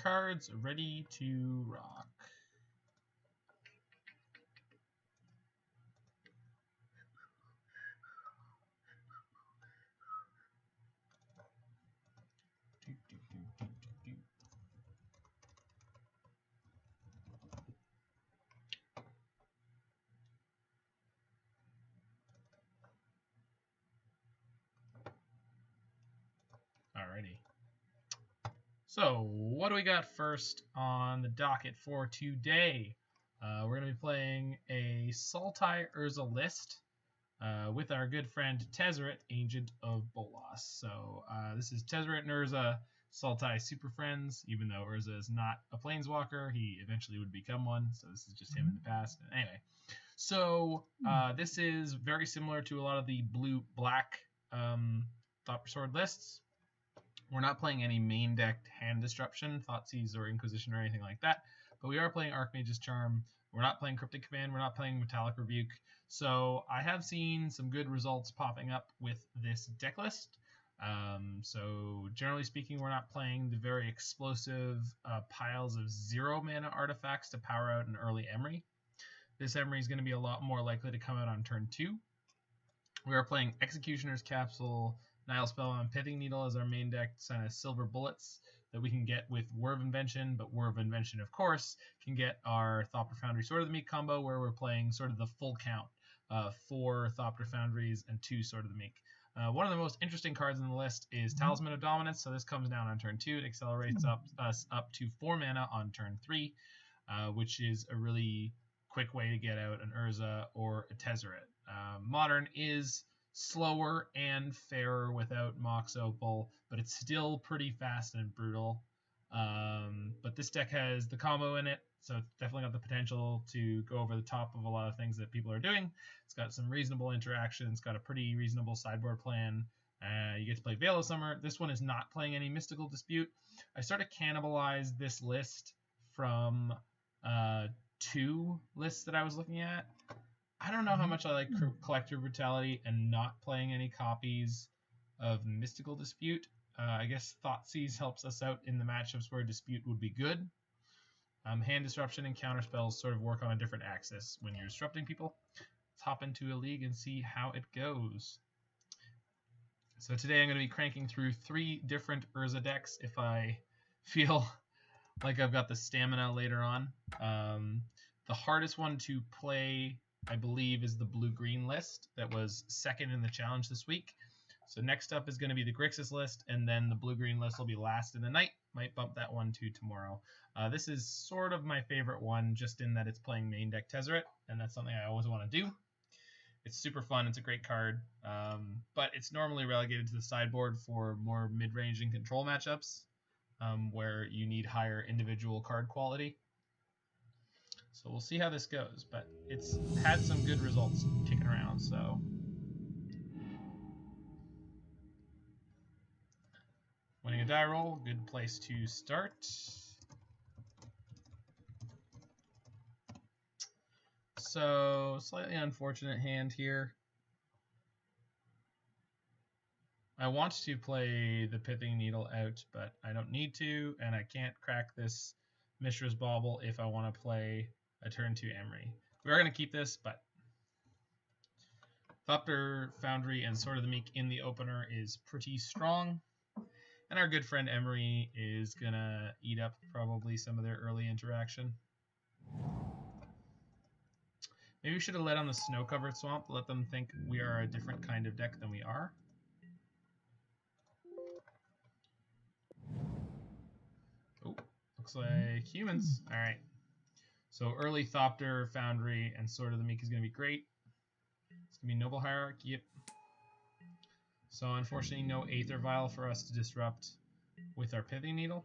cards ready to rock. Alrighty. So, what do we got first on the docket for today? We're going to be playing a Sultai Urza list with our good friend Tezzeret, Agent of Bolas. So, this is Tezzeret and Urza, Sultai super friends. Even though Urza is not a planeswalker, he eventually would become one. So, this is just him in the past. Anyway, so this is very similar to a lot of the blue-black Thopter Sword lists. We're not playing any main deck hand disruption, Thoughtseize or Inquisition or anything like that, but we are playing Archmage's Charm. We're not playing Cryptic Command. We're not playing Metallic Rebuke. So I have seen some good results popping up with this deck list. So generally speaking, we're not playing the very explosive piles of 0 mana artifacts to power out an early Emry. This Emry is going to be a lot more likely to come out on turn 2. We are playing Executioner's Capsule, Nihil Spellbomb, Pithing Needle as our main deck, kind of silver bullets that we can get with Whir of Invention, but Whir of Invention, of course, can get our Thopter Foundry Sword of the Meek combo, where we're playing sort of the full count, 4 Thopter Foundries and 2 Sword of the Meek. One of the most interesting cards in the list is Talisman of Dominance, so this comes down on turn 2. It accelerates us up to 4 mana on turn 3, which is a really quick way to get out an Urza or a Tezzeret. Modern is slower and fairer without Mox Opal, but it's still pretty fast and brutal. But this deck has the combo in it, so it's definitely got the potential to go over the top of a lot of things that people are doing. It's got some reasonable interaction. It's got a pretty reasonable sideboard plan. You get to play Veil of Summer. This one is not playing any Mystical Dispute. I sort of cannibalized this list from 2 lists that I was looking at. I don't know how much I like Collective Brutality and not playing any copies of Mystical Dispute. I guess Thoughtseize helps us out in the matchups where Dispute would be good. Hand Disruption and Counterspells sort of work on a different axis when you're disrupting people. Let's hop into a league and see how it goes. So today I'm going to be cranking through 3 different Urza decks if I feel like I've got the stamina later on. The hardest one to play, I believe, is the blue-green list that was second in the challenge this week. So next up is going to be the Grixis list, and then the blue-green list will be last in the night. Might bump that one to tomorrow. This is sort of my favorite one, just in that it's playing main deck Tezzeret, and that's something I always want to do. It's super fun. It's a great card, but it's normally relegated to the sideboard for more mid-range and control matchups, where you need higher individual card quality. So we'll see how this goes, but it's had some good results kicking around, so. Winning a die roll, good place to start. So, slightly unfortunate hand here. I want to play the Pithing Needle out, but I don't need to, and I can't crack this Mishra's Bauble if I want to play a turn 2 Emry. We are going to keep this, but Thopter Foundry and Sword of the Meek in the opener is pretty strong. And our good friend Emry is going to eat up probably some of their early interaction. Maybe we should have led on the Snow-Covered Swamp, let them think we are a different kind of deck than we are. Oh, looks like humans. All right. So early Thopter, Foundry, and Sword of the Meek is going to be great. It's going to be Noble Hierarch, yep. So unfortunately no Aether Vial for us to disrupt with our Pithing Needle.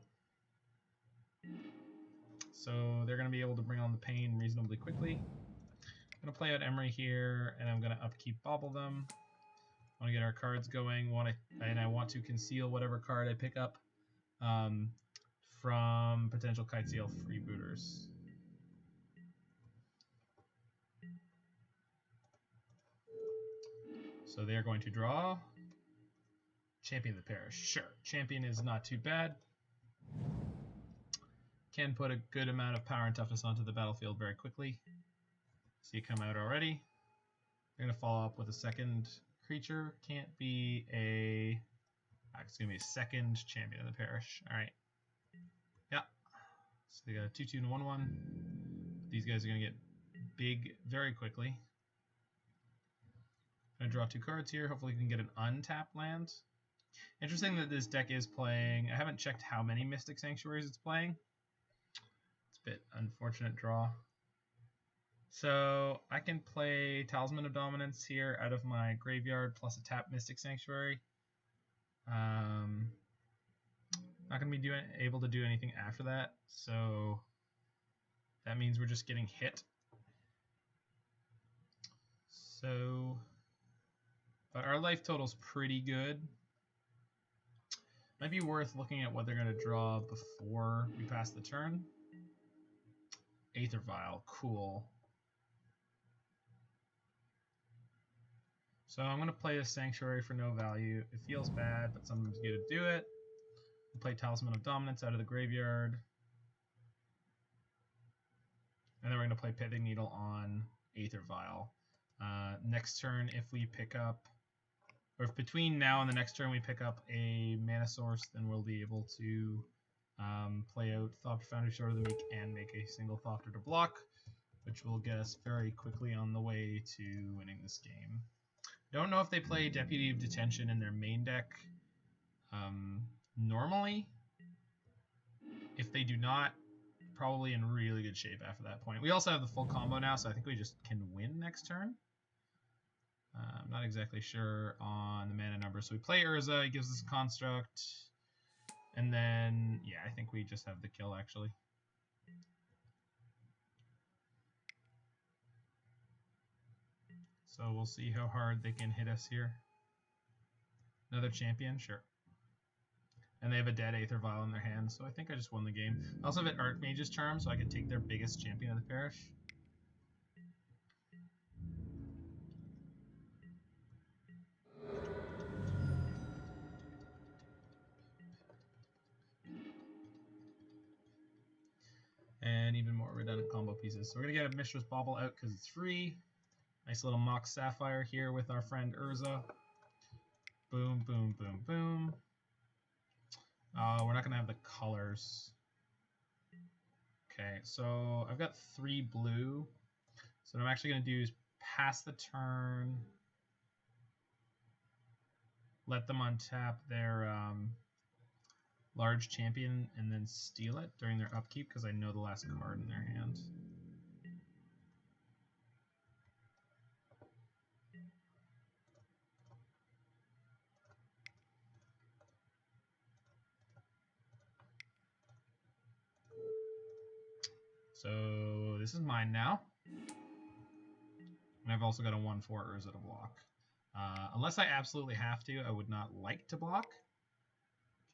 So they're going to be able to bring on the pain reasonably quickly. I'm going to play out Emry here, and I'm going to upkeep Bauble them. I want to get our cards going, and I want to conceal whatever card I pick up from potential Kitesail freebooters. So they are going to draw Champion of the Parish. Sure, Champion is not too bad. can put a good amount of power and toughness onto the battlefield very quickly. See it come out already. We're going to follow up with a second creature. Can't be a... It's going to be a second champion of the parish. Alright. Yeah. So they got a 2/2 and a 1/1. These guys are going to get big very quickly. I'm going to draw 2 cards here. Hopefully we can get an untapped land. Interesting that this deck is playing... I haven't checked how many Mystic Sanctuaries it's playing. It's a bit unfortunate draw. So I can play Talisman of Dominance here out of my graveyard plus a tap Mystic Sanctuary. Not going to be able to do anything after that, so that means we're just getting hit. So, but our life total's pretty good. Might be worth looking at what they're going to draw before we pass the turn. Aether Vial, cool. So I'm going to play a Sanctuary for no value. It feels bad, but sometimes you get to do it. We'll play Talisman of Dominance out of the graveyard. And then we're going to play Pithing Needle on Aether Vial. Next turn, if we pick up, or if between now and the next turn we pick up a mana source, then we'll be able to play out Thopter Foundry, Sword of the Meek, and make a single Thopter to block, which will get us very quickly on the way to winning this game. Don't know if they play Deputy of Detention in their main deck normally. If they do not, probably in really good shape after that point. We also have the full combo now, so I think we just can win next turn. I'm not exactly sure on the mana number. So we play Urza, he gives us a construct, and then, yeah, I think we just have the kill, actually. So we'll see how hard they can hit us here. Another champion, sure. And they have a dead Aether Vial in their hand, so I think I just won the game. I also have an Archmage's Charm, so I can take their biggest champion of the parish. And even more redundant combo pieces. So we're going to get a Mishra's Bauble out because it's free. Nice little Mock Sapphire here with our friend Urza. Boom, boom, boom, boom. We're not going to have the colors. Okay, so I've got 3 blue. So what I'm actually going to do is pass the turn. Let them untap their large champion and then steal it during their upkeep because I know the last card in their hand. So this is mine now. And I've also got a 1/4 Urza to block. Unless I absolutely have to, I would not like to block.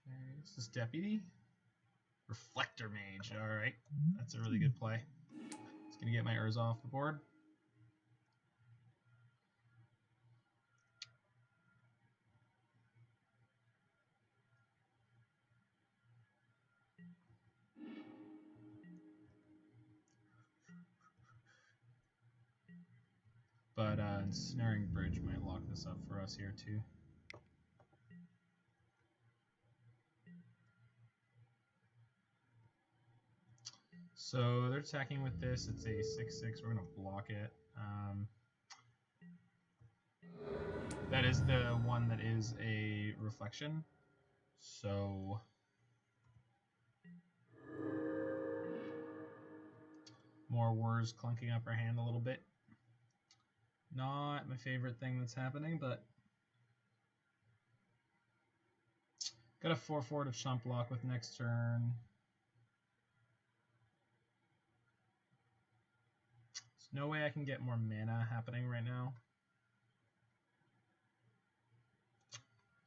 Okay, is this Deputy? Reflector Mage, alright. That's a really good play. It's going to get my Urza off the board. But Ensnaring Bridge might lock this up for us here too. So they're attacking with this. It's a 6/6. We're going to block it. That is the one that is a reflection. So more words clunking up our hand a little bit. Not my favorite thing that's happening, but got a 4/4 of Chump Block with next turn. There's no way I can get more mana happening right now.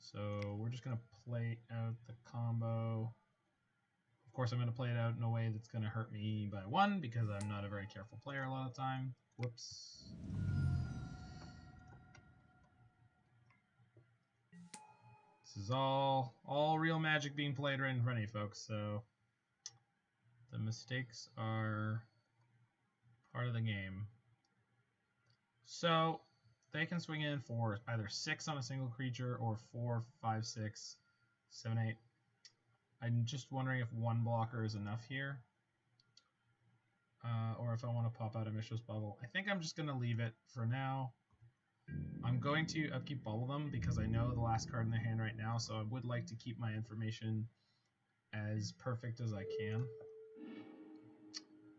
So we're just going to play out the combo. Of course, I'm going to play it out in a way that's going to hurt me by 1 because I'm not a very careful player a lot of the time. Whoops. This is all real Magic being played right in front of you, folks, so the the mistakes are part of the game. So they can swing in for either 6 on a single creature or 4, 5, 6, 7, 8. I'm just wondering if 1 blocker is enough here. Or if I want to pop out a Mishra's Bauble. I think I'm just going to leave it for now. I'm going to upkeep Bauble them because I know the last card in their hand right now, so I would like to keep my information as perfect as I can.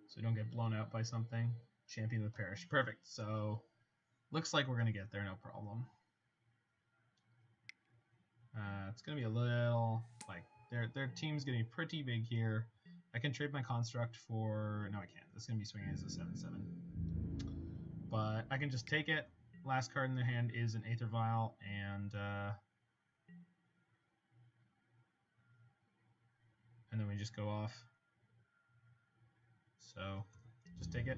So we don't get blown out by something. Champion of the Parish. Perfect. So looks like we're going to get there, no problem. It's going to be a little, like, their team's going to be pretty big here. I can trade my construct for... No, I can't. This is going to be swinging as a 7/7. But I can just take it. Last card in their hand is an Aether Vial, and then we just go off. So, just take it.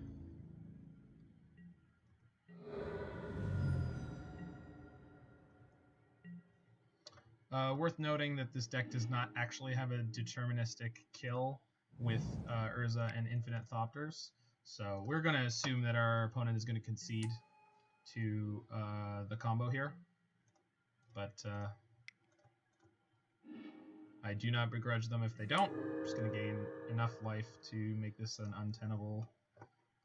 Worth noting that this deck does not actually have a deterministic kill with Urza and Infinite Thopters. So we're going to assume that our opponent is going to concede to the combo here. But I do not begrudge them if they don't. I'm just going to gain enough life to make this an untenable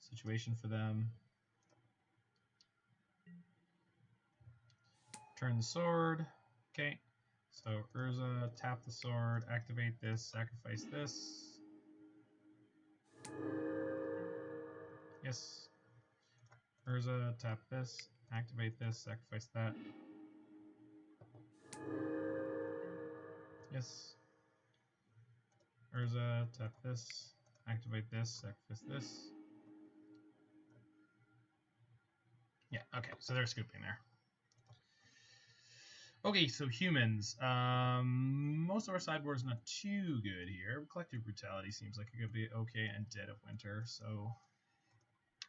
situation for them. Turn the sword. Okay. So Urza, tap the sword, activate this, sacrifice this. Yes. Urza, tap this, activate this, sacrifice that. Yes. Urza, tap this, activate this, sacrifice this. Yeah, okay, so they're scooping there. Okay, so humans. Most of our sideboard is not too good here. Collective Brutality seems like it could be okay, and Dead of Winter. So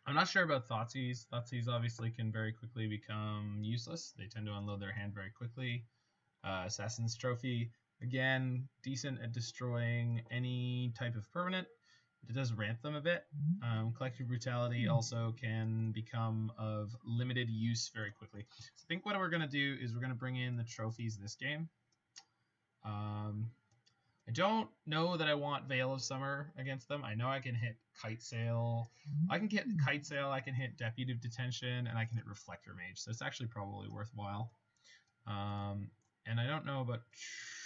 I'm not sure about Thoughtseize. Thoughtseize obviously can very quickly become useless. They tend to unload their hand very quickly. Assassin's Trophy, again, decent at destroying any type of permanent. It does ramp them a bit. Collective Brutality also can become of limited use very quickly. So I think what we're going to do is we're going to bring in the trophies this game. I don't know that I want Veil of Summer against them. I know I can hit Kite Sail. I can get Kite Sail, I can hit Deputy of Detention, and I can hit Reflector Mage. So it's actually probably worthwhile. And I don't know about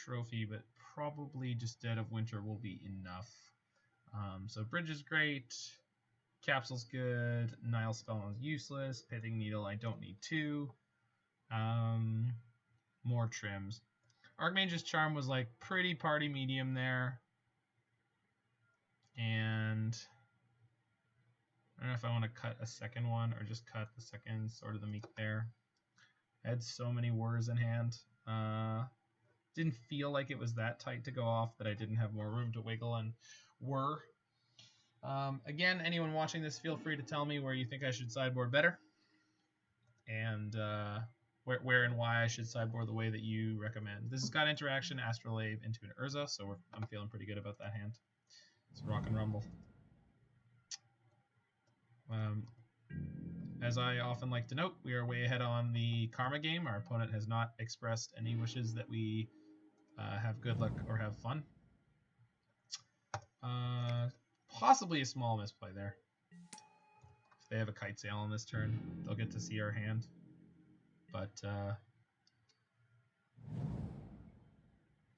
Trophy, but probably just Dead of Winter will be enough. So Bridge is great, Capsule's good, Nihil Spellbomb is useless, Pithing Needle I don't need 2. More trims. Archmage's Charm was like pretty party medium there. And I don't know if I want to cut a second one or just cut the second Sword of the Meek there. I had so many Whirs in hand. Didn't feel like it was that tight to go off that I didn't have more room to wiggle and Whir. Again, anyone watching this, feel free to tell me where you think I should sideboard better, and where and why I should sideboard the way that you recommend. This has got interaction, Astrolabe into an Urza, so I'm feeling pretty good about that hand. It's rock and rumble. As I often like to note, we are way ahead on the Karma game. Our opponent has not expressed any wishes that we have good luck or have fun. Possibly a small misplay there. If they have a Kite Sail on this turn, they'll get to see our hand. But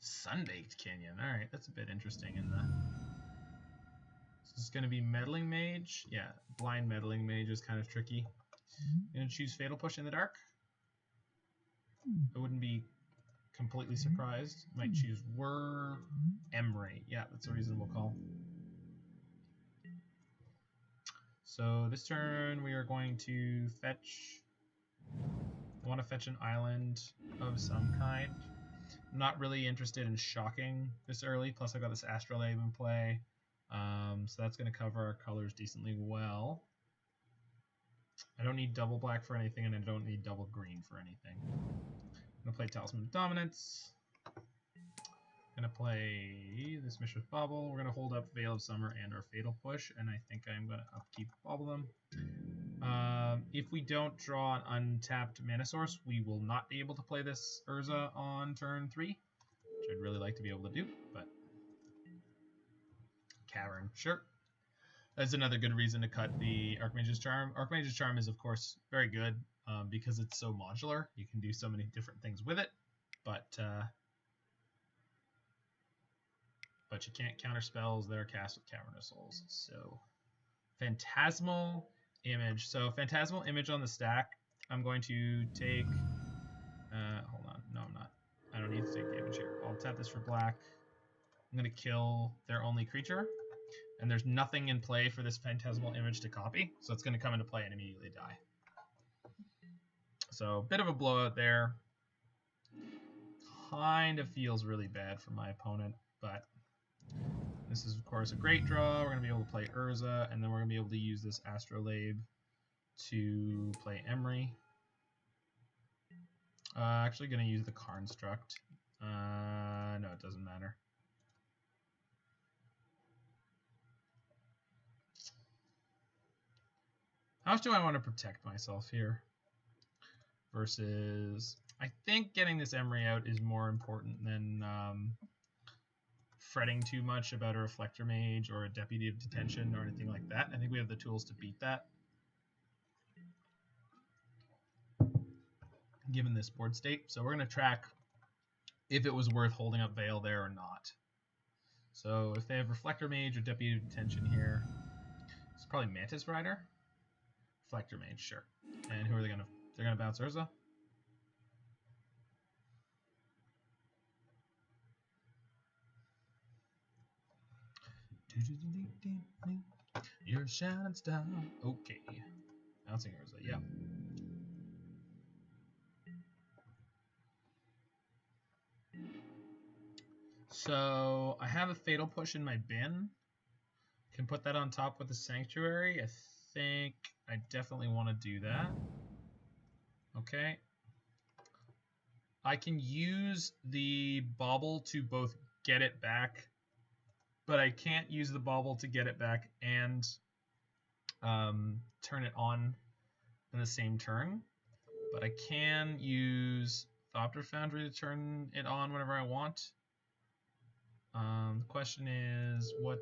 Sunbaked Canyon. All right, that's a bit interesting. In the this is going to be Meddling Mage. Yeah, Blind Meddling Mage is kind of tricky. Going to choose Fatal Push in the dark. I wouldn't be completely surprised. Might choose Whir Emry. Yeah, that's a reasonable call. So this turn we are going to fetch. I want to fetch an island of some kind. I'm not really interested in shocking this early. Plus I got this Astrolabe in play. So that's going to cover our colors decently well. I don't need double black for anything, and I don't need double green for anything. I'm going to play Talisman of Dominance. Gonna play this Mishra's Bauble. We're gonna hold up Veil of Summer and our Fatal Push, and I think I'm gonna upkeep Bauble them. If we don't draw an untapped mana source, we will not be able to play this Urza on turn 3, which I'd really like to be able to do, but Cavern, sure. That's another good reason to cut the Archmage's Charm. Archmage's Charm is, of course, very good because it's so modular. You can do so many different things with it, but you can't counter spells that are cast with Cavern of Souls. So, Phantasmal Image. So, Phantasmal Image on the stack. I'm going to take... hold on. No, I'm not. I don't need to take damage here. I'll tap this for black. I'm going to kill their only creature. And there's nothing in play for this Phantasmal Image to copy, so it's going to come into play and immediately die. So, bit of a blowout there. Kind of feels really bad for my opponent, but this is, of course, a great draw. We're going to be able to play Urza, and then we're going to be able to use this Astrolabe to play Emry. Actually going to use the Construct. No, it doesn't matter. How much do I want to protect myself here? Versus, I think getting this Emry out is more important than fretting too much about a Reflector Mage or a Deputy of Detention or anything like that. I think we have the tools to beat that, given this board state. So we're going to track if it was worth holding up Veil there or not. So if they have Reflector Mage or Deputy of Detention here, it's probably Mantis Rider. Reflector Mage, sure. And who are they going to... They're going to bounce Urza? You're a shining star. Okay. Bouncing Urza, yeah. So I have a Fatal Push in my bin. Can put that on top with the Sanctuary. I think I definitely want to do that. Okay. I can use the Bauble to both get it back, but I can't use the Bauble to get it back and turn it on in the same turn. But I can use Thopter Foundry to turn it on whenever I want. The question is, what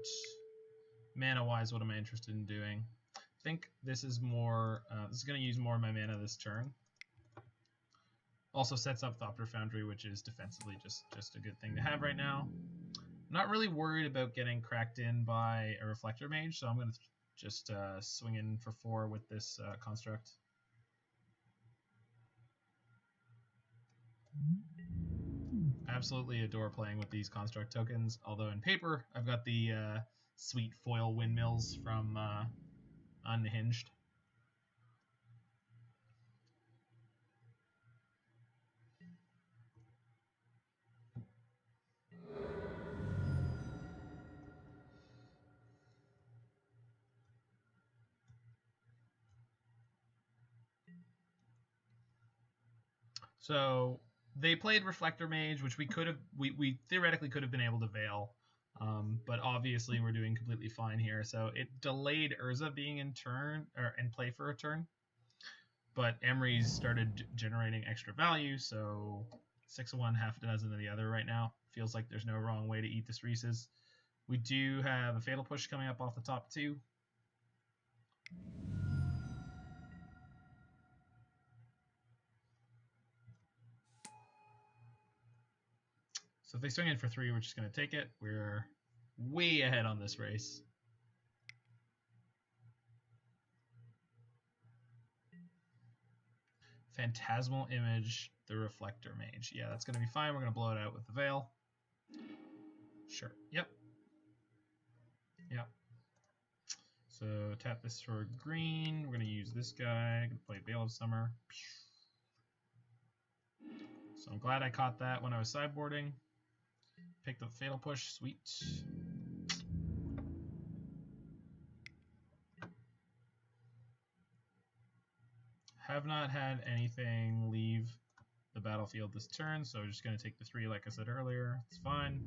mana-wise, what am I interested in doing? I think this is more. This is going to use more of my mana this turn. Also sets up Thopter Foundry, which is defensively just a good thing to have right now. I'm not really worried about getting cracked in by a Reflector Mage, so I'm going to just swing in for 4 with this construct. Absolutely adore playing with these construct tokens, although in paper I've got the sweet foil windmills from Unhinged. So they played Reflector Mage, which we theoretically could have been able to Veil, but obviously we're doing completely fine here. So it delayed Urza being in play for a turn, but Emry's started generating extra value. So 6 of one, half a dozen of the other right now. Feels like there's no wrong way to eat this Reese's. We do have a Fatal Push coming up off the top 2. So if they swing in for 3, we're just going to take it. We're way ahead on this race. Phantasmal Image, the Reflector Mage. Yeah, that's going to be fine. We're going to blow it out with the Veil. Sure. Yep. Yep. So tap this for green. We're going to use this guy. Going to play Veil of Summer. So I'm glad I caught that when I was sideboarding. Picked up Fatal Push. Sweet. Have not had anything leave the battlefield this turn, so we're just going to take the 3 like I said earlier. It's fine.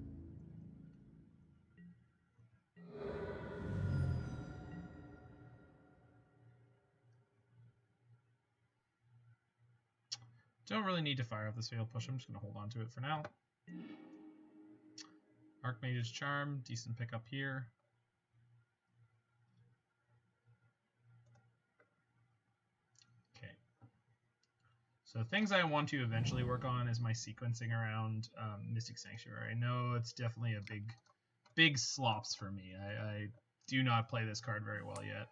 Don't really need to fire up this fatal push. I'm just going to hold on to it for now. Archmage's Charm, decent pickup here. Okay. So things I want to eventually work on is my sequencing around Mystic Sanctuary. I know it's definitely a big slops for me. I do not play this card very well yet.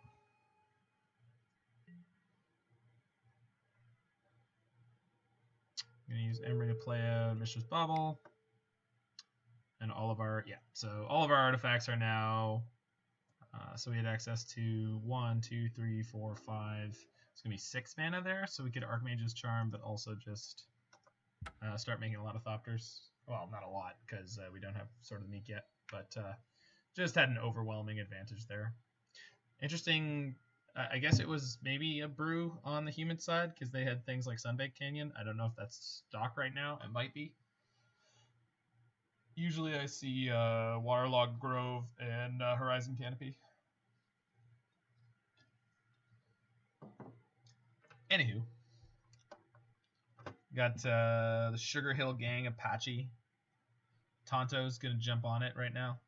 I'm going to use Emry to play out Mishra's Bauble. And all of our artifacts are now, so we had access to 1, 2, 3, 4, 5. It's going to be 6 mana there, so we could Archmage's Charm, but also just start making a lot of Thopters. Well, not a lot, because we don't have Sword of the Meek yet, but just had an overwhelming advantage there. Interesting, I guess it was maybe a brew on the human side, because they had things like Sunbaked Canyon. I don't know if that's stock right now. It might be. Usually I see Waterlogged Grove and Horizon Canopy. Anywho, got the Sugar Hill Gang Apache. Tonto's going to jump on it right now.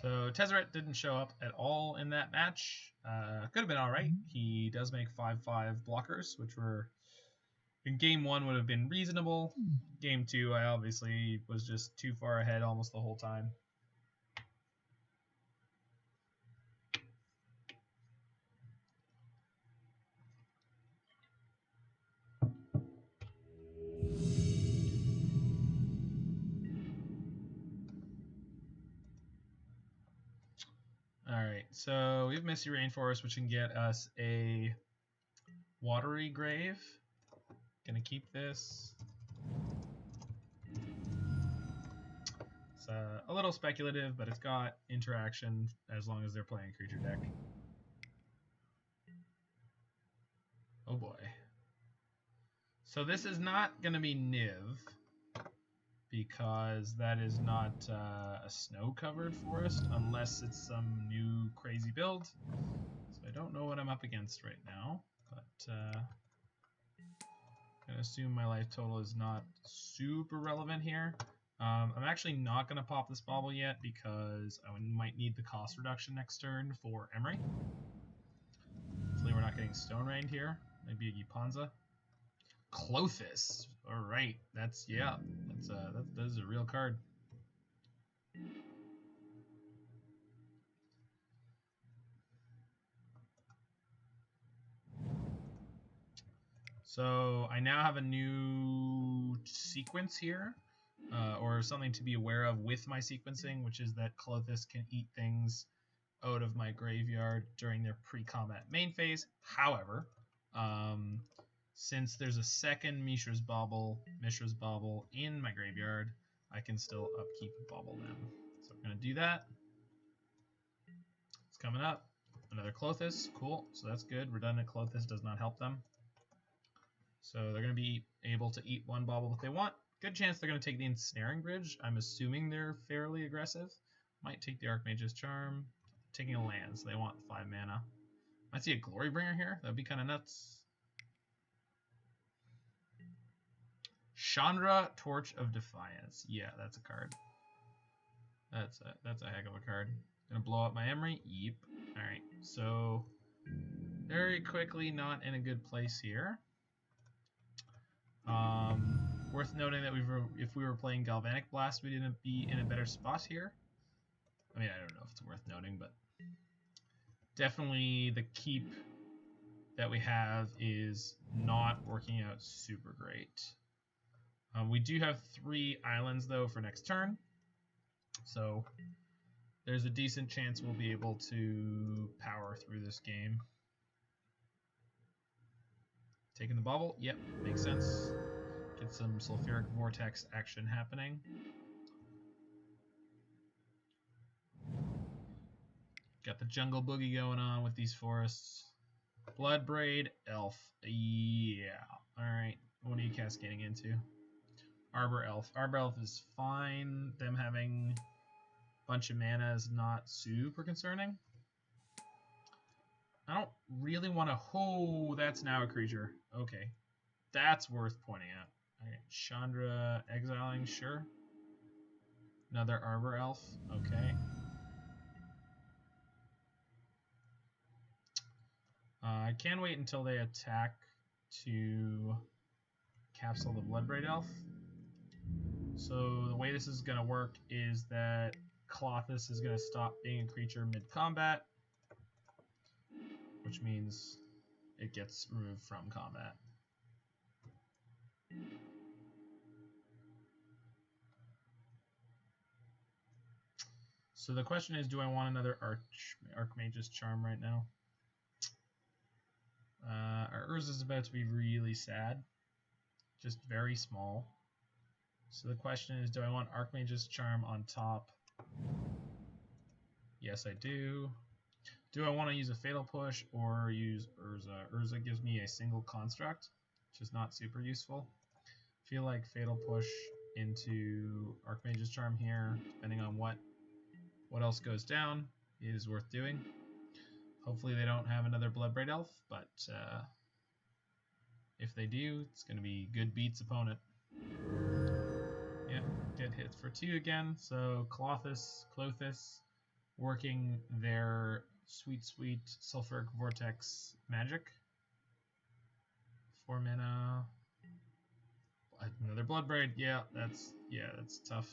So Tezzeret didn't show up at all in that match. Could have been all right. He does make 5/5 blockers, which were in game 1 would have been reasonable. Game 2, I obviously was just too far ahead almost the whole time. Alright, so we have Misty Rainforest, which can get us a Watery Grave. Gonna keep this. It's a little speculative, but it's got interaction as long as they're playing a creature deck. Oh boy. So this is not gonna be Niv, because that is not a snow-covered forest, unless it's some new crazy build. So I don't know what I'm up against right now, but I'm going to assume my life total is not super relevant here. I'm actually not going to pop this Bauble yet, because I might need the cost reduction next turn for Emry. Hopefully we're not getting Stone Rained here. Maybe a Gipanza. Clothis. All right, that is a real card. So I now have a new sequence here, or something to be aware of with my sequencing, which is that Clothis can eat things out of my graveyard during their pre-combat main phase. However, since there's a second Mishra's Bauble in my graveyard, I can still upkeep Bauble them. So I'm going to do that. It's coming up. Another Clothis. Cool. So that's good. Redundant Clothis does not help them. So they're going to be able to eat one Bauble if they want. Good chance they're going to take the Ensnaring Bridge. I'm assuming they're fairly aggressive. Might take the Archmage's Charm. Taking a land, so they want 5 mana. Might see a Glorybringer here. That would be kind of nuts. Chandra, Torch of Defiance. Yeah, that's a card. That's a heck of a card. Gonna blow up my Emry. Yep. All right. So very quickly, not in a good place here. Worth noting that if we were playing Galvanic Blast, we'd be in a better spot here. I mean, I don't know if it's worth noting, but definitely the keep that we have is not working out super great. We do have 3 islands, though, for next turn. So there's a decent chance we'll be able to power through this game. Taking the Bauble, yep, makes sense. Get some Sulfuric Vortex action happening. Got the Jungle Boogie going on with these forests. Bloodbraid, Elf, yeah. Alright, what are you cascading into? Arbor Elf. Arbor Elf is fine. Them having a bunch of mana is not super concerning. I don't really want to... Oh, that's now a creature. Okay. That's worth pointing out. Alright, Chandra exiling, sure. Another Arbor Elf, okay. I can wait until they attack to Capsule the Bloodbraid Elf. So the way this is going to work is that Colossus is going to stop being a creature mid-combat, which means it gets removed from combat. So the question is, do I want another Archmage's Charm right now? Our Urza is about to be really sad. Just very small. So the question is, do I want Archmage's Charm on top? Yes, I do. Do I want to use a Fatal Push or use Urza? Urza gives me a single construct, which is not super useful. I feel like Fatal Push into Archmage's Charm here, depending on what else goes down, is worth doing. Hopefully they don't have another Bloodbraid Elf, but if they do, it's going to be good beats opponent. Yep, get hits for 2 again. So Colossus working their sweet Sulfuric Vortex magic. 4 mana. Another Bloodbraid. Yeah, that's tough.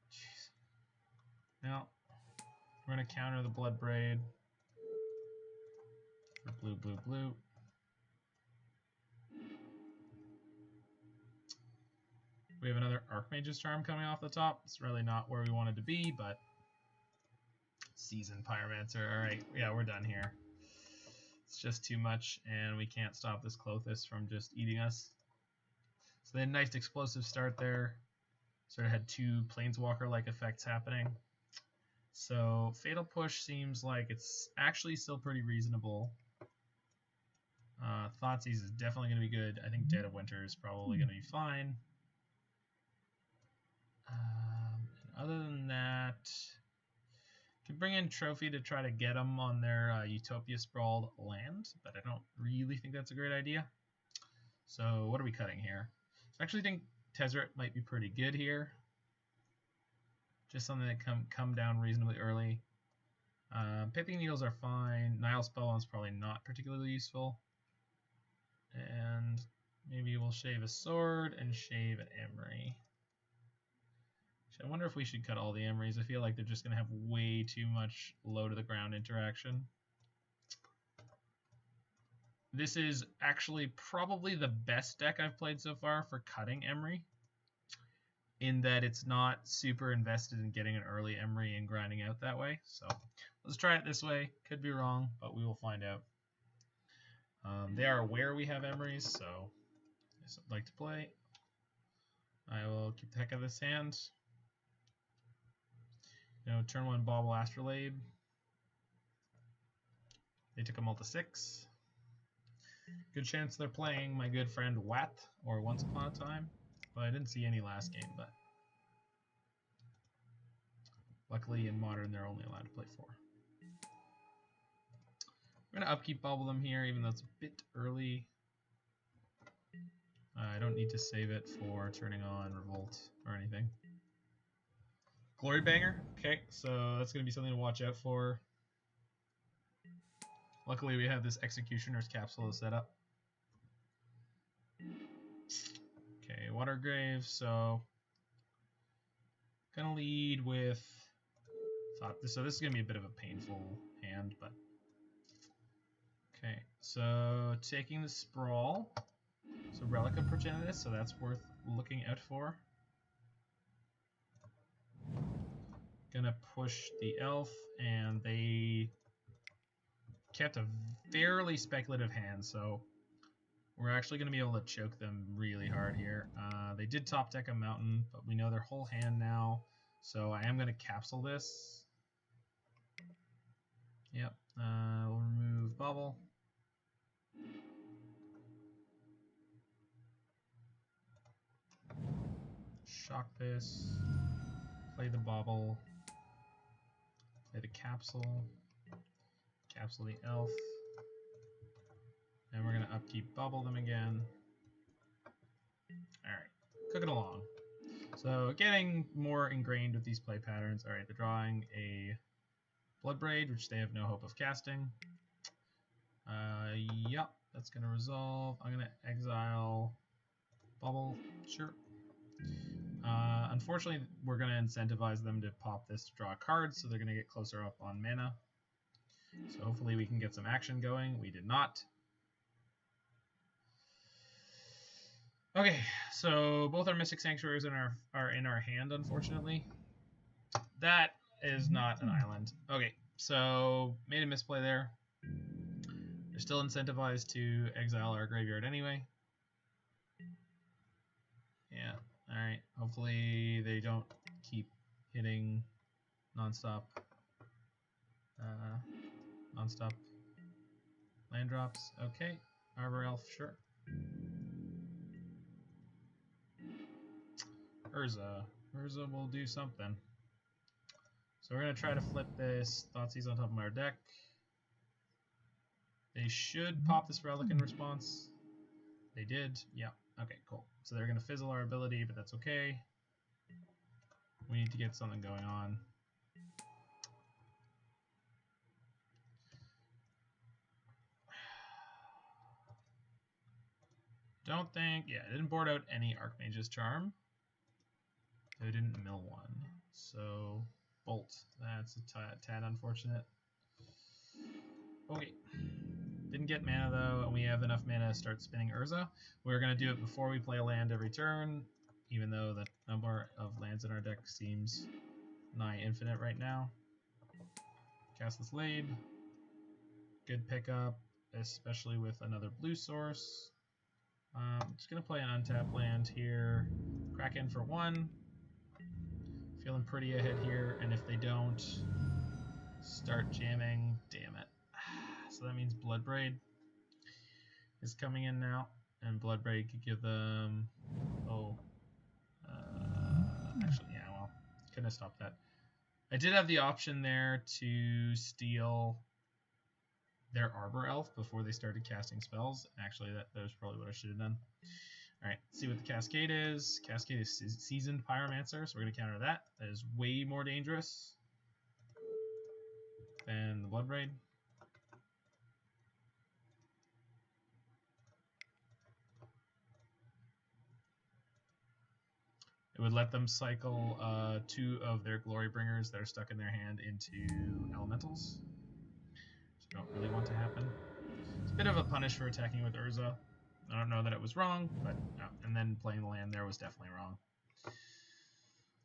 Jeez. Now we're gonna counter the Bloodbraid for blue. We have another Archmage's Charm coming off the top. It's really not where we wanted to be, but Seasoned Pyromancer. Alright, yeah, we're done here. It's just too much, and we can't stop this Clothis from just eating us. So they had a nice explosive start there. Sort of had 2 Planeswalker-like effects happening. So Fatal Push seems like it's actually still pretty reasonable. Thoughtseize is definitely going to be good. I think Dead of Winter is probably going to be fine. Other than that, could bring in Trophy to try to get them on their Utopia Sprawled land, but I don't really think that's a great idea. So what are we cutting here? So I actually think Tezzeret might be pretty good here. Just something that come down reasonably early. Pithing Needles are fine. Nihil Spellbomb is probably not particularly useful. And maybe we'll shave a sword and shave an Emry. I wonder if we should cut all the Emrys. I feel like they're just going to have way too much low to the ground interaction. This is actually probably the best deck I've played so far for cutting Emry, in that it's not super invested in getting an early Emry and grinding out that way. So let's try it this way. Could be wrong, but we will find out. They are aware we have Emrys, so if I'd like to play, I will keep the heck of this hand. Turn 1 Bauble Astrolabe. They took a multi 6. Good chance they're playing my good friend Wat, or Once Upon a Time. But I didn't see any last game, but luckily in Modern they're only allowed to play 4. We're going to upkeep Bauble them here, even though it's a bit early. I don't need to save it for turning on Revolt or anything. Glory Banger. Okay, so that's going to be something to watch out for. Luckily, we have this Executioner's Capsule set up. Okay, Watery Grave, so gonna lead with so this is gonna be a bit of a painful hand, but okay, so taking the Sprawl, so Relic of Progenitus, so that's worth looking out for. Gonna push the Elf, and they kept a fairly speculative hand, so we're actually going to be able to choke them really hard here. They did top deck a mountain, but we know their whole hand now, so I am going to capsule this. Yep, we'll remove Bauble. Shock this. Play the Bauble. Play the Capsule. Capsule the Elf. And we're going to upkeep Bauble them again. Alright, cooking along. So getting more ingrained with these play patterns. Alright, they're drawing a Bloodbraid, which they have no hope of casting. Yep, that's going to resolve. I'm going to exile Bauble. Sure. Unfortunately, we're going to incentivize them to pop this to draw a card, so they're going to get closer up on mana. So hopefully we can get some action going. We did not. Okay, so both our Mystic Sanctuaries are in our hand, unfortunately. That is not an island. Okay, so made a misplay there. They're still incentivized to exile our graveyard anyway. Yeah, alright. Hopefully they don't keep hitting non-stop land drops. Okay, Arbor Elf, sure. Urza will do something. So we're going to try to flip this Thoughtseize on top of our deck. They should pop this Relic in response. They did. Yeah. Okay, cool. So they're going to fizzle our ability, but that's okay. We need to get something going on. Don't think... Yeah, I didn't board out any Archmage's Charm. So I didn't mill one. So, Bolt. That's a tad unfortunate. Okay. Didn't get mana though, and we have enough mana to start spinning Urza. We're going to do it before we play a land every turn, even though the number of lands in our deck seems nigh infinite right now. Cast this Labe. Good pickup, especially with another blue source. Just going to play an untapped land here. Kraken for 1. Feeling pretty ahead here, and if they don't start jamming, damn it. So that means Bloodbraid is coming in now, and Bloodbraid could give them... actually, yeah, well, couldn't have stopped that. I did have the option there to steal their Arbor Elf before they started casting spells. Actually, that was probably what I should have done. Alright, see what the Cascade is. Cascade is Seasoned Pyromancer, so we're going to counter that. That is way more dangerous than the Bloodbraid. It would let them cycle 2 of their Glory Bringers that are stuck in their hand into Elementals. Which I don't really want to happen. It's a bit of a punish for attacking with Urza. I don't know that it was wrong, but no. And then playing the land there was definitely wrong.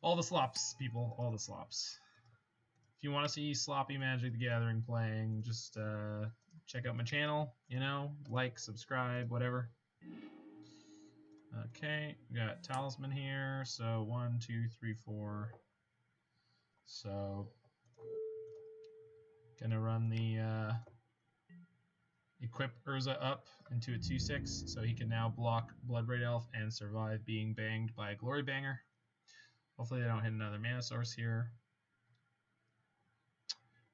All the slops, people. All the slops. If you want to see sloppy Magic the Gathering playing, just check out my channel. You know, like, subscribe, whatever. Okay, we got Talisman here, so 1, 2, 3, 4. So, gonna run the equip Urza up into a 2/6, so he can now block Bloodbraid Elf and survive being banged by a Glory Banger. Hopefully they don't hit another mana source here.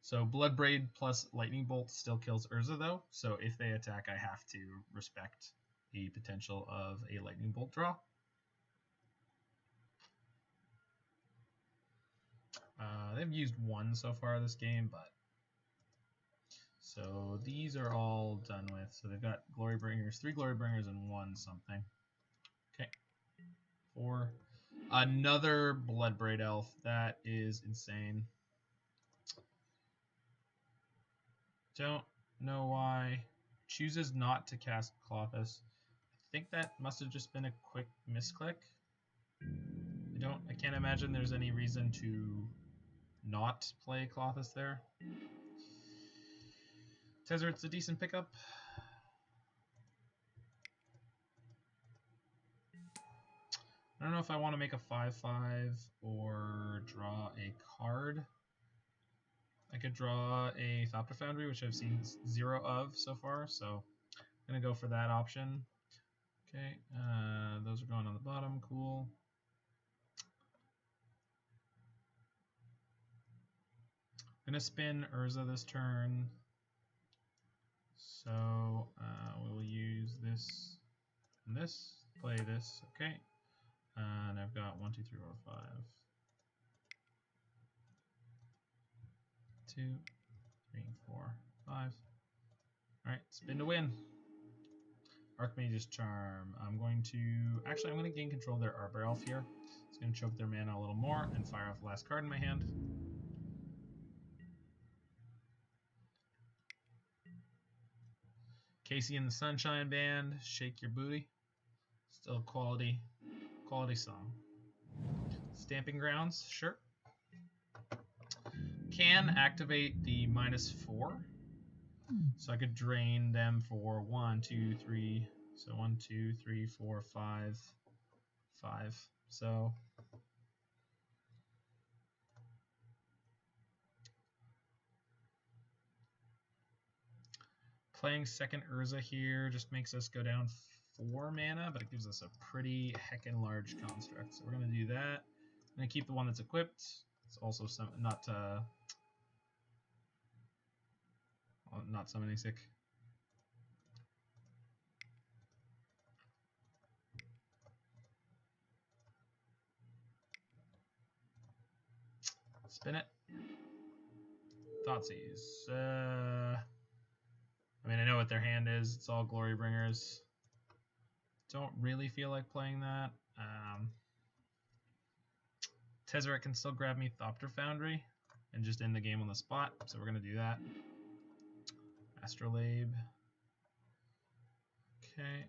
So Bloodbraid plus Lightning Bolt still kills Urza though, so if they attack I have to respect the potential of a Lightning Bolt draw. They've used 1 so far this game, but so these are all done with. So they've got Glory Bringers, 3 Glory Bringers, and 1 something. Okay, 4. Another Bloodbraid Elf. That is insane. Don't know why. Chooses not to cast Clothis. I think that must have just been a quick misclick. I can't imagine there's any reason to not play Clothis there. Tezzeret's a decent pickup. I don't know if I want to make a 5/5 or draw a card. I could draw a Thopter Foundry, which I've seen 0 of so far, so I'm going to go for that option. Okay, those are going on the bottom, cool. I'm going to spin Urza this turn, so we'll use this and this, play this, okay. And I've got 1, 2, 3, 4, 5. 2, 3, 4, 5. Alright, spin to win. Archmage's Charm. I'm going to gain control of their Arbor Elf here. It's going to choke their mana a little more and fire off the last card in my hand. Casey and the Sunshine Band, Shake Your Booty. Still quality song. Stamping Grounds, sure. Can activate the -4. So I could drain them for 1, 2, 3. So 1, 2, 3, 4, 5, 5. So playing second Urza here just makes us go down 4 mana, but it gives us a pretty heckin' large construct. So we're gonna do that. I'm gonna keep the one that's equipped. It's also not summoning sick. Spin it. Thoughtseize. I mean, I know what their hand is. It's all Glory Bringers. Don't really feel like playing that. Tezzeret can still grab me Thopter Foundry and just end the game on the spot. So we're going to do that. Astrolabe. Okay.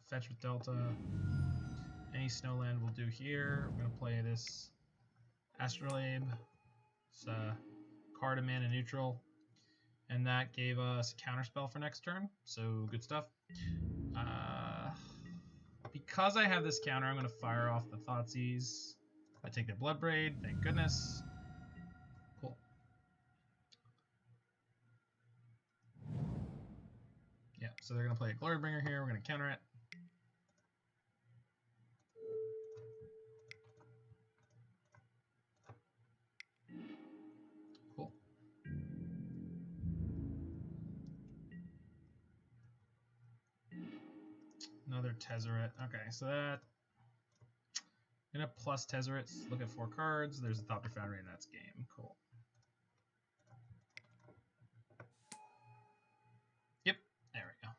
Fetch with Delta. Any Snowland will do here. I'm going to play this Astrolabe. It's a card, a mana neutral. And that gave us a counterspell for next turn. So good stuff. Because I have this counter, I'm going to fire off the Thoughtseize. I take their Bloodbraid, thank goodness. Cool. Yeah, so they're going to play a Glorybringer here. We're going to counter it. Cool. Another Tezzeret. Okay, so that... I'm going to plus Tezzeret, look at 4 cards. There's a Thopter Foundry, and that's game. Cool. Yep, there we go.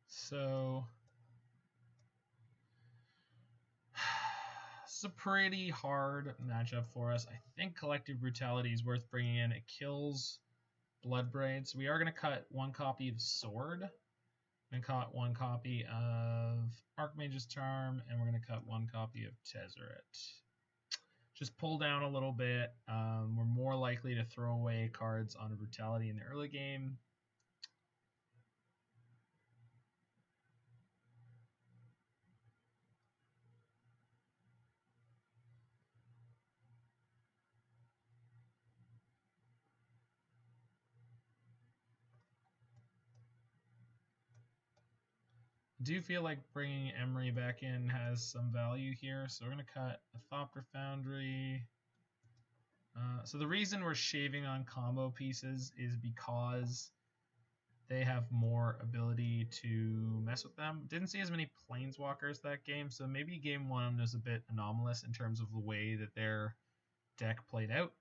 So... it's a pretty hard matchup for us. I think Collective Brutality is worth bringing in. It kills Bloodbraid. So we are going to cut 1 copy of Sword. And cut 1 copy of Archmage's Charm. And we're going to cut 1 copy of Tezzeret. Just pull down a little bit. We're more likely to throw away cards on a Brutality in the early game. Do feel like bringing Emry back in has some value here, so we're going to cut a Thopter Foundry. So the reason we're shaving on combo pieces is because they have more ability to mess with them. Didn't see as many Planeswalkers that game, so maybe game 1 was a bit anomalous in terms of the way that their deck played out.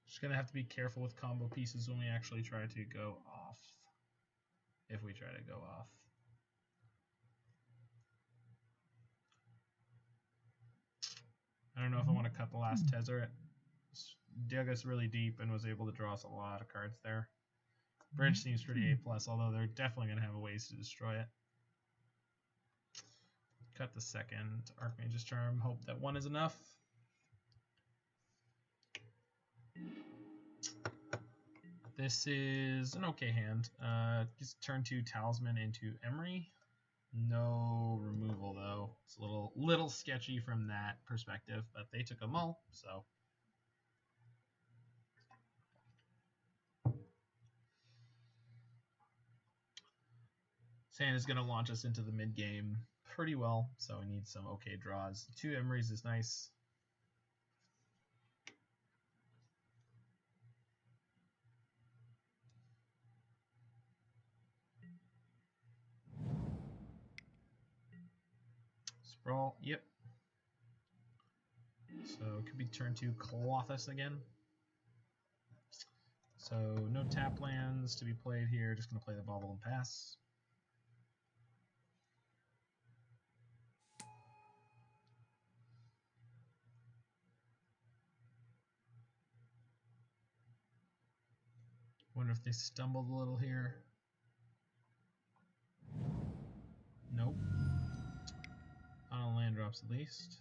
Just going to have to be careful with combo pieces when we actually try to go off. If we try to go off. I don't know if I want want to cut the last Tezzeret. Dug us really deep and was able to draw us a lot of cards there. Bridge seems pretty A+, although they're definitely going to have ways to destroy it. Cut the second Archmage's Charm. Hope that one is enough. This is an okay hand. Just turn 2 Talisman into Emry. No removal though. It's a little sketchy from that perspective, but they took a mull, so. Sand is going to launch us into the mid game pretty well, so we need some okay draws. 2 Emrys is nice. Sprawl, yep. So it could be turn 2 Colossus again. So no tap lands to be played here, just going to play the Bauble and pass. Wonder if they stumbled a little here. Nope. On land drops at least.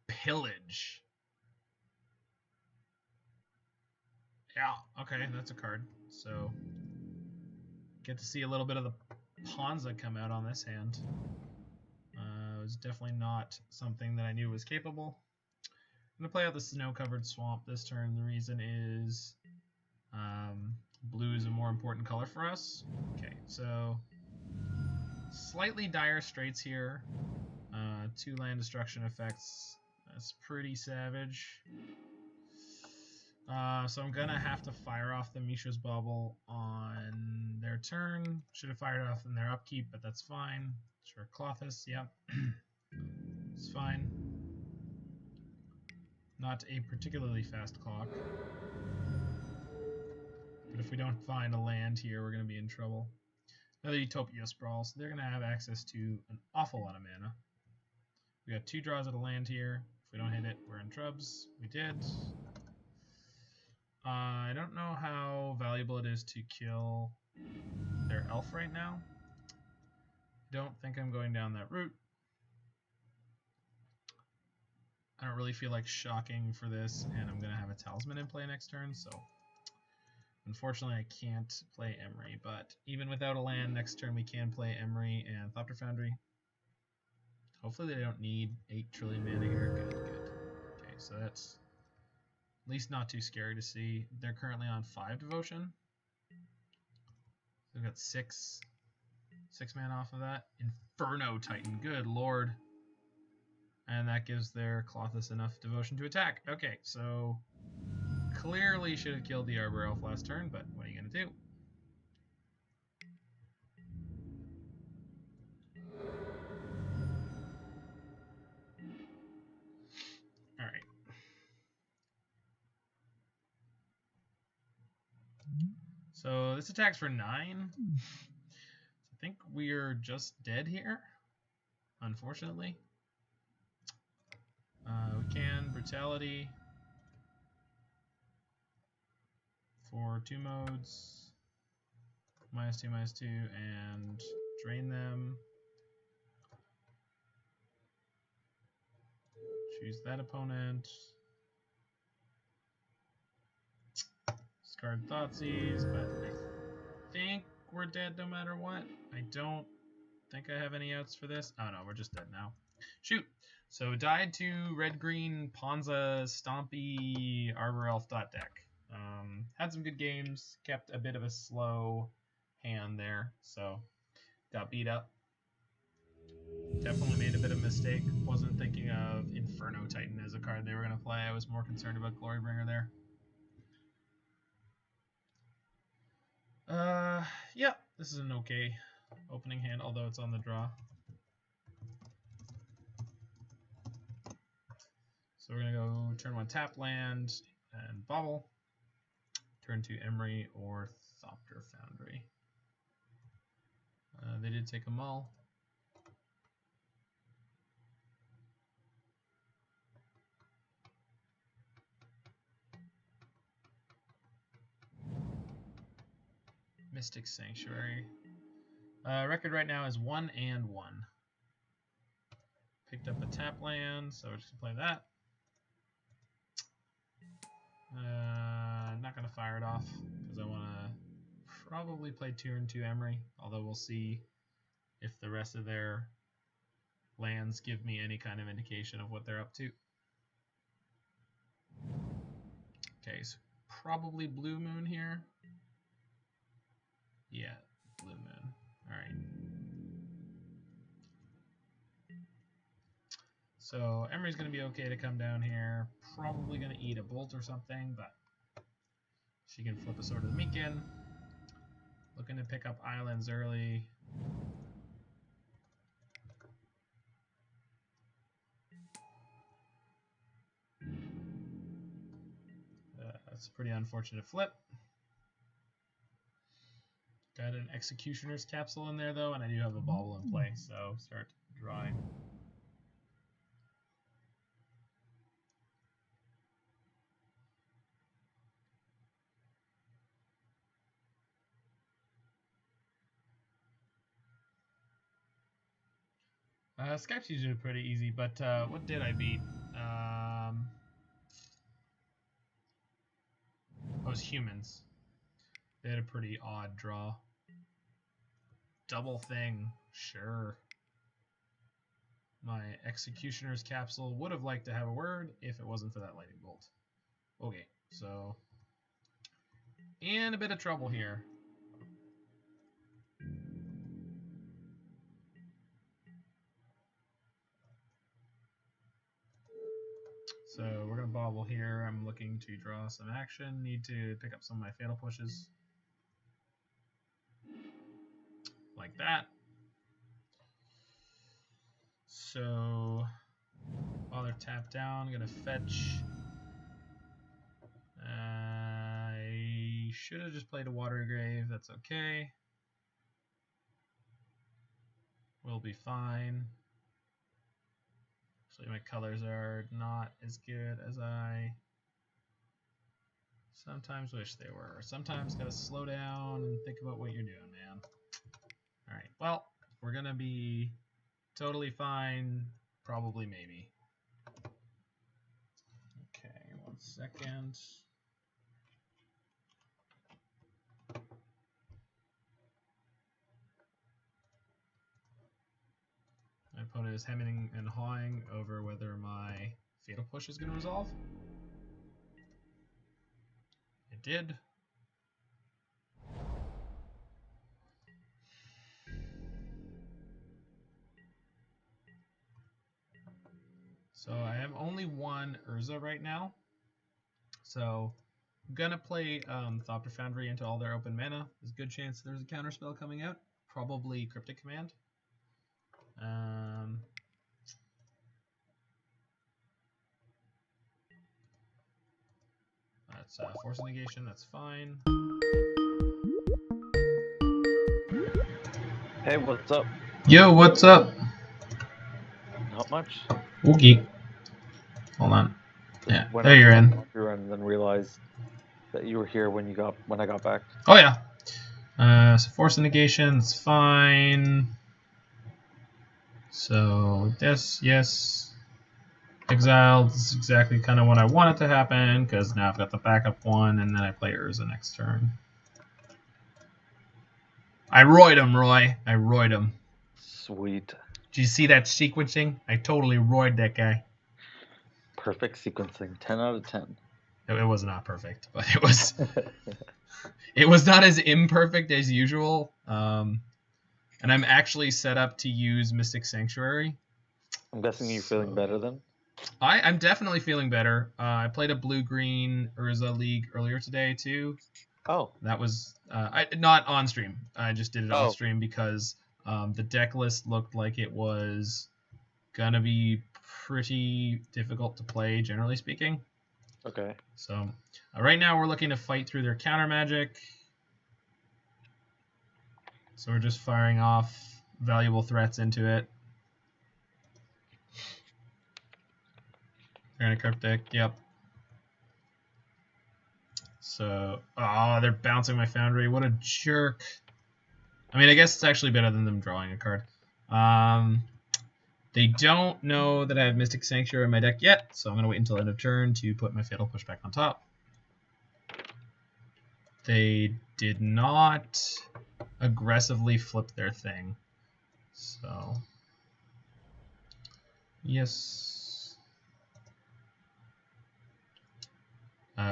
Pillage. Yeah, okay, that's a card. So get to see a little bit of the pawns that come out on this hand. It was definitely not something that I knew was capable. I'm going to play out the snow-covered swamp this turn. The reason is blue is a more important color for us. Okay, so slightly dire straits here. 2 land destruction effects. That's pretty savage. So I'm going to have to fire off the Mishra's Bauble on their turn. Should have fired off in their upkeep, but that's fine. Sure, Colossus, yep. It's fine. Not a particularly fast clock. But if we don't find a land here, we're going to be in trouble. Another Utopia Sprawl, so they're going to have access to an awful lot of mana. We got 2 draws at a land here. If we don't hit it, we're in trubs. We did. I don't know how valuable it is to kill their elf right now. Don't think I'm going down that route. I don't really feel like shocking for this, and I'm going to have a Talisman in play next turn, so unfortunately I can't play Emry, but even without a land next turn we can play Emry and Thopter Foundry. Hopefully they don't need 8 trillion mana here. Good, good. Okay, so that's at least not too scary to see. They're currently on 5 devotion. They've got 6 mana off of that. Inferno Titan, good lord. And that gives their Colossus enough devotion to attack. Okay, so clearly should have killed the Arbor Elf last turn, but what are you going to do? Alright. So this attacks for 9. So I think we're just dead here, unfortunately. We can Brutality for 2 modes, -2/-2, and drain them. Choose that opponent. Discard Thoughtseize, but I think we're dead no matter what. I don't think I have any outs for this. Oh no, we're just dead now. Shoot. So died to red-green Ponza Stompy Arbor Elf deck. Had some good games, kept a bit of a slow hand there, so got beat up. Definitely made a bit of a mistake. Wasn't thinking of Inferno Titan as a card they were going to play. I was more concerned about Glorybringer there. Yeah, this is an okay opening hand, although it's on the draw. So we're going to go turn 1 tap land and Bauble. Turn 2 Emry or Thopter Foundry. They did take a mull. Mystic Sanctuary. Record right now is 1-1. Picked up a tap land, so we're just gonna play that. I'm not gonna fire it off because I want to probably play turn 2 Emry, although we'll see if the rest of their lands give me any kind of indication of what they're up to. Okay, so probably Blue Moon here. Yeah, Blue Moon. Alright. So Emry's going to be okay to come down here. Probably going to eat a bolt or something, but she can flip a Sword of the Meek in. Looking to pick up islands early. That's a pretty unfortunate flip. Got an Executioner's Capsule in there, though, and I do have a Bauble in play, so start drawing. Skype's usually pretty easy, but what did I beat? It was Humans. They had a pretty odd draw. Double thing, sure. My Executioner's Capsule would have liked to have a word if it wasn't for that Lightning Bolt. Okay, so in a bit of trouble here. So we're going to Bauble here. I'm looking to draw some action. Need to pick up some of my Fatal Pushes. Like that. So while they're tapped down, I'm going to fetch. I should have just played a Watery Grave. That's okay. We'll be fine. Actually, my colors are not as good as I sometimes wish they were. Sometimes gotta slow down and think about what you're doing, man. Alright, well, we're gonna be totally fine. Probably, maybe. Okay, 1 second. My opponent is hemming and hawing over whether my Fatal Push is going to resolve. It did. So I have only one Urza right now. So I'm going to play Thopter Foundry into all their open mana. There's a good chance there's a counterspell coming out. Probably Cryptic Command. That's Force Negation, that's fine. Hey, what's up? Yo, what's up? Not much. Okay. Hold on. Yeah, Went there on you're a in. laundry run and then realized that you were here when I got back. Oh yeah. So Force Negation, that's fine. So this, yes. Exiled is exactly kind of what I want it to happen, because now I've got the backup one, and then I play Urza next turn. I roid him, Roy. I roid him. Sweet. Did you see that sequencing? I totally roid that guy. Perfect sequencing. 10 out of 10. It was not perfect, but it was. It was not as imperfect as usual. And I'm actually set up to use Mystic Sanctuary. I'm guessing you're feeling better then? I'm definitely feeling better. I played a blue-green Urza League earlier today, too. Oh. That was not on stream. I just did it off stream because the deck list looked like it was going to be pretty difficult to play, generally speaking. Okay. So right now we're looking to fight through their counter magic. So we're just firing off valuable threats into it. They're in a cryptic, yep. So, they're bouncing my Foundry. What a jerk. I mean, I guess it's actually better than them drawing a card. They don't know that I have Mystic Sanctuary in my deck yet, so I'm going to wait until end of turn to put my Fatal Push back on top. They did not aggressively flip their thing. So, yes.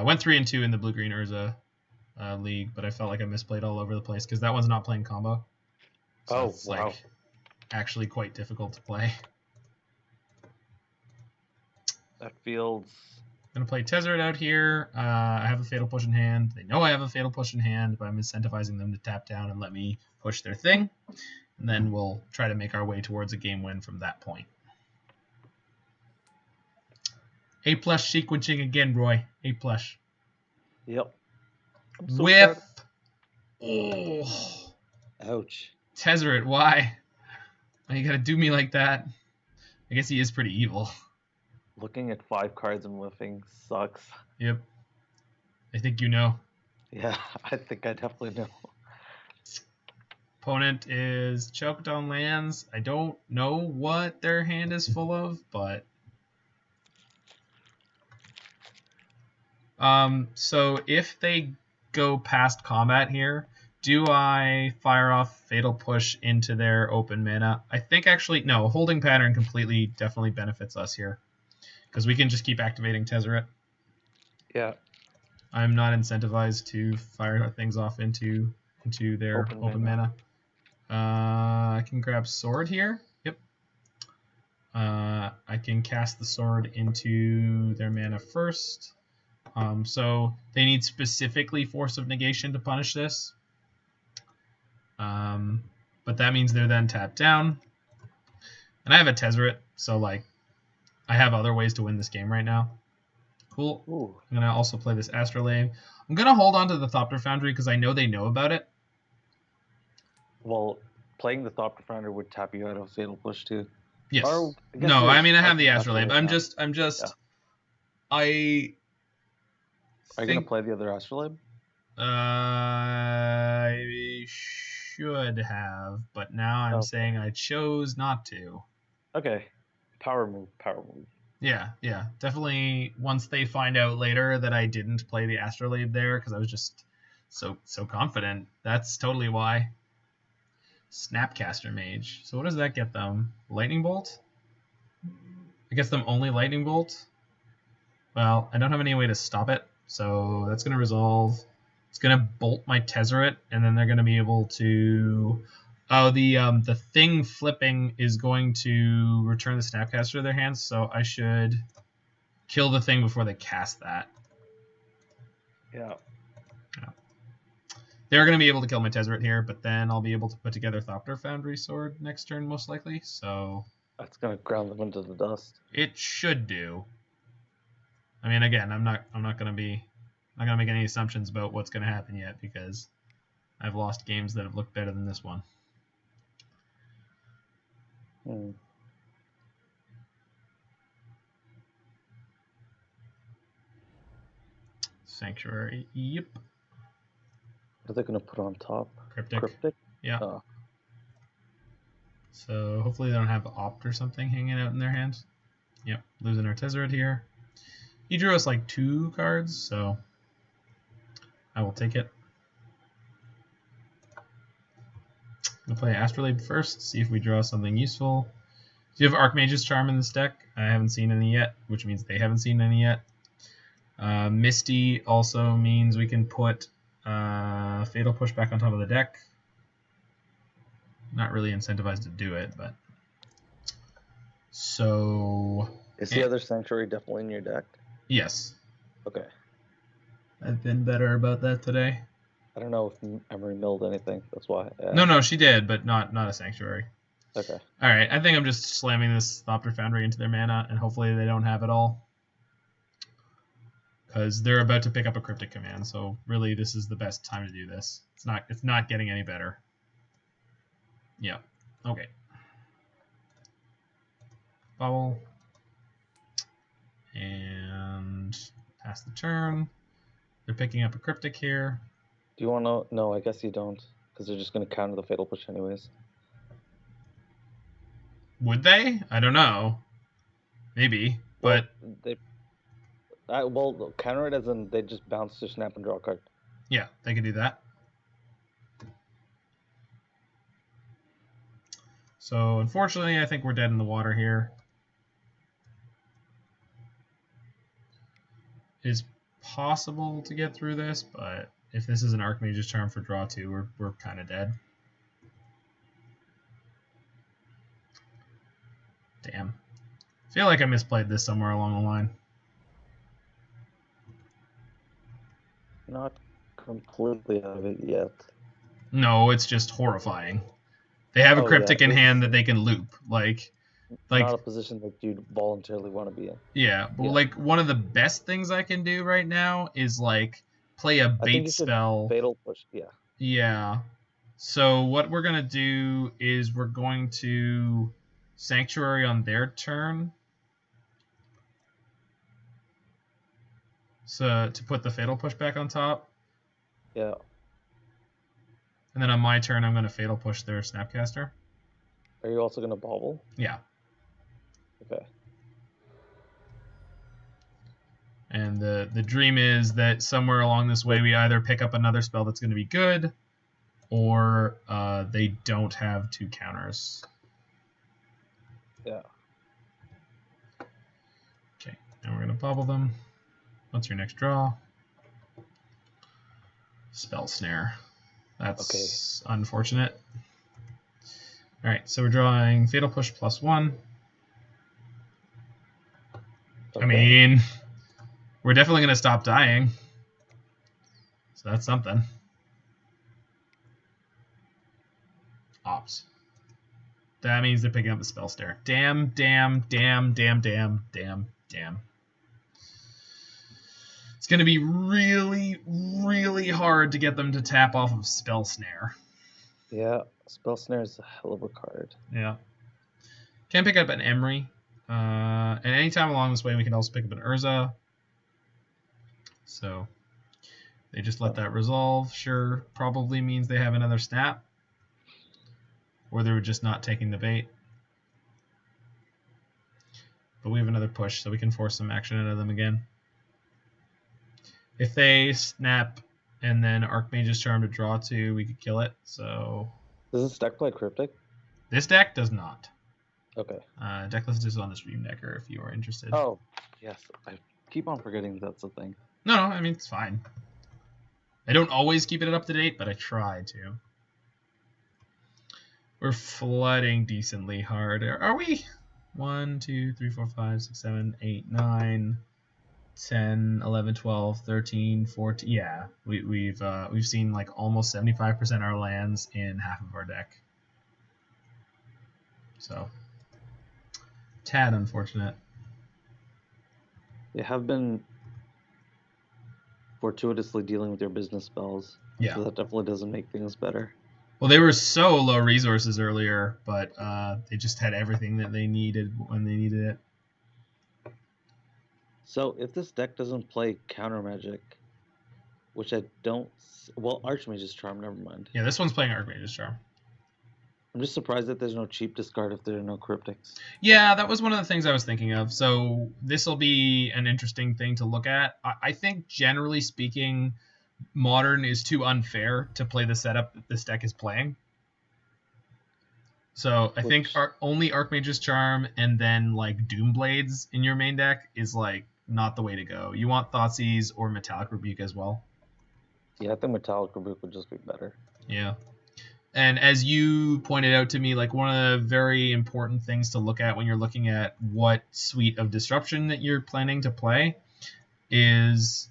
Went 3-2 in the blue-green Urza league, but I felt like I misplayed all over the place because that one's not playing combo. So it's like actually quite difficult to play. That feels... I'm going to play Tezzeret out here. I have a Fatal Push in hand. They know I have a Fatal Push in hand, but I'm incentivizing them to tap down and let me push their thing. And then we'll try to make our way towards a game win from that point. A+ sequencing again, Roy. A+. Yep. So Whiff. proud. Oh. Ouch. Tezzeret, why? Why you gotta do me like that? I guess he is pretty evil. Looking at 5 cards and whiffing sucks. Yep. I think you know. Yeah, I think I definitely know. Opponent is choked on lands. I don't know what their hand is full of, but... So if they go past combat here, do I fire off Fatal Push into their open mana? I think actually, no, Holding Pattern completely definitely benefits us here. Because we can just keep activating Tezzeret. Yeah. I'm not incentivized to fire things off into their open mana. I can grab Sword here. Yep. I can cast the Sword into their mana first. So they need specifically Force of Negation to punish this. But that means they're then tapped down. And I have a Tezzeret, so like I have other ways to win this game right now. Cool. Ooh. I'm going to also play this Astrolabe. I'm going to hold on to the Thopter Foundry because I know they know about it. Well, playing the Thopter Foundry would tap you out of Fatal Push too. Yes. Or, No, I mean I have the Astrolabe. Yeah. Are you gonna play the other Astrolabe? I should have, but now I'm saying I chose not to. Okay. Power move. Yeah, definitely. Once they find out later that I didn't play the Astrolabe there because I was just so confident, that's totally why. Snapcaster Mage. So what does that get them? Lightning Bolt? It gets them only Lightning Bolt? Well, I don't have any way to stop it, so that's going to resolve. It's going to bolt my Tezzeret, and then they're going to be able to... Oh, the thing flipping is going to return the Snapcaster to their hands, so I should kill the thing before they cast that. Yeah. They're going to be able to kill my Tezzeret here, but then I'll be able to put together Thopter Foundry Sword next turn, most likely, so... That's going to ground them into the dust. It should do. I mean, again, I'm not going to make any assumptions about what's going to happen yet, because I've lost games that have looked better than this one. Sanctuary, yep. What are they going to put on top? Cryptic? Yeah. Oh. So hopefully they don't have Opt or something hanging out in their hands. Yep, losing our Tezzeret here. He drew us like 2 cards, so I will take it. We'll play Astrolabe first, see if we draw something useful. Do you have Archmage's Charm in this deck? I haven't seen any yet, which means they haven't seen any yet. Misty also means we can put Fatal Push back on top of the deck. Not really incentivized to do it, but... So... Is the other Sanctuary definitely in your deck? Yes. Okay. I've been better about that today. I don't know if Emry milled anything, that's why. No, she did, but not a Sanctuary. Okay. Alright, I think I'm just slamming this Thopter Foundry into their mana, and hopefully they don't have it all. Because they're about to pick up a Cryptic command, so really this is the best time to do this. It's not getting any better. Yeah. Okay. Bauble. And pass the turn. They're picking up a Cryptic here. Do you want to? No, I guess you don't, because they're just going to counter the Fatal Push anyways. Would they? I don't know. Maybe, but well, counter it as in they just bounce to snap and draw a card. yeah, they could do that. So unfortunately, I think we're dead in the water here. It is possible to get through this, but if this is an Archmage's Charm for draw 2, we're kind of dead. Damn. I feel like I misplayed this somewhere along the line. Not completely out of it yet. No, it's just horrifying. They have a Cryptic in hand that they can loop. Like not a position that you'd voluntarily want to be in. Yeah, but like one of the best things I can do right now is like play a bait spell. Fatal Push, yeah. Yeah. So what we're gonna do is we're going to Sanctuary on their turn. So to put the Fatal Push back on top. Yeah. And then on my turn, I'm gonna Fatal Push their Snapcaster. Are you also gonna Bauble? Yeah. Okay. And the dream is that somewhere along this way we either pick up another spell that's going to be good, or they don't have 2 counters. Yeah. Okay, now we're going to bubble them. What's your next draw? Spell Snare. That's unfortunate. Alright, so we're drawing Fatal Push +1. Okay. I mean, we're definitely going to stop dying. So that's something. Ops. That means they're picking up the Spell Snare. Damn, damn, damn, damn, damn, damn, damn. It's going to be really, really hard to get them to tap off of Spell Snare. Yeah, Spell Snare is a hell of a card. Yeah. Can pick up an Emry. And anytime along this way, we can also pick up an Urza. So they just let that resolve. Sure, probably means they have another snap. Or they were just not taking the bait. But we have another push, so we can force some action out of them again. If they snap and then Archmage's Charm to draw 2, we could kill it. So does this deck play Cryptic? This deck does not. Okay. Decklist is on the Stream Decker if you are interested. Oh, yes. I keep on forgetting that's a thing. No, I mean, it's fine. I don't always keep it up to date, but I try to. We're flooding decently hard. Are we? 1, 2, 3, 4, 5, 6, 7, 8, 9, 10, 11, 12, 13, 14. Yeah, we've seen like almost 75% of our lands in half of our deck. So, tad unfortunate. They have been fortuitously dealing with your business spells. Yeah. So that definitely doesn't make things better. Well, they were so low resources earlier, but they just had everything that they needed when they needed it. So if this deck doesn't play counter magic, which I don't... Well, Archmage's Charm, never mind. Yeah, this one's playing Archmage's Charm. I'm just surprised that there's no cheap discard if there are no Cryptics. Yeah, that was one of the things I was thinking of. So this will be an interesting thing to look at. I think, generally speaking, Modern is too unfair to play the setup that this deck is playing. So I think only Archmage's Charm and then like Doomblades in your main deck is like not the way to go. You want Thoughtseize or Metallic Rebuke as well. Yeah, I think Metallic Rebuke would just be better. Yeah. And as you pointed out to me, like one of the very important things to look at when you're looking at what suite of disruption that you're planning to play is,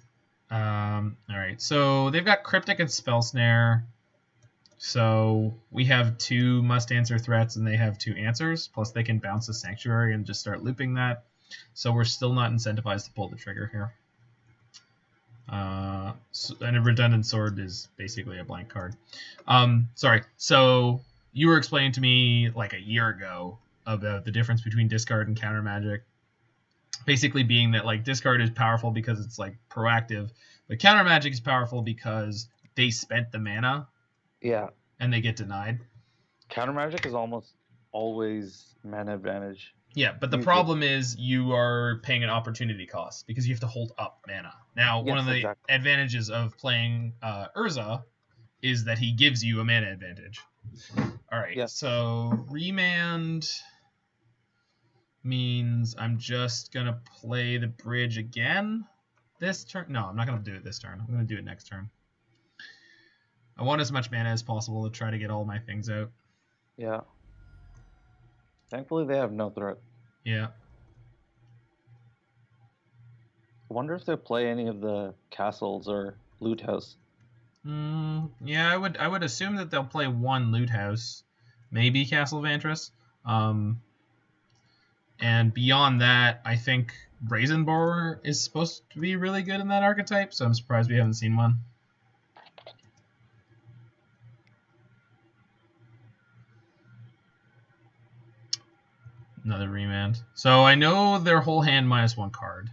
all right, so they've got Cryptic and Spell Snare. So we have 2 must answer threats and they have 2 answers. Plus they can bounce a Sanctuary and just start looping that. So we're still not incentivized to pull the trigger here. And a Redundant Sword is basically a blank card. Sorry. So you were explaining to me like a year ago about the difference between discard and counter magic. Basically being that like discard is powerful because it's like proactive, but counter magic is powerful because they spent the mana Yeah. and they get denied. Counter magic is almost always mana advantage. Yeah, but the problem is you are paying an opportunity cost because you have to hold up mana. Now, one of the advantages of playing Urza is that he gives you a mana advantage. All right, so remand means I'm just going to play the bridge again this turn. No, I'm not going to do it this turn. I'm going to do it next turn. I want as much mana as possible to try to get all my things out. Yeah. Thankfully, they have no threat. Yeah. I wonder if they play any of the castles or loot house. Yeah, I would assume that they'll play one loot house, maybe Castle Vantress. And beyond that, I think Brazen Borer is supposed to be really good in that archetype, so I'm surprised we haven't seen one. Another remand. So I know their whole hand minus one card.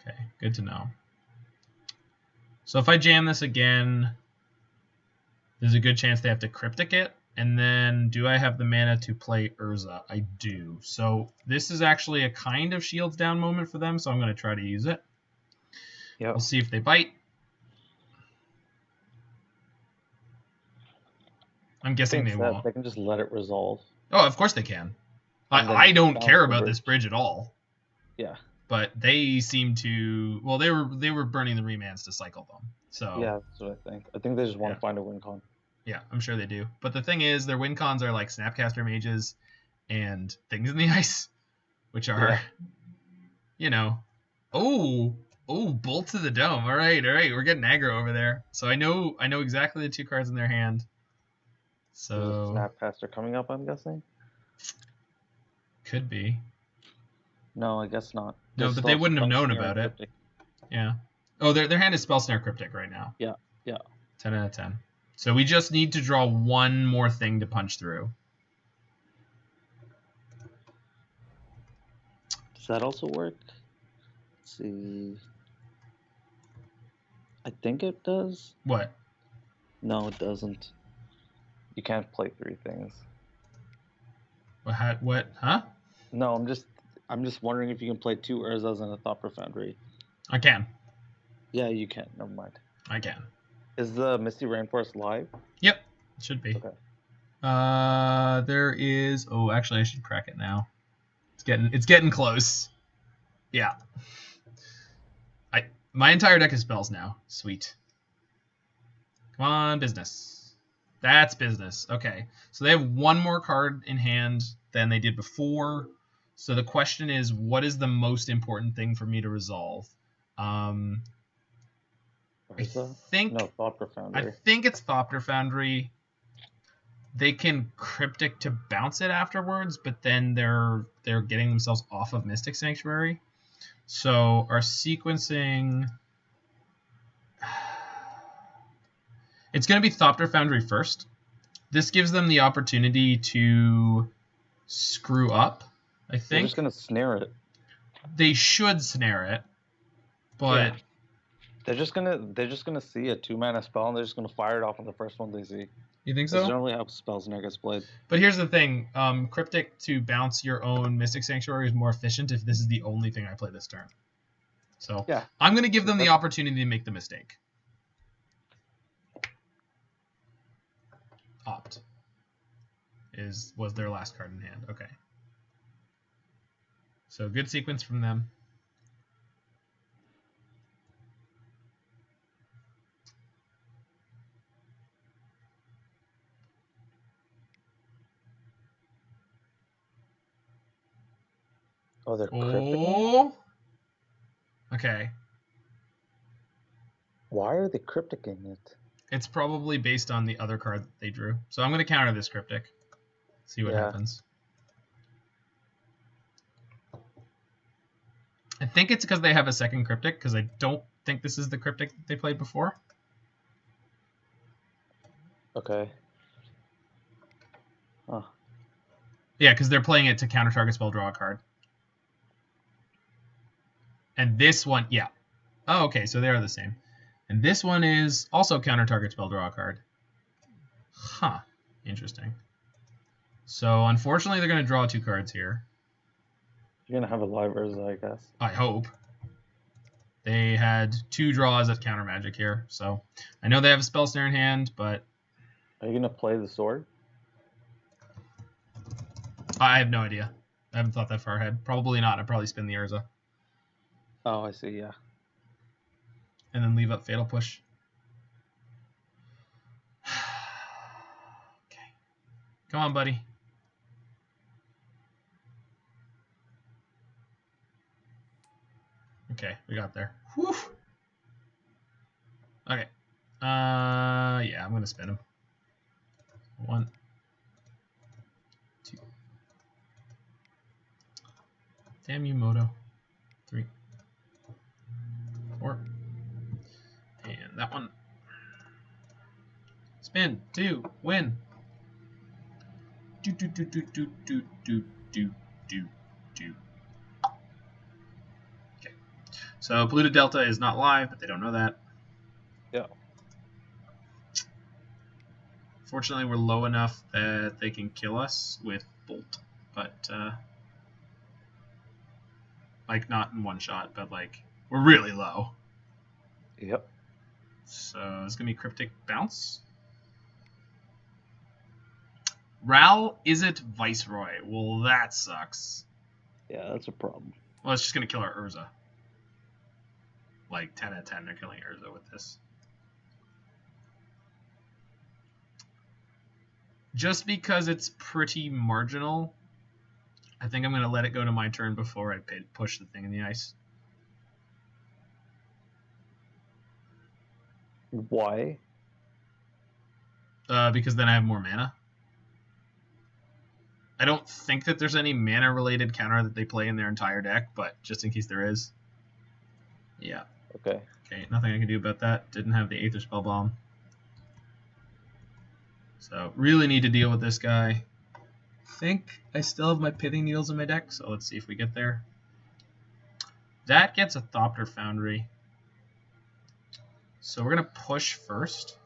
Okay, good to know. So if I jam this again, there's a good chance they have to Cryptic it. And then do I have the mana to play Urza? I do. So this is actually a kind of shields down moment for them, so I'm going to try to use it. Yep. We'll see if they bite. I'm guessing they won't. They can just let it resolve. Oh, of course they can. I don't care about this bridge at all. Yeah. But they seem to. Well, they were burning the remands to cycle them. So yeah, that's what I think. I think they just want to find a win con. Yeah, I'm sure they do. But the thing is, their win cons are like Snapcaster Mages and Things in the Ice, which are, you know, oh, Bolt to the Dome. All right, we're getting aggro over there. So I know exactly the two cards in their hand. So Snapcaster coming up, I'm guessing. Could be. No, I guess not. No, but they wouldn't have known about it. Yeah. Oh, their hand is Spell Snare Cryptic right now. Yeah. 10 out of 10. So we just need to draw one more thing to punch through. Does that also work? Let's see. I think it does. What? No, it doesn't. You can't play three things. What? Huh? No, I'm just wondering if you can play two Urzas and a Thopter Foundry. I can. Yeah, you can. Never mind. I can. Is the Misty Rainforest live? Yep, it should be. Okay. There is. Oh, actually, I should crack it now. It's getting close. Yeah. My entire deck is spells now. Sweet. Come on, business. That's business. Okay, so they have one more card in hand than they did before. So the question is, what is the most important thing for me to resolve? I think Thopter Foundry. I think it's Thopter Foundry. They can Cryptic to bounce it afterwards, but then they're getting themselves off of Mystic Sanctuary. So our sequencing, it's going to be Thopter Foundry first. This gives them the opportunity to screw up, I think. They're just going to snare it. They should snare it, but they're just gonna see a 2-mana spell and they're just gonna fire it off on the first one they see. You think so? That's generally how spell snare gets played. But here's the thing: Cryptic to bounce your own Mystic Sanctuary is more efficient if this is the only thing I play this turn. So I'm going to give them the opportunity to make the mistake. Opt was their last card in hand. Okay. So good sequence from them. Oh, they're crypticing? Okay. Why are they crypticing it? It's probably based on the other card that they drew. So I'm going to counter this Cryptic. See what happens. I think it's because they have a second Cryptic, because I don't think this is the Cryptic that they played before. Okay. Huh. Yeah, because they're playing it to counter target spell, draw a card. And this one, yeah. Oh, okay, so they are the same. And this one is also counter target spell, draw a card. Huh. Interesting. So unfortunately, they're going to draw 2 cards here. You're gonna have a live Urza, I guess. I hope. They had 2 draws at counter magic here, so I know they have a spell snare in hand, but Are you gonna play the sword? I have no idea. I haven't thought that far ahead. Probably not. I'd probably spin the Urza Oh, I see. Yeah. and then leave up Fatal Push. Okay. Come on, buddy. Okay, we got there. Whew. Okay. Yeah, I'm gonna spin him. 1, 2. Damn you, Moto. 3, 4. And that one. Spin. 2. Win. Do do do do do do do do do do. Okay. So Polluted Delta is not live, but they don't know that. Yeah. Fortunately, we're low enough that they can kill us with Bolt, but like not in one shot, but like we're really low. Yep. So it's gonna be Cryptic Bounce. Ral, is it Viceroy? Well, that sucks. Yeah, that's a problem. Well, it's just gonna kill our Urza. Like 10 out of 10, they're killing Urza with this. Just because it's pretty marginal, I think I'm going to let it go to my turn before I push the thing in the ice. Why? Because then I have more mana. I don't think that there's any mana-related counter that they play in their entire deck, but just in case there is. Yeah. Okay. Okay, nothing I can do about that. Didn't have the Aether Spellbomb. So, really need to deal with this guy. I think I still have my Pithing Needles in my deck, so let's see if we get there. That gets a Thopter Foundry. So we're going to push first.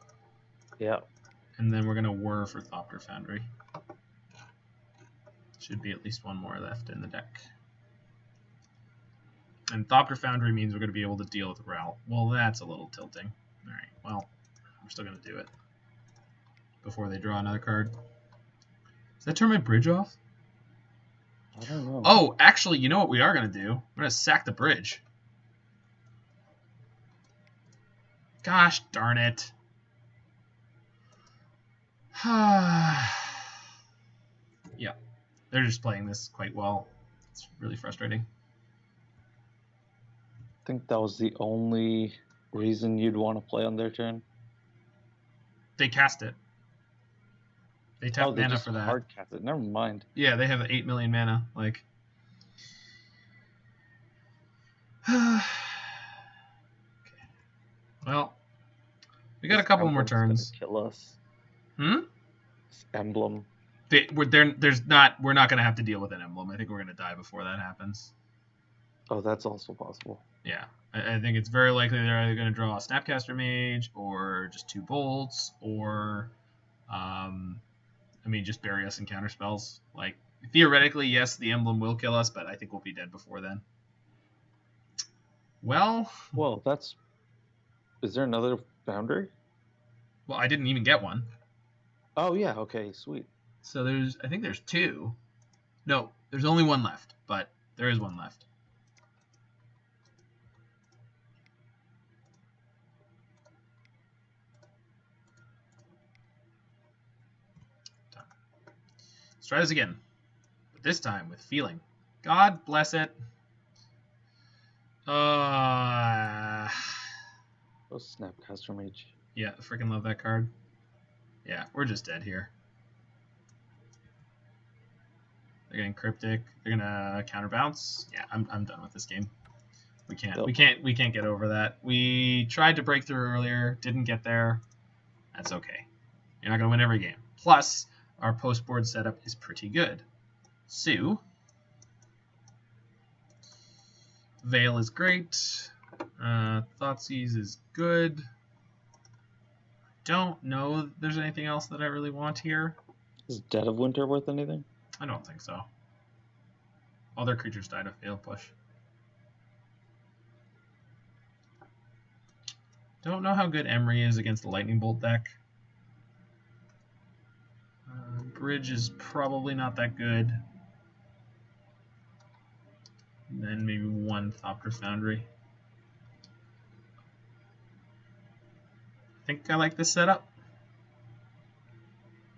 Yeah. And then we're going to whir for Thopter Foundry. Should be at least one more left in the deck. And Thopter Foundry means we're going to be able to deal with Ral. Well, that's a little tilting. Alright, well, we're still going to do it. Before they draw another card. Does that turn my bridge off? I don't know. Oh, actually, you know what we are going to do? We're going to sack the bridge. Gosh darn it. Yeah. They're just playing this quite well. It's really frustrating. I think that was the only reason you'd want to play on their turn. They cast it. They tap they mana just for that. hard cast it. Never mind. Yeah, they have 8 million mana. Like, okay. Well, we got a couple more turns. Kill us. This emblem. We're not gonna have to deal with an emblem. I think we're gonna die before that happens. Oh, that's also possible. Yeah, I think it's very likely they're either gonna draw a Snapcaster Mage or just 2 bolts, or just bury us in counter spells. Like, theoretically, yes, the emblem will kill us, but I think we'll be dead before then. Well, is there another Foundry? Well, I didn't even get one. Oh, yeah, okay, sweet. So I think there's 2. No, there's only 1 left, but there is 1 left. Done. Let's try this again, but this time with feeling. God bless it. Oh, Snapcaster Mage. Yeah, I freaking love that card. Yeah, we're just dead here. They're getting Cryptic. They're gonna counterbounce. Yeah, I'm done with this game. We can't get over that. We tried to break through earlier, didn't get there. That's okay. You're not gonna win every game. Plus, our post-board setup is pretty good. So, Veil is great. Thoughtseize is good. Don't know if there's anything else that I really want here. Is Dead of Winter worth anything? I don't think so. All their creatures died of Veil Push. Don't know how good Emry is against the Lightning Bolt deck. Bridge is probably not that good. And then maybe one Thopter Foundry. I think I like this setup.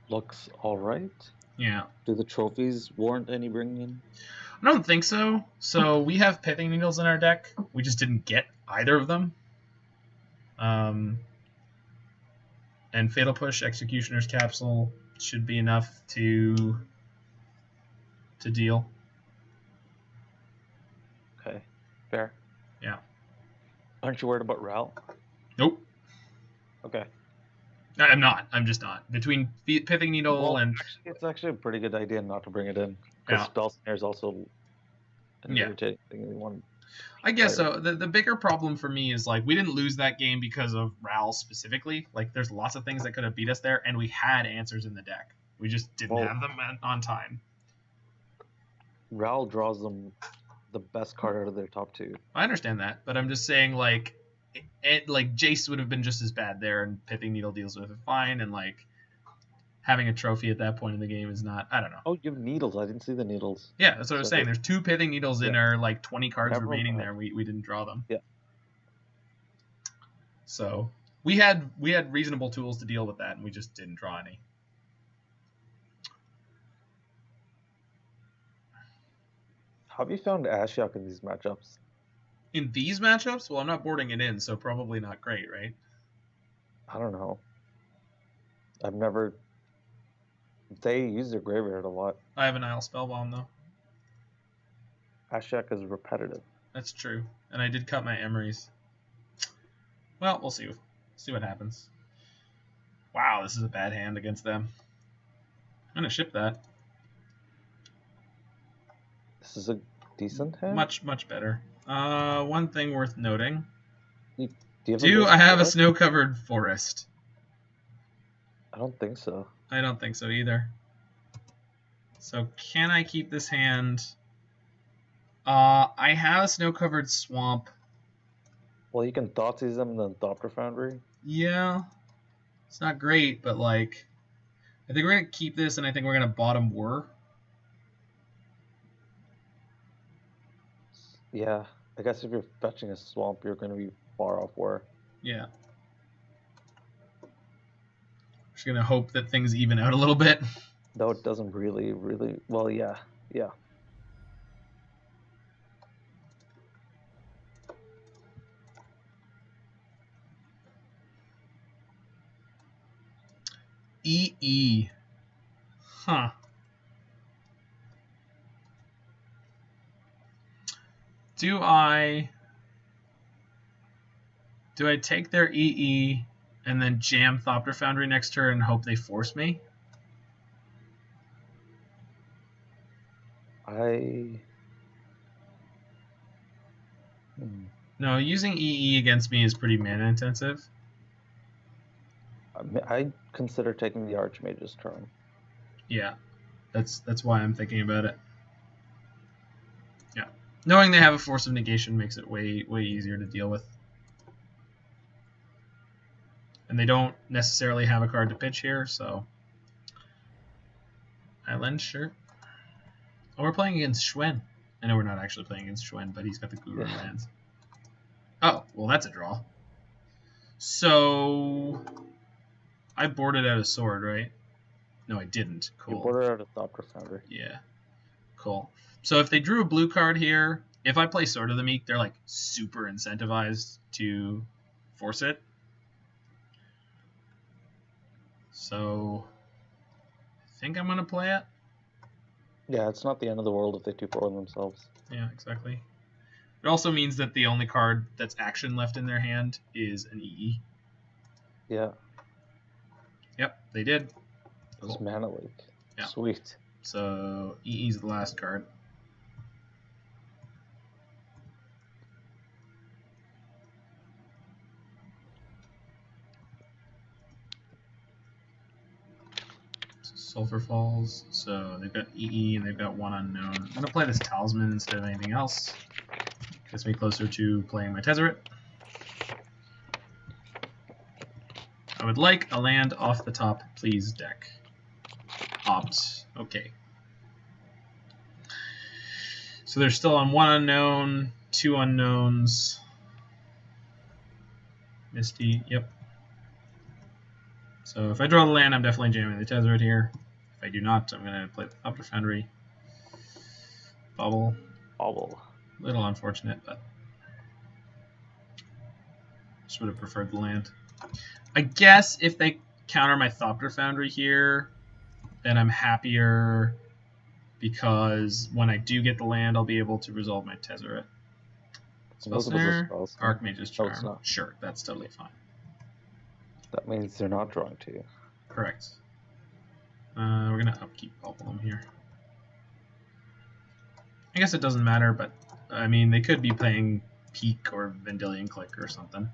Looks alright. Yeah. Do the trophies warrant any bringing in? I don't think so. So we have Pithing Needles in our deck. We just didn't get either of them. And Fatal Push, Executioner's Capsule should be enough to deal. Okay, fair. Yeah. Aren't you worried about Ral? Nope. Okay. I'm not. I'm just not. Between Pithing Needle and... It's actually a pretty good idea not to bring it in. Because Spell Snare is also an irritating thing. I guess so. The bigger problem for me is, like, we didn't lose that game because of Ral specifically. Like, there's lots of things that could have beat us there, and we had answers in the deck. We just didn't have them on time. Ral draws them the best card out of their top two. I understand that, but I'm just saying, like, Jace would have been just as bad there, and Pithing Needle deals with it fine, and, like, having a trophy at that point in the game is not... I don't know. Oh, you have needles. I didn't see the needles. Yeah, that's what I was saying. There's 2 Pithing Needles in our, like, 20 cards remaining there. We didn't draw them. Yeah. So, we had reasonable tools to deal with that, and we just didn't draw any. How have you found Ashiok in these matchups? In these matchups? Well, I'm not boarding it in, so probably not great, right? I don't know. I've never... They use their graveyard a lot. I have a Nihil Spellbomb, though. Ashiok is repetitive. That's true. And I did cut my Emrys. Well, we'll see. See what happens. Wow, this is a bad hand against them. I'm going to ship that. This is a decent hand? Much, much better. One thing worth noting. Do I have a snow-covered forest? I don't think so. I don't think so either. So can I keep this hand? I have a snow-covered swamp. Well, you can Thoughtseize them and then Thopter Foundry. Yeah. It's not great, but, like, I think we're going to keep this, and I think we're going to bottom Whir. Yeah. I guess if you're fetching a swamp, you're going to be far off Whir. Yeah. Just going to hope that things even out a little bit. Though it doesn't really... Well, yeah. Yeah. EE. Huh. Do I take their EE and then jam Thopter Foundry next turn and hope they force me? No, using EE against me is pretty mana intensive. I consider taking the Archmage's turn. Yeah, that's why I'm thinking about it. Yeah, knowing they have a Force of Negation makes it way easier to deal with. And they don't necessarily have a card to pitch here, so... Island, sure. Oh, we're playing against Schwen. I know we're not actually playing against Schwen, but he's got the Guru lands. Oh, well, that's a draw. So... I boarded out a sword, right? No, I didn't. Cool. You boarded out a Thopter Foundry. Yeah. Cool. So if they drew a blue card here, if I play Sword of the Meek, they're, like, super incentivized to force it. So I think I'm going to play it. Yeah, it's not the end of the world if they 2-4 themselves. Yeah, exactly. It also means that the only card that's action left in their hand is an EE. Yeah. Yep, they did. It's Mana Leak. Yeah. Sweet. So EE's the last card. Sulfur Falls. So they've got EE and they've got one unknown. I'm going to play this Talisman instead of anything else. Gets me closer to playing my Tezzeret. I would like a land off the top, please, deck. Opt. Okay. So they're still on one unknown, two unknowns. Misty, yep. So if I draw the land, I'm definitely jamming the Tezzeret here. If I do not, I'm going to play the Thopter Foundry. Bauble. Bauble. A little unfortunate, but just would have preferred the land. I guess if they counter my Thopter Foundry here, then I'm happier because when I do get the land, I'll be able to resolve my Tezzeret. Spell Snare, Archmage's Charm. Sure, that's totally fine. That means they're not drawing to you. Correct. We're going to upkeep Bauble here. I guess it doesn't matter, but I mean, they could be playing Peak or Vendilion Click or something.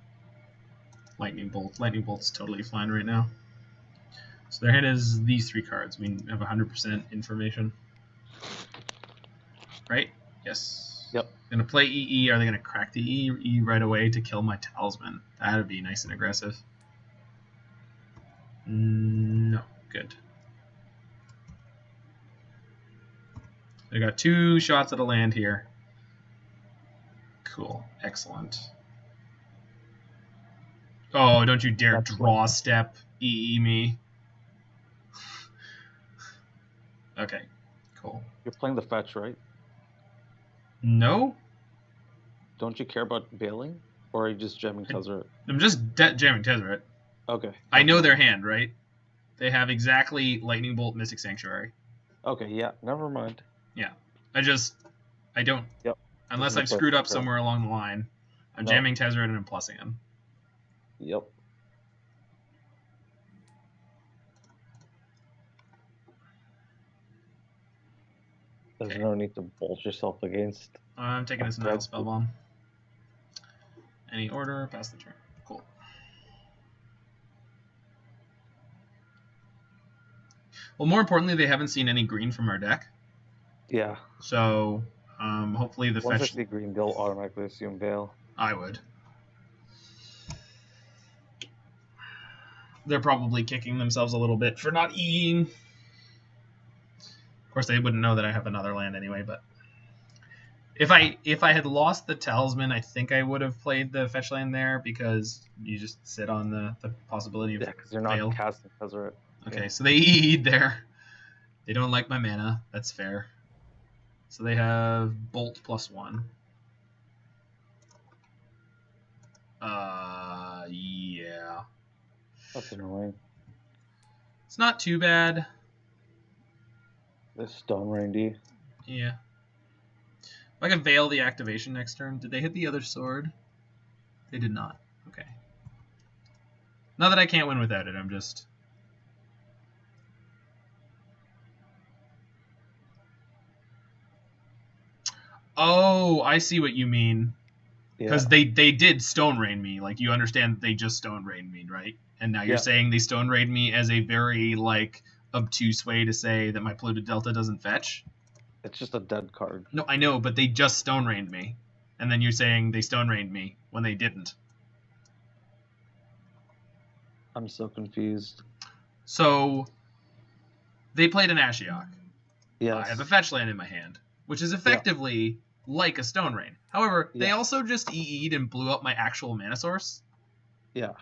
Lightning Bolt. Lightning Bolt's totally fine right now. So their hand is these three cards. We have 100% information. Right? Yes. Yep. Gonna play EE. Are they gonna crack the EE right away to kill my Talisman? That would be nice and aggressive. No. Good. They got 2 shots at a land here. Cool. Excellent. Oh, don't you dare draw step EE me. Okay. Cool. You're playing the fetch, right? No. Don't you care about bailing? Or are you just jamming Tezzeret? I'm just jamming Tezzeret. Okay. I know their hand, right? They have exactly Lightning Bolt, Mystic Sanctuary. Okay, yeah. Never mind. Yeah. I don't... Yep. Unless I've screwed up somewhere along the line, I'm jamming Tezzeret and I'm plussing him. Yep. There's no need to bolt yourself against. I'm taking this Nihil Spellbomb. Any order, pass the turn. Cool. Well, more importantly, they haven't seen any green from our deck. Yeah. So, hopefully the Once fetch... I see green, they'll automatically assume bail. I would. They're probably kicking themselves a little bit for not eating. Of course, they wouldn't know that I have another land anyway, but if I had lost the Talisman, I think I would have played the fetch land there because you just sit on the possibility of because you're not casting Tezzeret. Okay, so they eat there. They don't like my mana. That's fair. So they have Bolt +1. Yeah. That's annoying. It's not too bad. This Stone Rain D. Yeah. If I could veil the activation next turn. Did they hit the other sword? They did not. Okay. Not that I can't win without it, I'm just... Oh, I see what you mean. Because they did Stone Rain me. Like, you understand they just Stone Rain me, right? And now you're saying they Stone Rain me as a very, like, obtuse way to say that my Polluted Delta doesn't fetch? It's just a dead card. No, I know, but they just Stone Rained me. And then you're saying they Stone Rained me when they didn't. I'm so confused. So, they played an Ashiok. Yes. I have a fetch land in my hand, which is effectively like a Stone Rain. However, they also just EE'd and blew up my actual mana source. Yeah.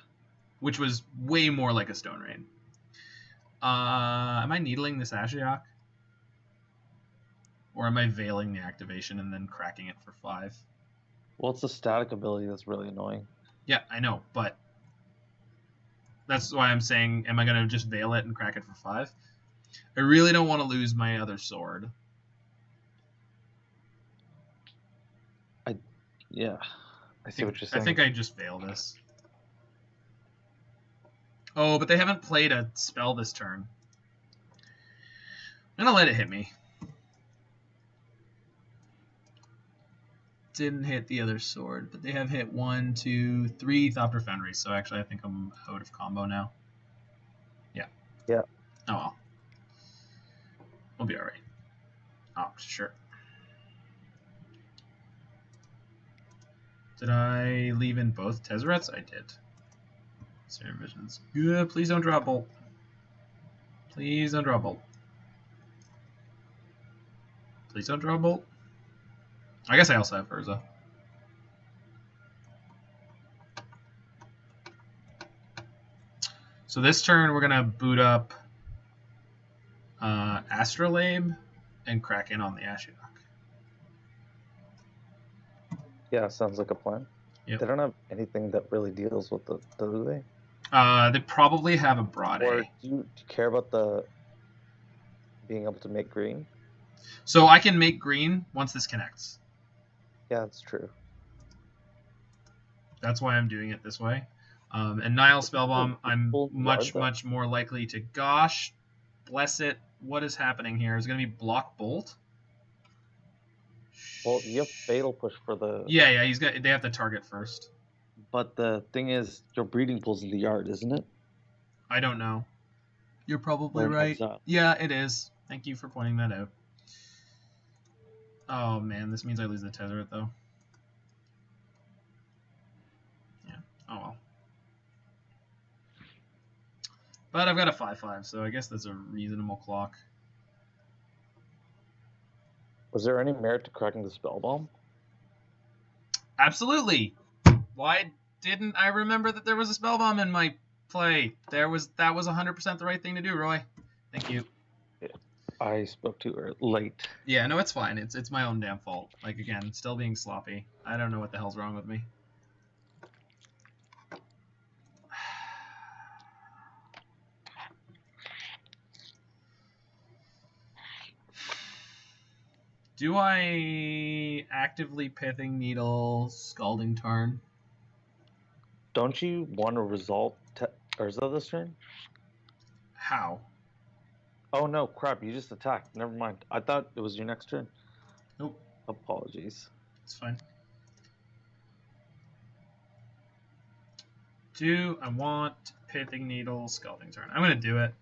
Which was way more like a Stone Rain. Am I needling this Ashiok? Or am I veiling the activation and then cracking it for 5? Well, it's the static ability that's really annoying. Yeah, I know, but that's why I'm saying, am I going to just veil it and crack it for 5? I really don't want to lose my other sword. I see what you're saying. I think I just veil this. Oh, but they haven't played a spell this turn. I'm going to let it hit me. Didn't hit the other sword, but they have hit 1, 2, 3 Thopter Foundry, so actually I think I'm out of combo now. Yeah. Yeah. Oh well. We'll be all right. Oh, sure. Did I leave in both Tezzerets? I did. Ensnaring Visions. Good. Please don't drop Bolt. Please don't drop Bolt. Please don't draw Bolt. I guess I also have Urza. So this turn we're gonna boot up Astrolabe and crack in on the Ashiok. Yeah, sounds like a plan. Yep. They don't have anything that really deals with the do they? They probably have a Broad Or A. do you care about the being able to make green? So I can make green once this connects. Yeah, that's true. That's why I'm doing it this way. And Nihil Spellbomb, I'm much more likely to. Gosh, bless it. What is happening here? Is it going to be block Bolt? Well, you have Fatal Push for the... Yeah, they have to target first. But the thing is, your breeding pool's in the yard, isn't it? I don't know. You're probably Or right. exile. Yeah, it is. Thank you for pointing that out. Oh, man, this means I lose the Tezzeret, though. Yeah, oh well. But I've got a 5/5, so I guess that's a reasonable clock. Was there any merit to cracking the Spellbomb? Absolutely. Why didn't I remember that there was a Spellbomb in my play? That was 100% the right thing to do, Roy. Thank you. Yeah. I spoke too late. Yeah, no, it's fine. It's my own damn fault. Like, again, still being sloppy. I don't know what the hell's wrong with me. Do I actively Pithing Needle Scalding Tarn? Don't you want to resolve Urza this turn? How? Oh no, crap, you just attacked. Never mind. I thought it was your next turn. Nope. Apologies. It's fine. Do I want Pithing Needle Scalding Tarn? I'm going to do it.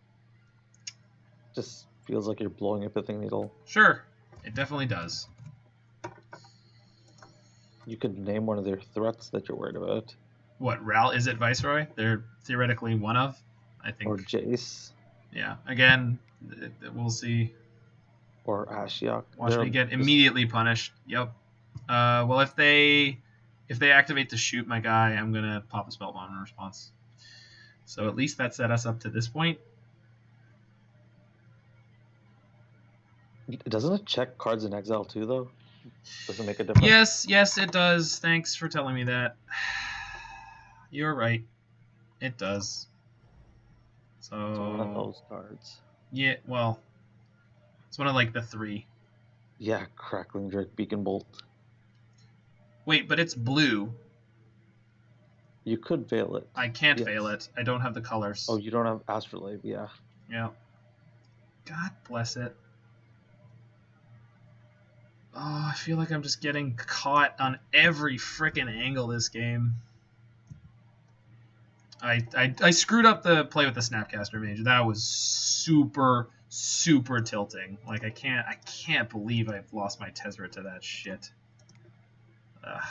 Just feels like you're blowing a Pithing Needle. Sure. It definitely does. You could name one of their threats that you're worried about. What, Ral? Is it Viceroy? They're theoretically one of, I think. Or Jace. Yeah. Again, we'll see. Or Ashiok. Watch me get immediately punished. Yep. Well, if they activate to shoot my guy, I'm gonna pop a Spellbomb in response. So at least that set us up to this point. Doesn't it check cards in exile too, though? Does it make a difference? Yes, it does. Thanks for telling me that. You're right. It does. So It's one of those cards. Yeah, well, it's one of like the 3. Yeah, Crackling Drake, Beacon Bolt. Wait, but it's blue. You could veil it. I can't veil it. I don't have the colors. Oh, you don't have Astrolabe, yeah. Yeah. God bless it. Oh, I feel like I'm just getting caught on every frickin' angle this game. I screwed up the play with the Snapcaster Mage. That was super tilting. Like I can't believe I've lost my Tezzeret to that shit. Ugh.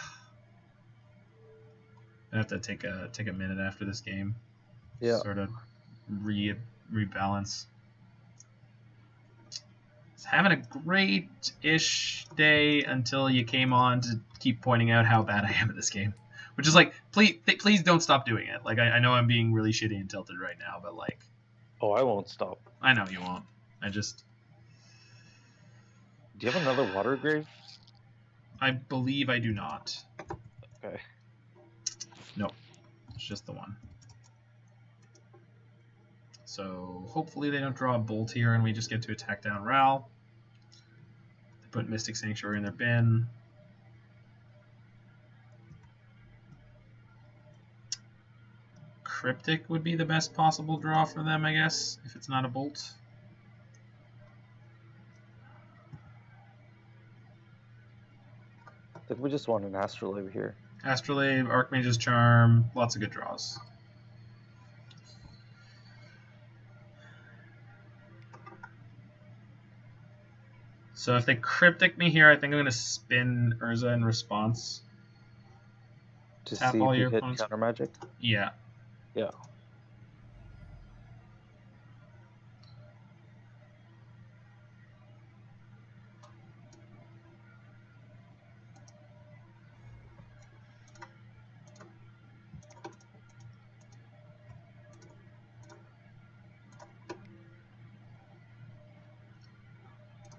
I have to take a minute after this game. Yeah. Sort of rebalance. Having a great-ish day until you came on to keep pointing out how bad I am at this game. Which is like, please don't stop doing it. Like, I know I'm being really shitty and tilted right now, but like... Oh, I won't stop. I know you won't. I just... Do you have another Watery Grave? I believe I do not. Okay. No. It's just the one. So, hopefully they don't draw a Bolt here and we just get to attack down Ral. They put Mystic Sanctuary in their bin. Cryptic would be the best possible draw for them, I guess, if it's not a Bolt. I think we just want an Astrolabe here. Astrolabe, Archmage's Charm, lots of good draws. So if they cryptic me here, I think I'm going to spin Urza in response. To Tap see all if you your hit opponents. counter magic? Yeah. Yeah.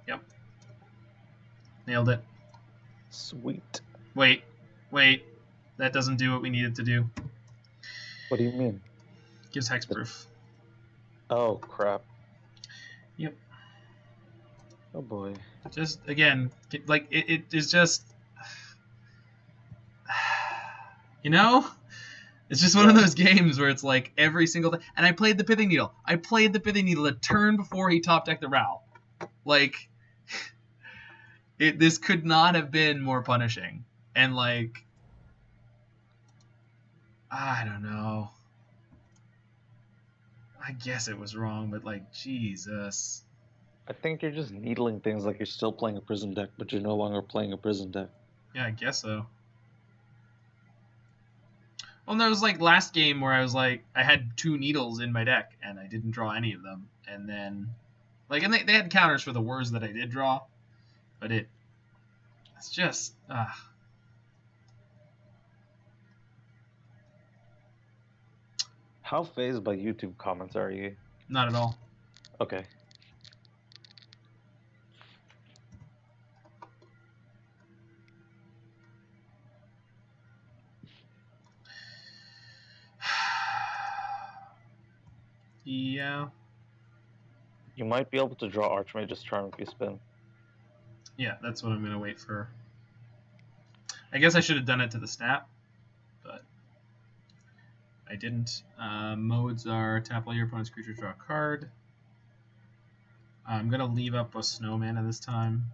Yep. Nailed it. Sweet. Wait. That doesn't do what we need it to do. What do you mean? Gives hexproof. Oh, crap. Yep. Oh, boy. Just, again, like, it is just... You know? It's just one of those games where it's like every single thing. And I played the Pithing Needle. I played the Pithing Needle a turn before he top decked the Ral. Like, this could not have been more punishing. And, like, I don't know. I guess it was wrong, but, like, Jesus. I think you're just needling things like you're still playing a Prism deck, but you're no longer playing a Prism deck. Yeah, I guess so. Well, there was like last game where I was like, I had 2 needles in my deck and I didn't draw any of them, and then, like, and they had counters for the words that I did draw, but it's just, How phased by YouTube comments are you? not at all. Okay. Yeah. You might be able to draw Archmage's Charm if you spin. Yeah, that's what I'm gonna wait for. I guess I should have done it to the snap, but I didn't. Modes are tap all your opponent's creatures, draw a card. I'm gonna leave up a snowman at this time.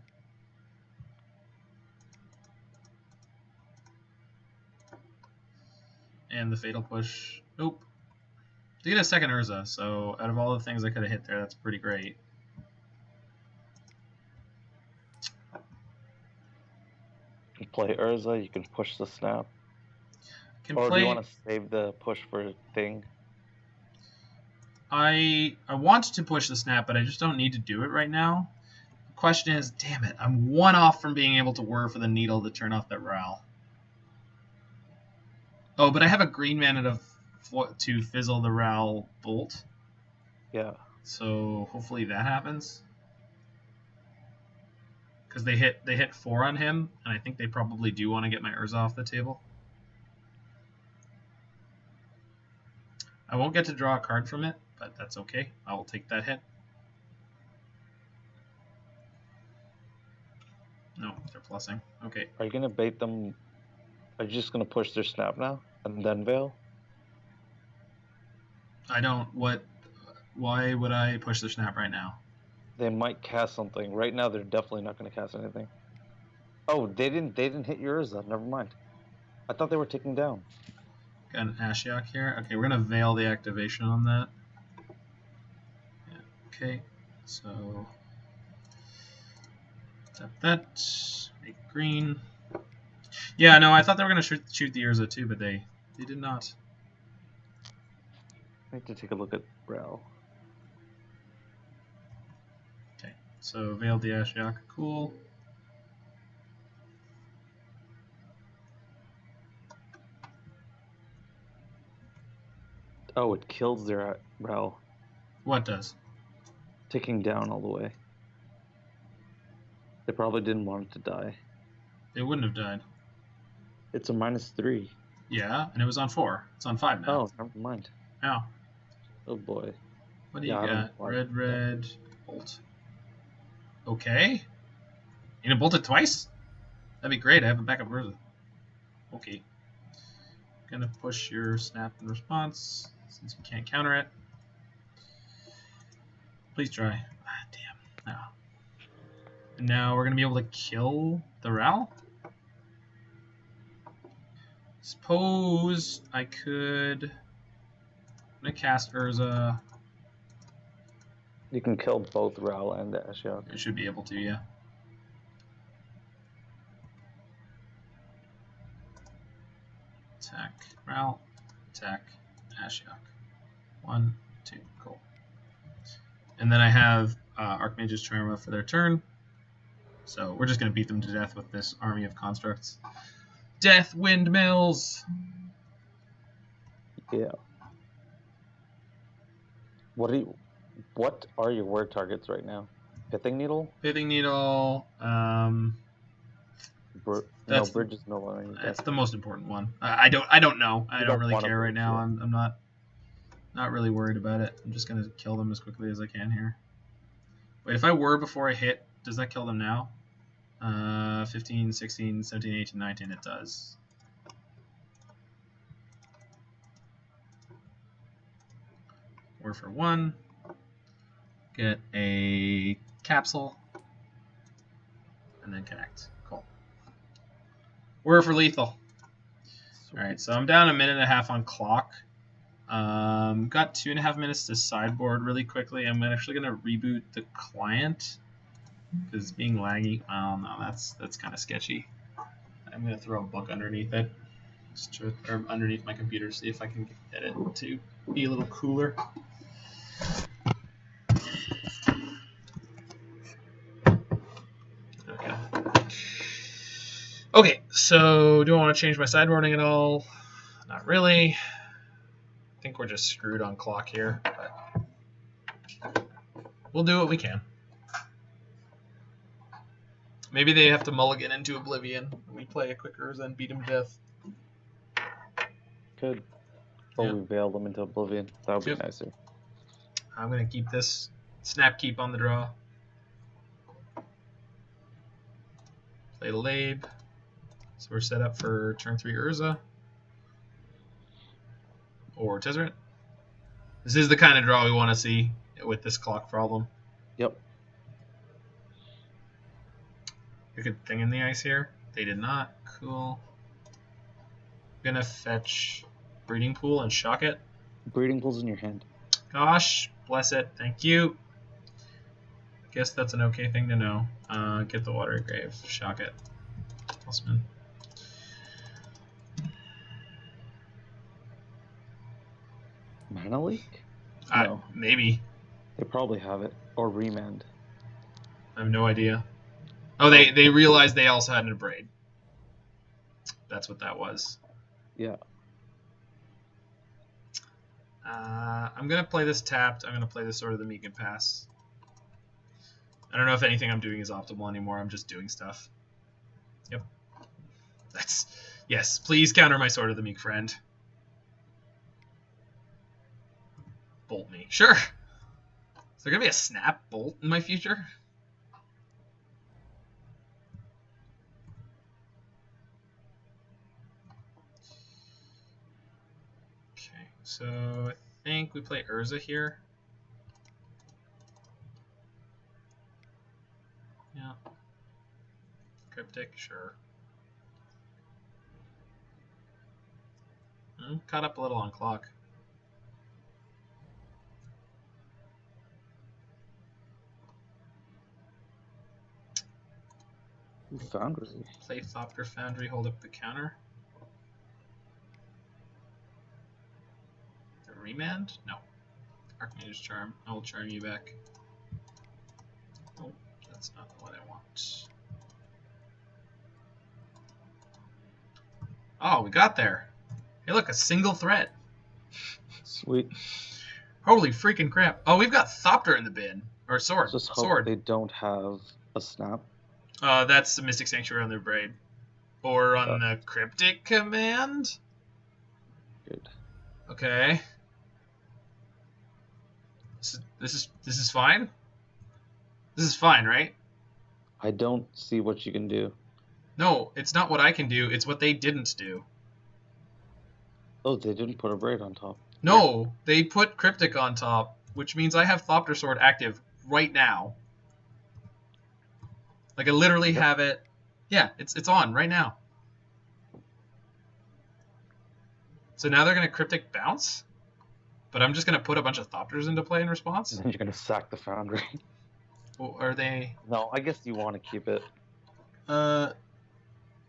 And the fatal push. Nope. To get a second Urza, so out of all the things I could have hit there, that's pretty great. You can play Urza, you can push the snap. Can Or play... do you want to save the push for thing? I want to push the snap, but I just don't need to do it right now. The question is, damn it, I'm 1 off from being able to whir for the needle to turn off that Ral. Oh, but I have a green mana to fizzle the Ral bolt. Yeah. So hopefully that happens. Because they hit 4 on him, and I think they probably do want to get my Urza off the table. I won't get to draw a card from it, but that's okay. I will take that hit. No, they're plussing. Okay. Are you going to bait them? Are you just going to push their snap now and then veil? I don't. Why would I push the snap right now? They might cast something. Right now, they're definitely not going to cast anything. Oh, they didn't hit your Urza. Never mind. I thought they were taking down. Got an Ashiok here. Okay, we're going to veil the activation on that. Yeah, okay, so tap that. Make it green. Yeah, no, I thought they were going to shoot the Urza too, but they did not. I need to take a look at Ral. Okay, so veiled the Ashiok. Cool. Oh, it kills their Ral. What does? Ticking down all the way. They probably didn't want it to die. They wouldn't have died. It's a -3. Yeah, and it was on 4. It's on 5 now. Oh, never mind. Ow. Oh boy. What do you got? Red, bolt. Okay. You gonna bolt it twice? That'd be great. I have a backup Urza. Okay. Gonna push your snap in response since you can't counter it. Please try. Ah, damn. No. And now we're gonna be able to kill the Ral. Suppose I could. I'm gonna cast Urza. You can kill both Ral and the Ashiok. I should be able to, yeah. attack, Ral, attack, Ashiok. 1, 2, cool. And then I have Archmage's Charm for their turn. So we're just going to beat them to death with this army of constructs. Death Windmills! Yeah. What are your word targets right now? Pithing Needle? Pithing Needle. Bridge is no longer. That's the most important one. I don't know. I don't really care right now. I'm not really worried about it. I'm just going to kill them as quickly as I can here. Wait, if I were before I hit, does that kill them now? 15, 16, 17, 18, 19, it does. Whir for 1. Get a capsule. And then connect. Cool. Whir for lethal. Alright, so I'm down a minute and a half on clock. Got 2.5 minutes to sideboard really quickly. I'm actually going to reboot the client. Because it's being laggy. Well, no, that's kind of sketchy. I'm going to throw a book underneath it. Or underneath my computer, see if I can get it to be a little cooler. Okay, so do I want to change my sideboarding at all? Not really. I think we're just screwed on clock here, but we'll do what we can. Maybe they have to mulligan into Oblivion. We play a quick Urza and beat him to death. Could. Or we veil them into Oblivion. That would be nicer. I'm going to keep this Snap Keep on the draw. Play Labe. So we're set up for turn 3 Urza. Or Tezzeret. This is the kind of draw we want to see with this clock problem. Yep. A good thing in the ice here. They did not. Cool. I'm gonna fetch Breeding Pool and shock it. Breeding Pool's in your hand. Gosh, bless it. Thank you. Guess that's an okay thing to know. Get the Watery Grave. Shock it. Talisman. Mana Leak? No. Maybe. They probably have it. Or Remand. I have no idea. Oh, they realized they also had an Abrade. That's what that was. Yeah. I'm going to play this tapped. I'm going to play this Sword of the Meek and pass. I don't know if anything I'm doing is optimal anymore. I'm just doing stuff. Yep. That's... Yes, please counter my Sword of the Meek, friend. Bolt me. Sure. Is there going to be a snap bolt in my future? Okay, so I think we play Urza here. Yeah. Cryptic, sure. I'm caught up a little on clock. Foundry. Play Thopter Foundry, hold up the counter. The Remand? No. Archmage's Charm. I will charm you back. Oh, that's not what I want. Oh, we got there. Hey, look, a single threat. Sweet. Holy freaking crap. Oh, we've got Thopter in the bin. Or sword. Just hope sword. they don't have a snap. That's the Mystic Sanctuary on their Braid. Or on the Cryptic command? Good. Okay. This is fine? This is fine, right? I don't see what you can do. No, it's not what I can do. It's what they didn't do. Oh, they didn't put a braid on top. No, they put Cryptic on top, which means I have Thopter Sword active right now. Like, I literally have it... Yeah, it's on right now. So now they're going to Cryptic bounce? But I'm just going to put a bunch of Thopters into play in response? And then you're going to sack the Foundry. Well, are they... No, I guess you want to keep it.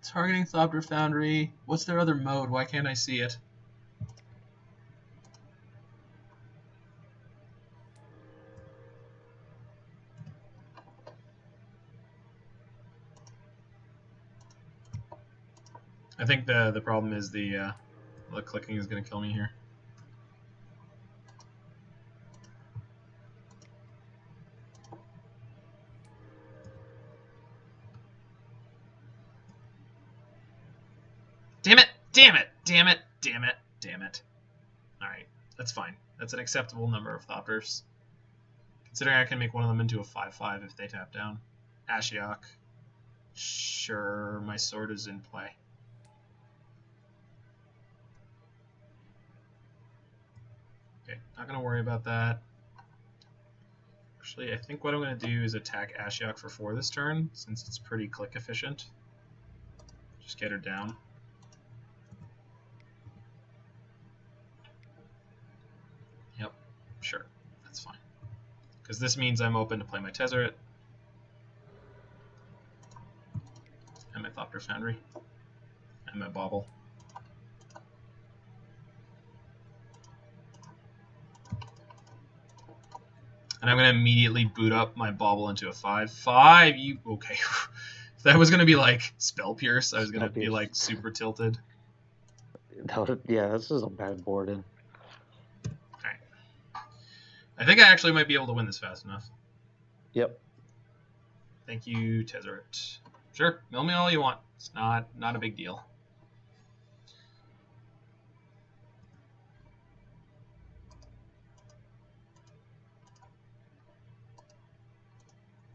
Targeting Thopter Foundry. What's their other mode? Why can't I see it? I think the problem is the clicking is going to kill me here. Damn it! Damn it! Damn it! Damn it! Damn it! Alright, that's fine. That's an acceptable number of Thopters. Considering I can make one of them into a 5/5 if they tap down. Ashiok. Sure, my sword is in play. Okay, not going to worry about that. Actually, I think what I'm going to do is attack Ashiok for 4 this turn, since it's pretty click efficient. Just get her down. Yep, sure, that's fine. Because this means I'm open to play my Tezzeret. And my Thopter Foundry. And my Bauble. And I'm going to immediately boot up my Bauble into a 5/5. You okay? If that was going to be like Spell Pierce, I was going to be like super tilted. Yeah, this is a bad board. Okay. I think I actually might be able to win this fast enough. Yep. Thank you, Tezzeret. Sure, mill me all you want. It's not a big deal.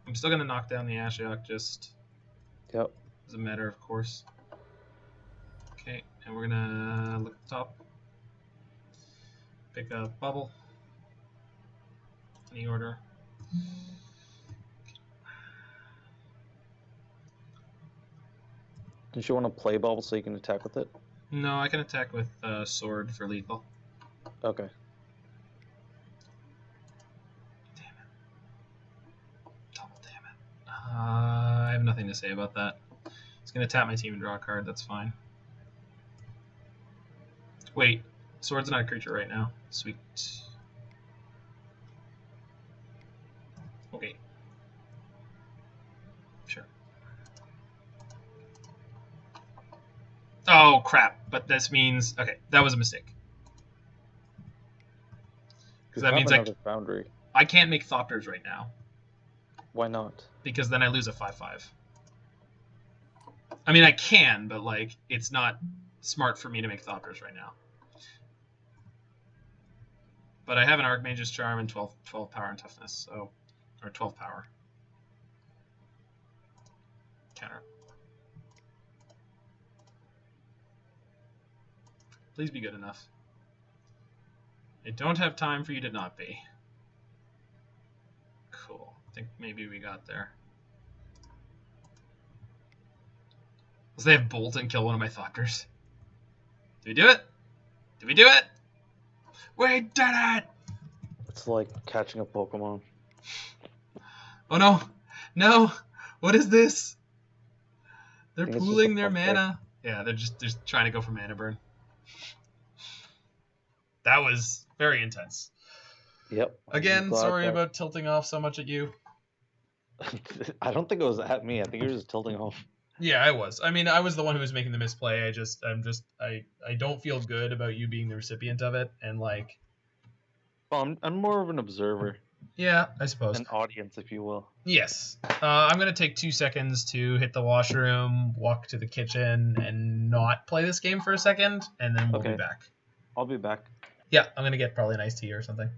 I'm still going to knock down the Ashiok just Yep. as a matter of course. Okay, and we're going to look at the top. Pick up Bauble. Any order. Don't you want to play Bauble so you can attack with it? No, I can attack with sword for lethal. Okay. I have nothing to say about that. It's going to tap my team and draw a card. That's fine. Wait, sword's not a creature right now. Sweet. Okay. Sure. Oh, crap. But this means... Okay, that was a mistake. Because that means Foundry. I can't make Thopters right now. Why not? Because then I lose a 5/5. I mean, I can, but like it's not smart for me to make Thopters right now. But I have an Archmage's Charm and 12 power and toughness, so... Or 12 power. Counter. Please be good enough. I don't have time for you to not be. Cool. I think maybe we got there. Let's they have Bolt and kill one of my Thopters. Did we do it? Did we do it? We did it! It's like catching a Pokemon. Oh no! No! What is this? They're pooling their mana. Yeah, they're just trying to go for mana burn. That was very intense. Yep. Again, sorry about tilting off so much at you. I don't think it was at me. I think you were just tilting off. Yeah, I was. I mean, I was the one who was making the misplay. I don't feel good about you being the recipient of it, and like. Well, I'm more of an observer. Yeah, I suppose. An audience, if you will. Yes. I'm gonna take 2 seconds to hit the washroom, walk to the kitchen, and not play this game for a second, and then we'll be back. I'll be back. Yeah, I'm gonna get probably an iced tea or something.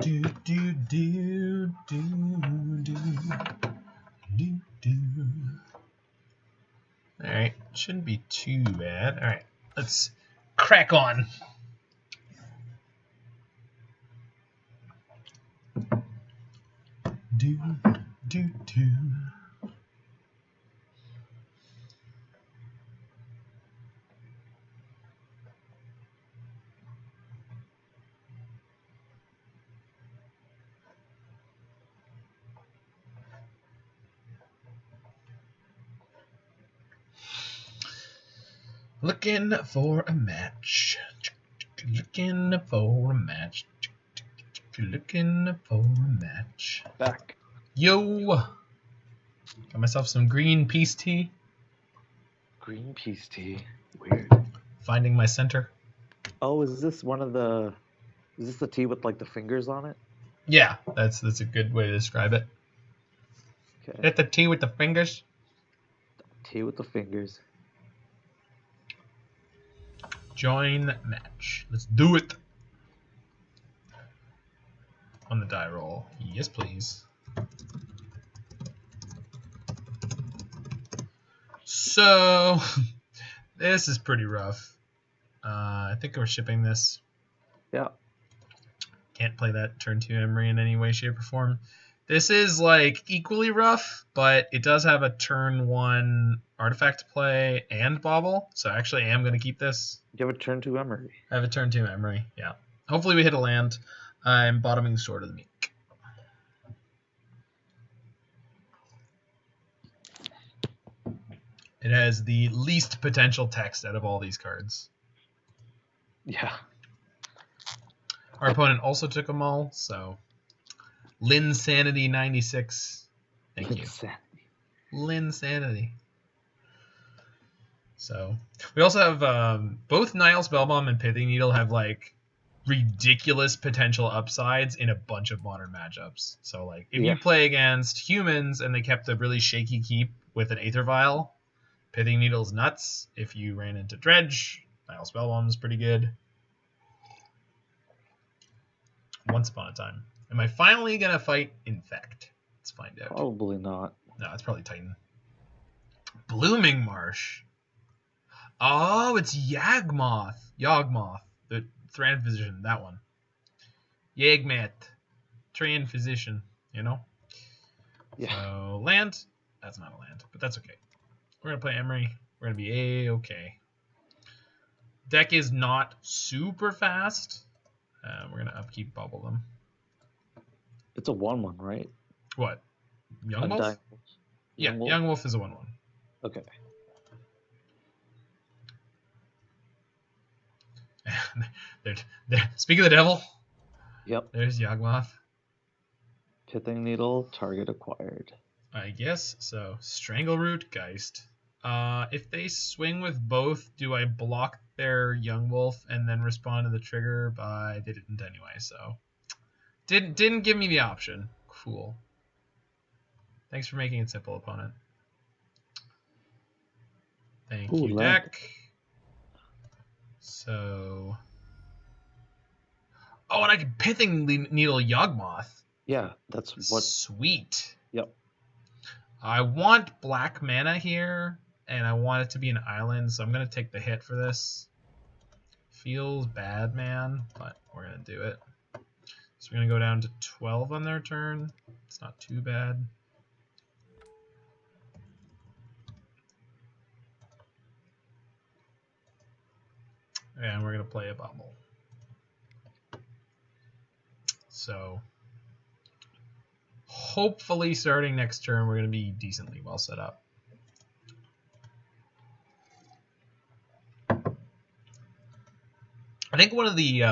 Do do do do do do do. All right, shouldn't be too bad. All right, let's crack on. Do do do. Looking for a match. Looking for a match. Looking for a match. Back. Yo! Got myself some green peace tea. Green peace tea. Weird. Finding my center. Oh, is this one of the... Is this the tea with, like, the fingers on it? Yeah, that's a good way to describe it. Okay. Hit the tea with the fingers. Tea with the fingers. Join match. Let's do it. On the die roll. Yes, please. So, this is pretty rough. I think we're shipping this. Yeah. Can't play that turn 2 Emry in any way, shape, or form. This is like equally rough, but it does have a turn 1 artifact to play and Bauble, so actually I am going to keep this. You have a turn 2 Emry. I have a turn 2 Emry, yeah. Hopefully we hit a land. I'm bottoming Sword of the Meek. It has the least potential text out of all these cards. Yeah. Our opponent also took them all, so... Linsanity 96. Thank you. Linsanity. So, we also have both Nihil Spellbomb and Pithing Needle have like ridiculous potential upsides in a bunch of modern matchups. So, like, if you play against humans and they kept a really shaky keep with an Aether Vial, Pithing Needle's nuts. If you ran into Dredge, Nihil Spellbomb is pretty good. Once upon a time. Am I finally going to fight Infect? Let's find out. Probably not. No, it's probably Titan. Blooming Marsh. Oh, it's Yawgmoth. Yawgmoth. The Thran Physician, that one. Yawgmoth. Thran Physician, you know? Yeah. So, land. That's not a land, but that's okay. We're going to play Emry. We're going to be A-okay. Deck is not super fast. We're going to upkeep Bauble them. It's a 1-1, right? What? Young Wolf? Yeah, Young Wolf is a 1-1. Okay. Speak of the devil. Yep. There's Yawgmoth. Pithing Needle, target acquired. I guess so. Strangleroot, Geist. If they swing with both, do I block their Young Wolf and then respond to the trigger by... They didn't anyway, so... Didn't give me the option. Cool. Thanks for making it simple, opponent. Thank you, deck. So... Oh, and I can Pithing Needle Yawgmoth. Yeah, that's what... Sweet. Yep. I want black mana here, and I want it to be an island, so I'm going to take the hit for this. Feels bad, man, but we're going to do it. So we're going to go down to 12 on their turn. It's not too bad. And we're going to play a Bauble. So hopefully starting next turn, we're going to be decently well set up. I think one of the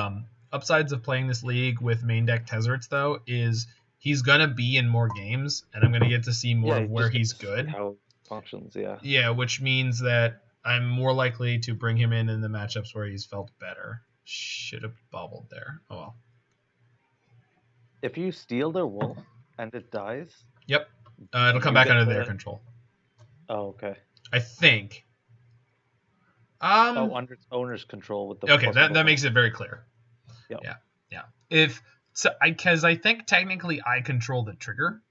upsides of playing this league with main deck Tezzerets, though, is he's going to be in more games, and I'm going to get to see more of where he's good. How it functions, yeah. Yeah, which means that I'm more likely to bring him in the matchups where he's felt better. Should have bobbled there. Oh, well. If you steal their wolf and it dies... Yep. It'll come back under their control. Oh, okay. I think. Under its owner's control with the... Okay, that makes it very clear. Yep. Yeah. If So because I think technically I control the trigger,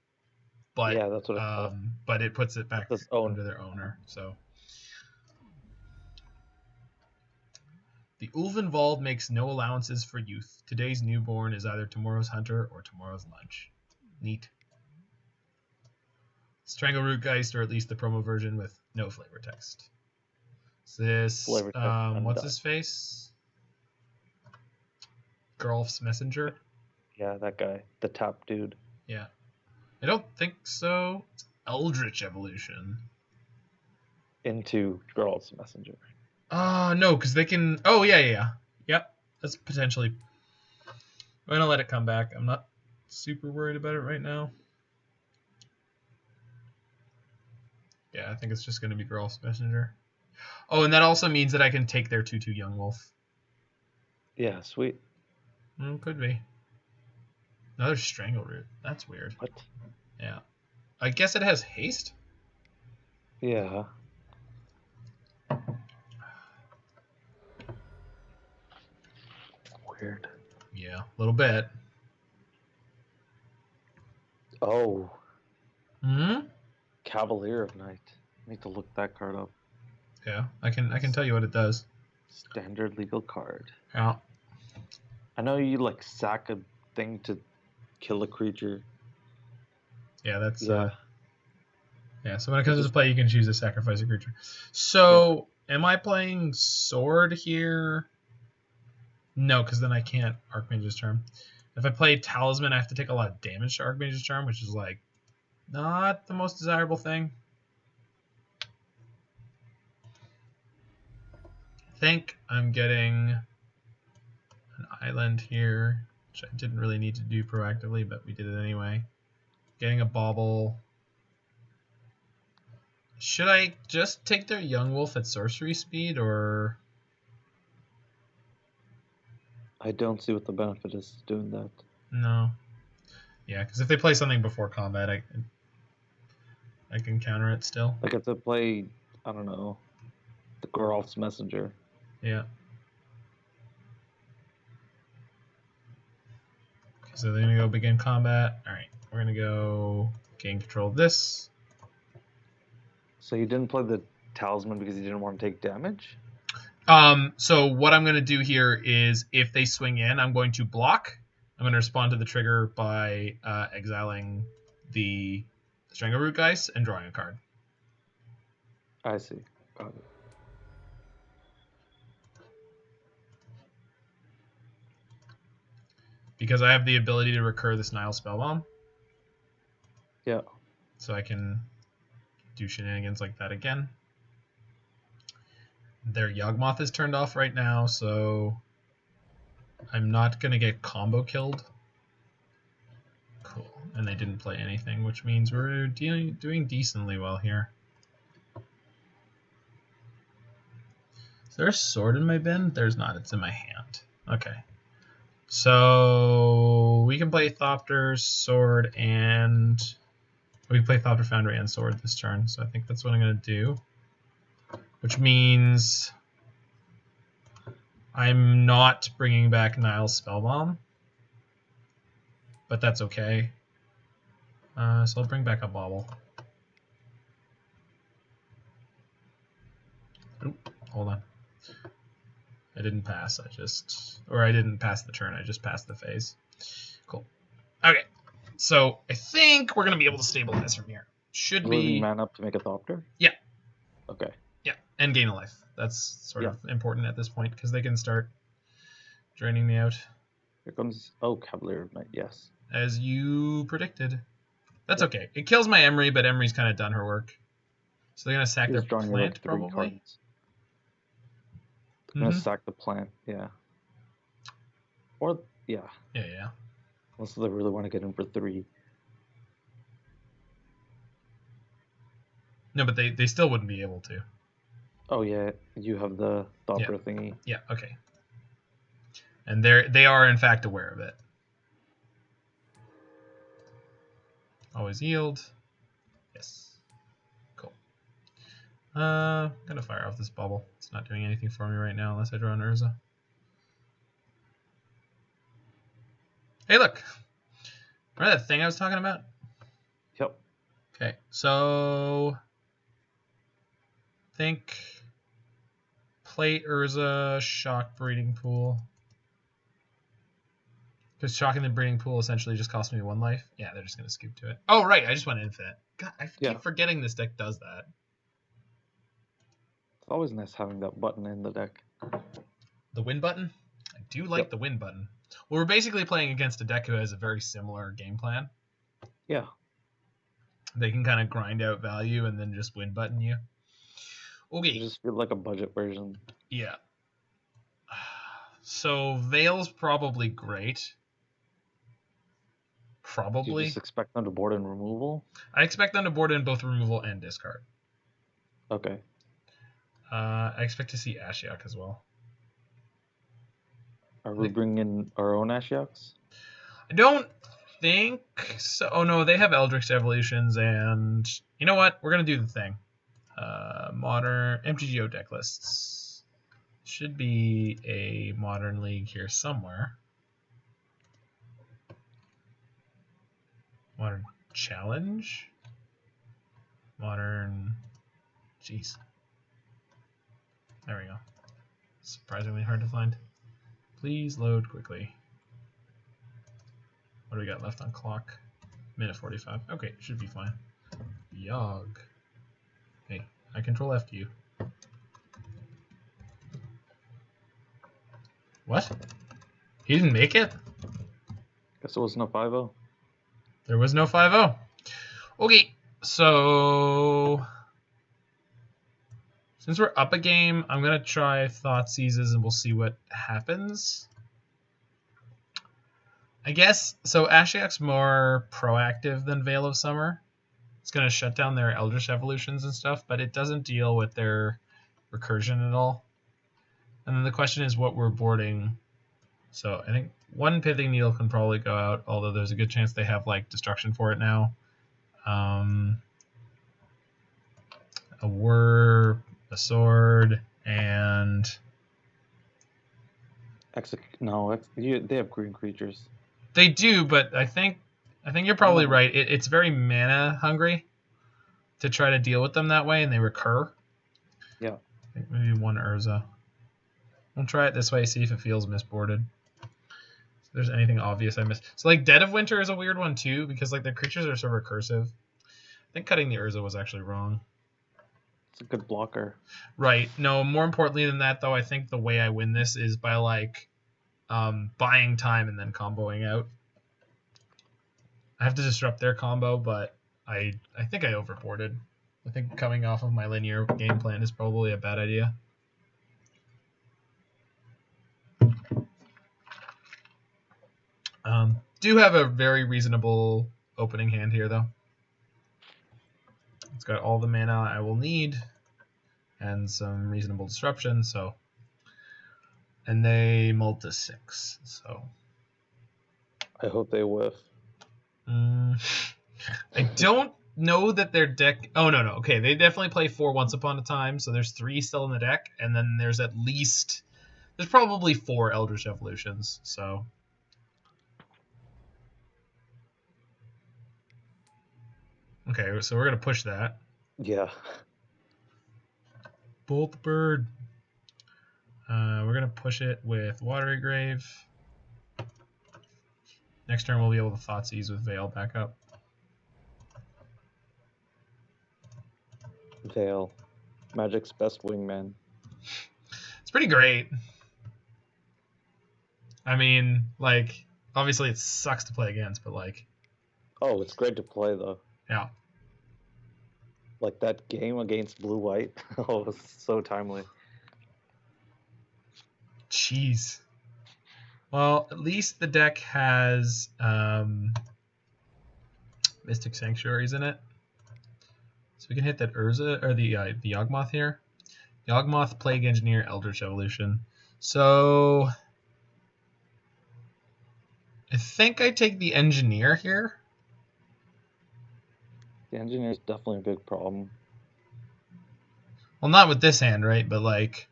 but Yeah, that's what I thought. But it puts it back Its own. under their owner. So the Ulvenwald makes no allowances for youth. Today's newborn is either tomorrow's hunter or tomorrow's lunch. Neat. Strangleroot Geist, or at least the promo version with no flavor text. Is this Flavor text what's undone. his face? Garlf's Messenger? Yeah, that guy. The top dude. Yeah. I don't think so. It's Eldritch Evolution. Into Girl's Messenger. No, because they can... Oh, yeah. Yep. That's potentially... I'm going to let it come back. I'm not super worried about it right now. Yeah, I think it's just going to be Garlf's Messenger. Oh, and that also means that I can take their 2/2 Young Wolf. Yeah, sweet. Could be. Another Strangleroot. That's weird. What? Yeah. I guess it has haste? Yeah. Weird. Yeah, a little bit. Oh. Hmm? Cavalier of Night. I need to look that card up. Yeah, I can tell you what it does. Standard legal card. Yeah. I know you like sack a thing to kill a creature. Yeah, that's Yeah. Yeah, so when it comes to play, you can choose to sacrifice a creature. So, am I playing Sword here? No, because then I can't Archmage's Charm. If I play Talisman, I have to take a lot of damage to Archmage's Charm, which is like not the most desirable thing. I think I'm getting an island here, which I didn't really need to do proactively, but we did it anyway. Getting a Bauble. Should I just take their Young Wolf at sorcery speed, or... I don't see what the benefit is doing that. No. Yeah, because if they play something before combat, I can counter it still. Like if they play, I don't know, the Geralt's Messenger. Yeah. Okay, so they're going to go begin combat. Alright, we're going to go gain control of this. So you didn't play the Talisman because you didn't want to take damage? So what I'm going to do here is if they swing in, I'm going to block. I'm going to respond to the trigger by exiling the Strangleroot Geist and drawing a card. I see. Got it. Because I have the ability to recur this Nihil Spellbomb. Yeah. So I can do shenanigans like that again. Their Yawgmoth is turned off right now, so I'm not going to get combo killed. Cool. And they didn't play anything, which means we're doing decently well here. Is there a sword in my bin? There's not. It's in my hand. Okay. So we can play Thopter, sword, and... We can play Thopter Foundry and sword this turn, so I think that's what I'm going to do. Which means I'm not bringing back Nihil Spellbomb, but that's okay. So I'll bring back a Bauble. Oop, hold on. I didn't pass. I didn't pass the turn. I just passed the phase. Cool. Okay. So I think we're gonna be able to stabilize from here. Should be man up to make a Thopter? Yeah. Okay. Yeah, and gain a life. That's sort of important at this point because they can start draining me out. Here comes Cavalier of Night. Yes. As you predicted. That's okay. It kills my Emry, but Emry's kind of done her work. So they're gonna sack their plant probably. Cards. They're gonna sack the plant. Yeah. Or yeah. Yeah. Unless they really want to get in for 3. No, but they still wouldn't be able to. Oh yeah, you have the Thopter thingy. Yeah, okay. And they are in fact aware of it. Always yield. Yes. Cool. I'm gonna fire off this Bauble. It's not doing anything for me right now unless I draw an Urza. Hey, look. Remember that thing I was talking about? Yep. Okay, so think plate Urza, shock breeding pool. Because shocking the breeding pool essentially just cost me 1 life. Yeah, they're just going to scoop to it. Oh, right, I just went infinite. God, I keep forgetting this deck does that. It's always nice having that button in the deck. The win button? I do like the win button. Well, we're basically playing against a deck who has a very similar game plan. Yeah. They can kind of grind out value and then just win button you. Okay. You just feel like a budget version. Yeah. So Veil's probably great. Probably. Do you just expect them to board in removal? I expect them to board in both removal and discard. Okay. I expect to see Ashiok as well. Are we bringing our own Ashioks? I don't think so. Oh no, they have Eldritch Evolutions, and you know what? We're gonna do the thing. Modern MTGO deck lists. Should be a modern league here somewhere. Modern challenge. Modern. Jeez. There we go. Surprisingly hard to find. Please load quickly. What do we got left on clock? Minute 45. Okay, should be fine. Yogg. Hey, I control F you. What? He didn't make it? Guess it was no 5-0. There was no 5-0. Okay, so since we're up a game, I'm going to try Thought Seizes and we'll see what happens. I guess, so Ashiok's more proactive than Veil of Summer. It's going to shut down their Eldritch Evolutions and stuff, but it doesn't deal with their recursion at all. And then the question is what we're boarding. So I think 1 Pithing Needle can probably go out, although there's a good chance they have like destruction for it now. A Whir, a Sword, and they have green creatures. They do, but I think you're probably right. It's very mana hungry to try to deal with them that way, and they recur. Yeah. I think maybe 1 Urza. We'll try it this way, see if it feels misboarded. If there's anything obvious I missed. So like Dead of Winter is a weird one too, because like the creatures are so recursive. I think cutting the Urza was actually wrong. It's a good blocker. Right. No, more importantly than that though, I think the way I win this is by like buying time and then comboing out. I have to disrupt their combo, but I think I overboarded. I think coming off of my linear game plan is probably a bad idea. Do have a very reasonable opening hand here, though. It's got all the mana I will need and some reasonable disruption, so... And they mull to 6, so... I hope they whiff. I don't know that their deck... Oh, no. Okay, they definitely play 4 Once Upon a Time, so there's 3 still in the deck, and then there's at least... There's probably 4 Eldritch Evolutions, so... Okay, so we're going to push that. Yeah. Bolt the bird. We're going to push it with Watery Grave. Next turn we'll be able to Thoughtseize with Veil back up. Veil. Magic's best wingman. It's pretty great. I mean, like, obviously it sucks to play against, but like... Oh, it's great to play, though. Yeah. Like that game against Blue-White. Oh, it was so timely. Jeez. Well, at least the deck has Mystic Sanctuaries in it. So we can hit that Urza, or the Yawgmoth here. Yawgmoth, Plague Engineer, Eldritch Evolution. So... I think I take the Engineer here. The Engineer is definitely a big problem. Well, not with this hand, right? But like...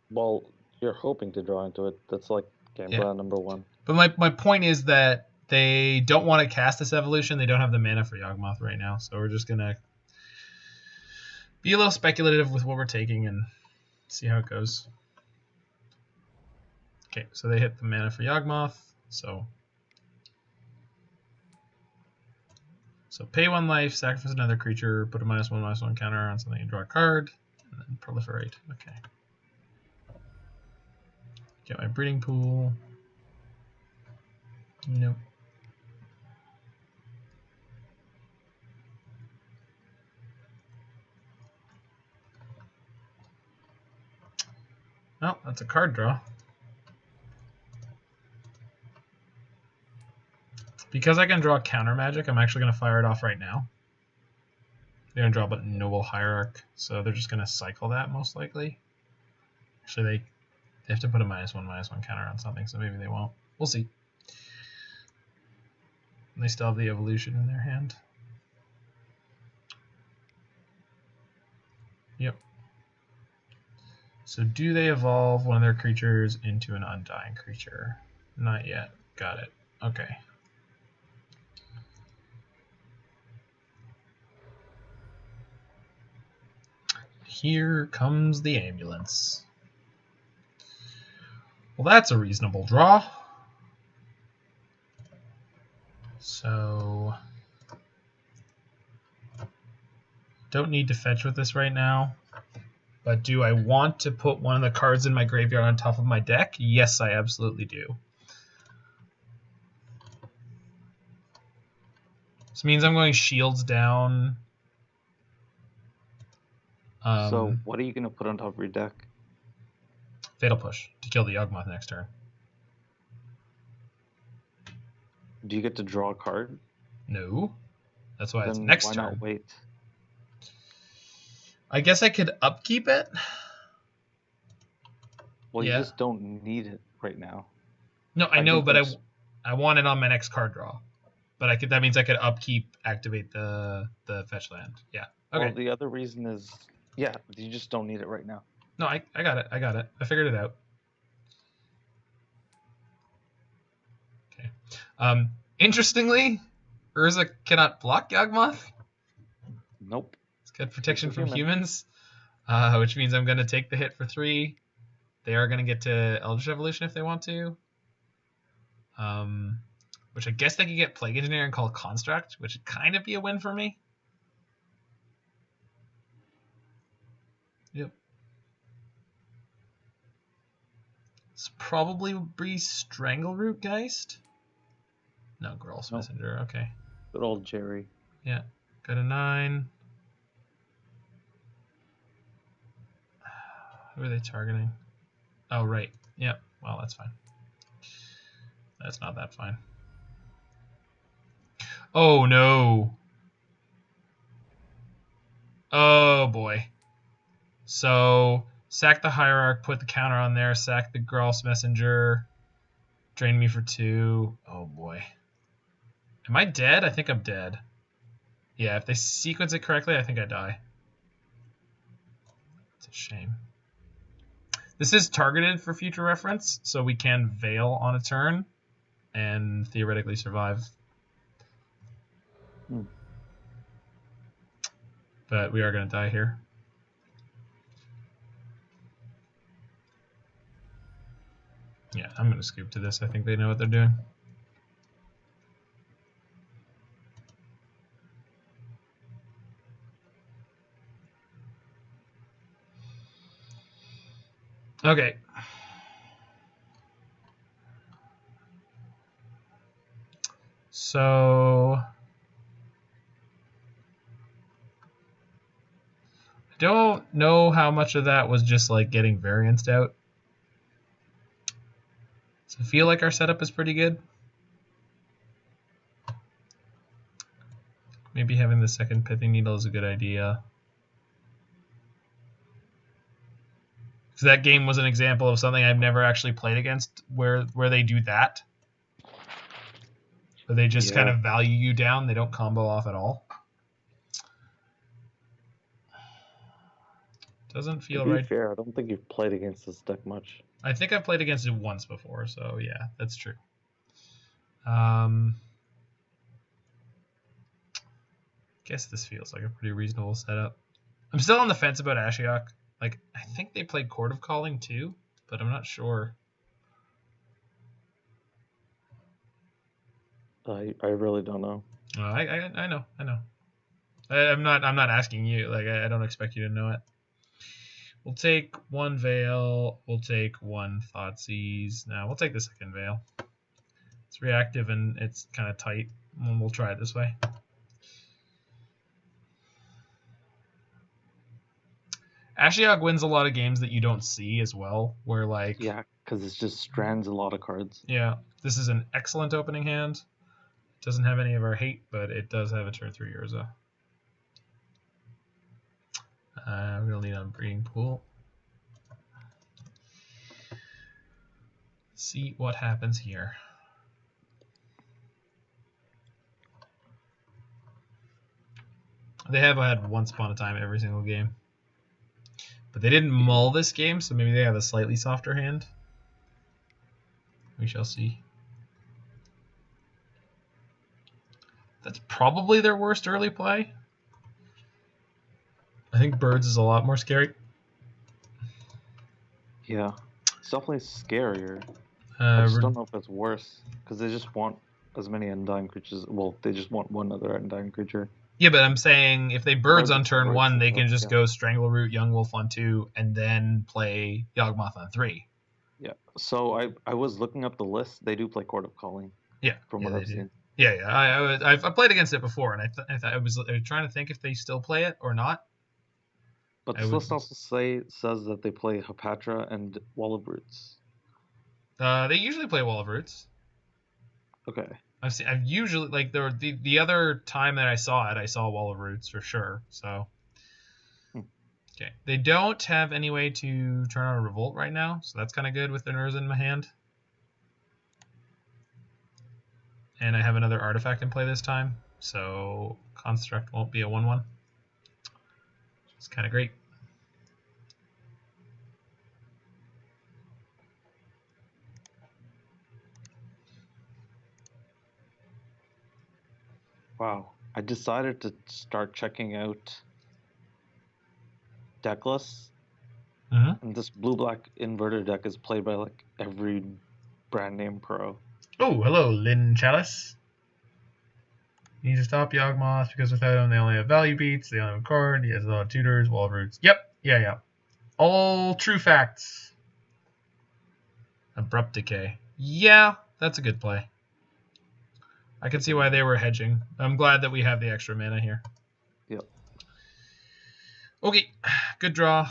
Well, you're hoping to draw into it. That's like Game Yeah. plan number 1. But my point is that they don't want to cast this evolution. They don't have the mana for Yawgmoth right now, so we're just gonna be a little speculative with what we're taking and see how it goes. Okay, so they hit the mana for Yawgmoth, so pay 1 life, sacrifice another creature, put a -1/-1 counter on something and draw a card, and then proliferate. Okay. Get my breeding pool. Nope. Oh, that's a card draw. Because I can draw counter magic, I'm actually going to fire it off right now. They're going to draw but Noble Hierarch, so they're just going to cycle that most likely. Actually, they have to put a -1/-1 counter on something, so maybe they won't. We'll see. And they still have the evolution in their hand. Yep. So do they evolve one of their creatures into an undying creature? Not yet. Got it. Okay. Here comes the ambulance. Well, that's a reasonable draw. So don't need to fetch with this right now. But do I want to put one of the cards in my graveyard on top of my deck? Yes, I absolutely do. This means I'm going shields down. So what are you going to put on top of your deck? Fatal Push to kill the Yawgmoth next turn. Do you get to draw a card? No. That's why Then it's next why turn. not wait? I guess I could upkeep it. Well, Yeah. you just don't need it right now. No, I know, think but that's- I want it on my next card draw. But I could. That means I could upkeep, activate the fetch land. Yeah. Okay. Well, the other reason is, yeah, you just don't need it right now. No, I got it. I got it. I figured it out. Okay. Interestingly, Urza cannot block Yawgmoth. Nope. It's got protection from human. humans, which means I'm going to take the hit for 3. They are going to get to Eldritch Evolution if they want to. Which I guess they could get Plague Engineer and call Construct, which would kind of be a win for me. Yep. It's probably be Strangleroot Geist. No, Grol's Nope. Messenger. Okay. Good old Jerry. Yeah. Got a 9. Who are they targeting? Oh, right. Yep. Well, that's fine. That's not that fine. Oh, no. Oh, boy. So, sack the Hierarch, put the counter on there, sack the Grol's Messenger, drain me for 2. Oh, boy. Am I dead? I think I'm dead. Yeah, if they sequence it correctly, I think I die. It's a shame. This is targeted for future reference, so we can Veil on a turn and theoretically survive. But we are going to die here. Yeah, I'm going to scoop to this. I think they know what they're doing. Okay. So I don't know how much of that was just like getting varianced out. So I feel like our setup is pretty good. Maybe having the second Pithing Needle is a good idea. So that game was an example of something I've never actually played against where they do that. Where they just kind of value you down. They don't combo off at all. Doesn't feel to be right. fair, I don't think you've played against this deck much. I think I've played against it once before, so yeah, that's true. Guess this feels like a pretty reasonable setup. I'm still on the fence about Ashiok. Like, I think they played Court of Calling too, but I'm not sure. I really don't know. I know. I'm not asking you. Like, I don't expect you to know it. We'll take one Veil. We'll take one Thoughtseize. Now we'll take the second Veil. It's reactive and it's kind of tight. We'll try it this way. Ashiok wins a lot of games that you don't see as well, where like... Yeah, because it just strands a lot of cards. Yeah, this is an excellent opening hand. It doesn't have any of our hate, but it does have a turn 3 Urza. We're going to lead on Breeding Pool. See what happens here. They have had Once Upon a Time every single game. But they didn't mull this game, so maybe they have a slightly softer hand. We shall see. That's probably their worst early play. I think Birds is a lot more scary. Yeah, it's definitely scarier. I I just don't know if it's worse, because they just want as many Undying creatures. Well, they just want one other Undying creature. Yeah, but I'm saying if they Birds on turn 1, they can just go Strangleroot, Young Wolf on 2, and then play Yawgmoth on 3. Yeah, so I was looking up the list. They do play Court of Calling. Yeah, from what I've seen. Yeah. I've played against it before, and I was trying to think if they still play it or not. But this list also says that they play Hapatra and Wall of Roots. They usually play Wall of Roots. Okay. I've usually, like, the other time that I saw it, I saw Wall of Roots for sure. So, okay, they don't have any way to turn on a Revolt right now, so that's kind of good with an Urza in my hand. And I have another artifact in play this time, so Construct won't be a 1/1. It's kind of great. Wow. I decided to start checking out deck lists. And this blue-black inverter deck is played by like every brand name pro. Oh, hello, Lynn Chalice. You need to stop Yawgmoth because without him they only have value beats, they only have a card, he has a lot of tutors, Wall of Roots. Yep, yeah. All true facts. Abrupt Decay. Yeah, that's a good play. I can see why they were hedging. I'm glad that we have the extra mana here. Yep. Okay, good draw.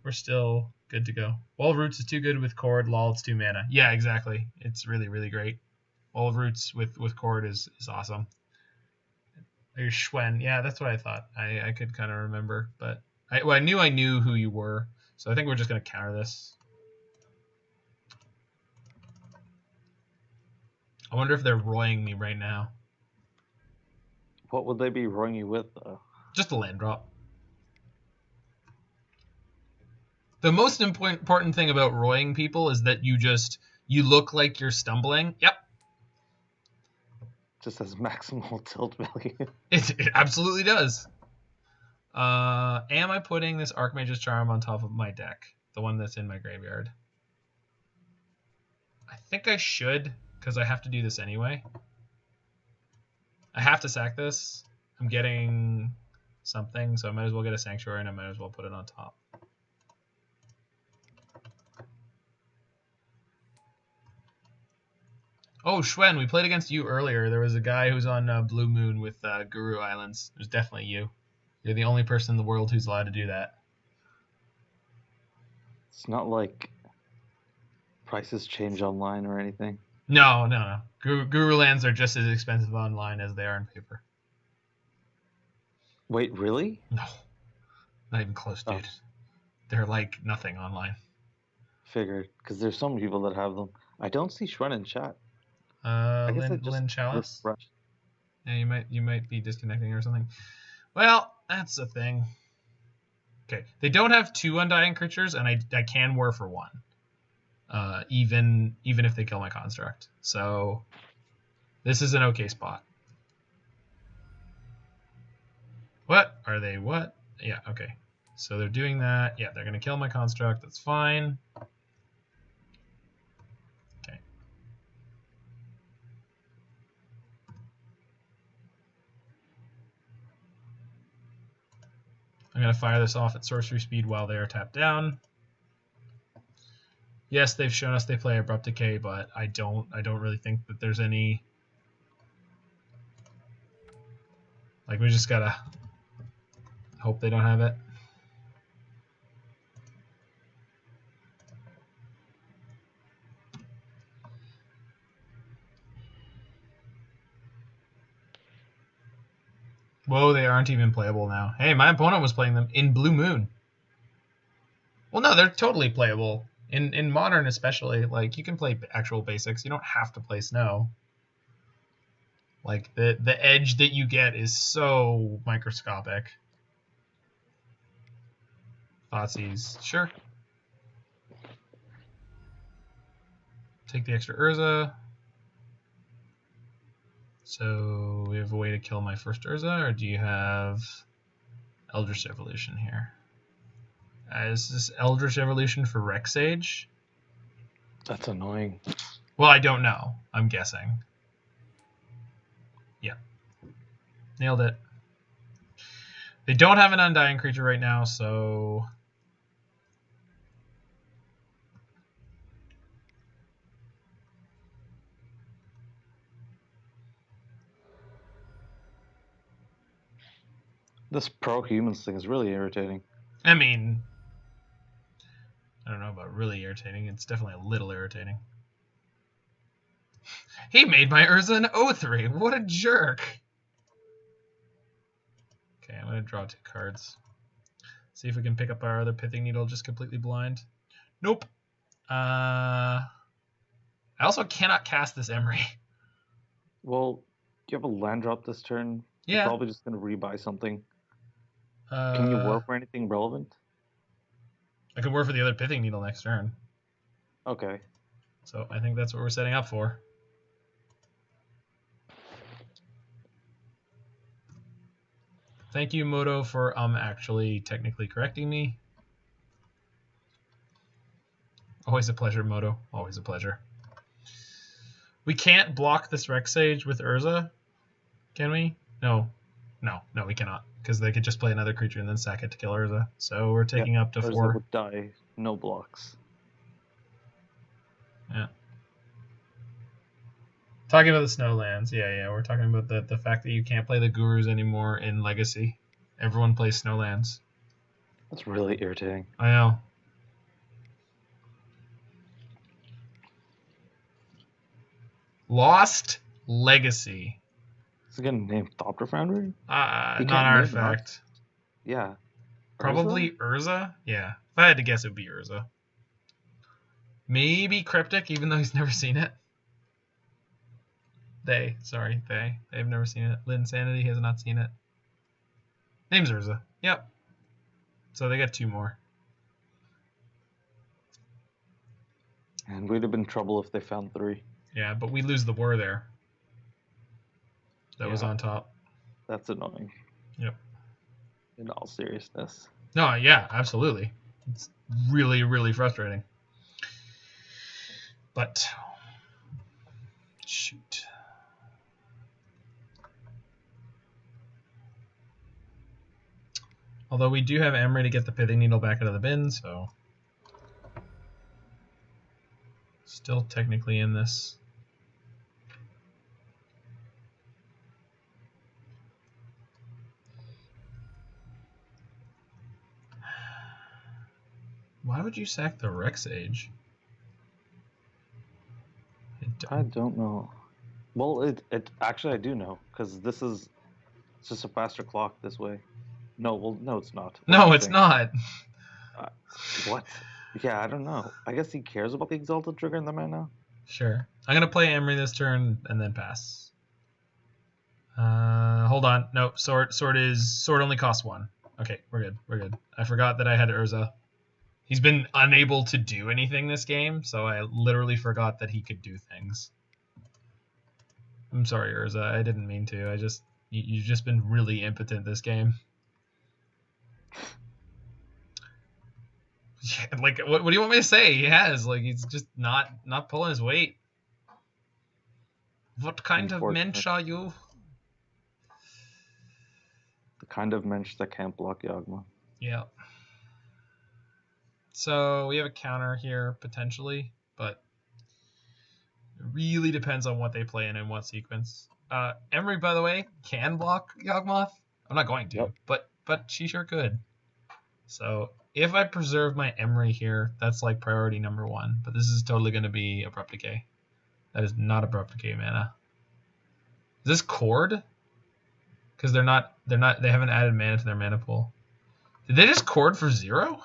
We're still good to go. Wall of Roots is too good with Chord. Lol, it's 2 mana. Yeah, exactly. It's really, really great. Wall of Roots with Chord is awesome. There's Schwen. Yeah, that's what I thought. I could kind of remember, but I knew who you were, so I think we're just going to counter this. I wonder if they're roying me right now. What would they be roying you with, though? Just a land drop. The most important thing about roying people is that you look like you're stumbling. Yep. Just has maximal tilt value. It absolutely does. Am I putting this Archmage's Charm on top of my deck? The one that's in my graveyard? I think I should, because I have to do this anyway. I have to sack this. I'm getting something, so I might as well get a Sanctuary, and I might as well put it on top. Oh, Schwen, we played against you earlier. There was a guy who's on Blue Moon with Guru Islands. It was definitely you. You're the only person in the world who's allowed to do that. It's not like prices change online or anything. No. Guru lands are just as expensive online as they are in paper. Wait, really? No. Not even close, dude. Oh. They're like nothing online. Figured, because there's so many people that have them. I don't see Schwen in chat. Lynn Chalice? Yeah, you might be disconnecting or something. Well, that's the thing. Okay, they don't have 2 Undying creatures, and I can Whir for 1. even if they kill my construct. So this is an okay spot. What are they? What? Yeah, okay. So they're doing that. Yeah, they're gonna kill my construct. That's fine. Okay. I'm gonna fire this off at sorcery speed while they are tapped down. Yes, they've shown us they play Abrupt Decay, but I don't really think that there's any. Like, we just gotta hope they don't have it. Whoa, they aren't even playable now. Hey, my opponent was playing them in Blue Moon. Well, no, they're totally playable. In Modern especially, like, you can play actual basics. You don't have to play Snow. Like, the edge that you get is so microscopic. Thoughtseize, sure. Take the extra Urza. So we have a way to kill my first Urza, or do you have Eldritch Evolution here? Is this Eldritch Evolution for Rexage? That's annoying. Well, I don't know. I'm guessing. Yeah. Nailed it. They don't have an Undying creature right now, so... This pro-humans thing is really irritating. I mean... I don't know about really irritating. It's definitely a little irritating. He made my Urza an O3. What a jerk. Okay, I'm going to draw 2 cards. See if we can pick up our other Pithing Needle just completely blind. Nope. I also cannot cast this Emry. Well, you have a land drop this turn. Yeah. You're probably just going to rebuy something. Can you work for anything relevant? I could work for the other Pithing Needle next turn. Okay. So I think that's what we're setting up for. Thank you, Moto, for actually technically correcting me. Always a pleasure, Moto. Always a pleasure. We can't block this Rexage with Urza, can we? No, we cannot, because they could just play another creature and then sack it to kill Urza. So we're taking up to Urza 4. would die, no blocks. Yeah. Talking about the Snowlands, yeah, we're talking about the fact that you can't play the Gurus anymore in Legacy. Everyone plays Snowlands. That's really irritating. I know. Lost Legacy. Is it going to name Thopter Foundry? Non-artifact. Yeah. Probably Urza? Yeah. If I had to guess, it would be Urza. Maybe Cryptic, even though he's never seen it. They've never seen it. Linsanity has not seen it. Name's Urza. Yep. So they got 2 more. And we'd have been in trouble if they found 3. Yeah, but we lose the war there. That was on top. That's annoying. Yep. In all seriousness. No, yeah, absolutely. It's really, really frustrating. But shoot. Although we do have Emry to get the Pithing Needle back out of the bin, so still technically in this. Why would you sack the Rexage? I don't know. Well, it actually I do know, because it's just a faster clock this way. No, it's not. No, it's not. What? Yeah, I don't know. I guess he cares about the Exalted trigger in the mana. Sure. I'm gonna play Emry this turn and then pass. Hold on. No, sword only costs 1. Okay, we're good. I forgot that I had Urza. He's been unable to do anything this game, so I literally forgot that he could do things. I'm sorry, Urza. I didn't mean to. You've just been really impotent this game. Like, what do you want me to say? He has. Like, he's just not pulling his weight. What kind of mensch are you? The kind of mensch that can't block Yawgmoth. Yeah. So we have a counter here, potentially, but it really depends on what they play in what sequence. Emry, by the way, can block Yawgmoth. I'm not going to, but she sure could. So if I preserve my Emry here, that's like priority number 1. But this is totally going to be Abrupt Decay. That is not Abrupt Decay mana. Is this Chord? Because they haven't added mana to their mana pool. Did they just Chord for 0?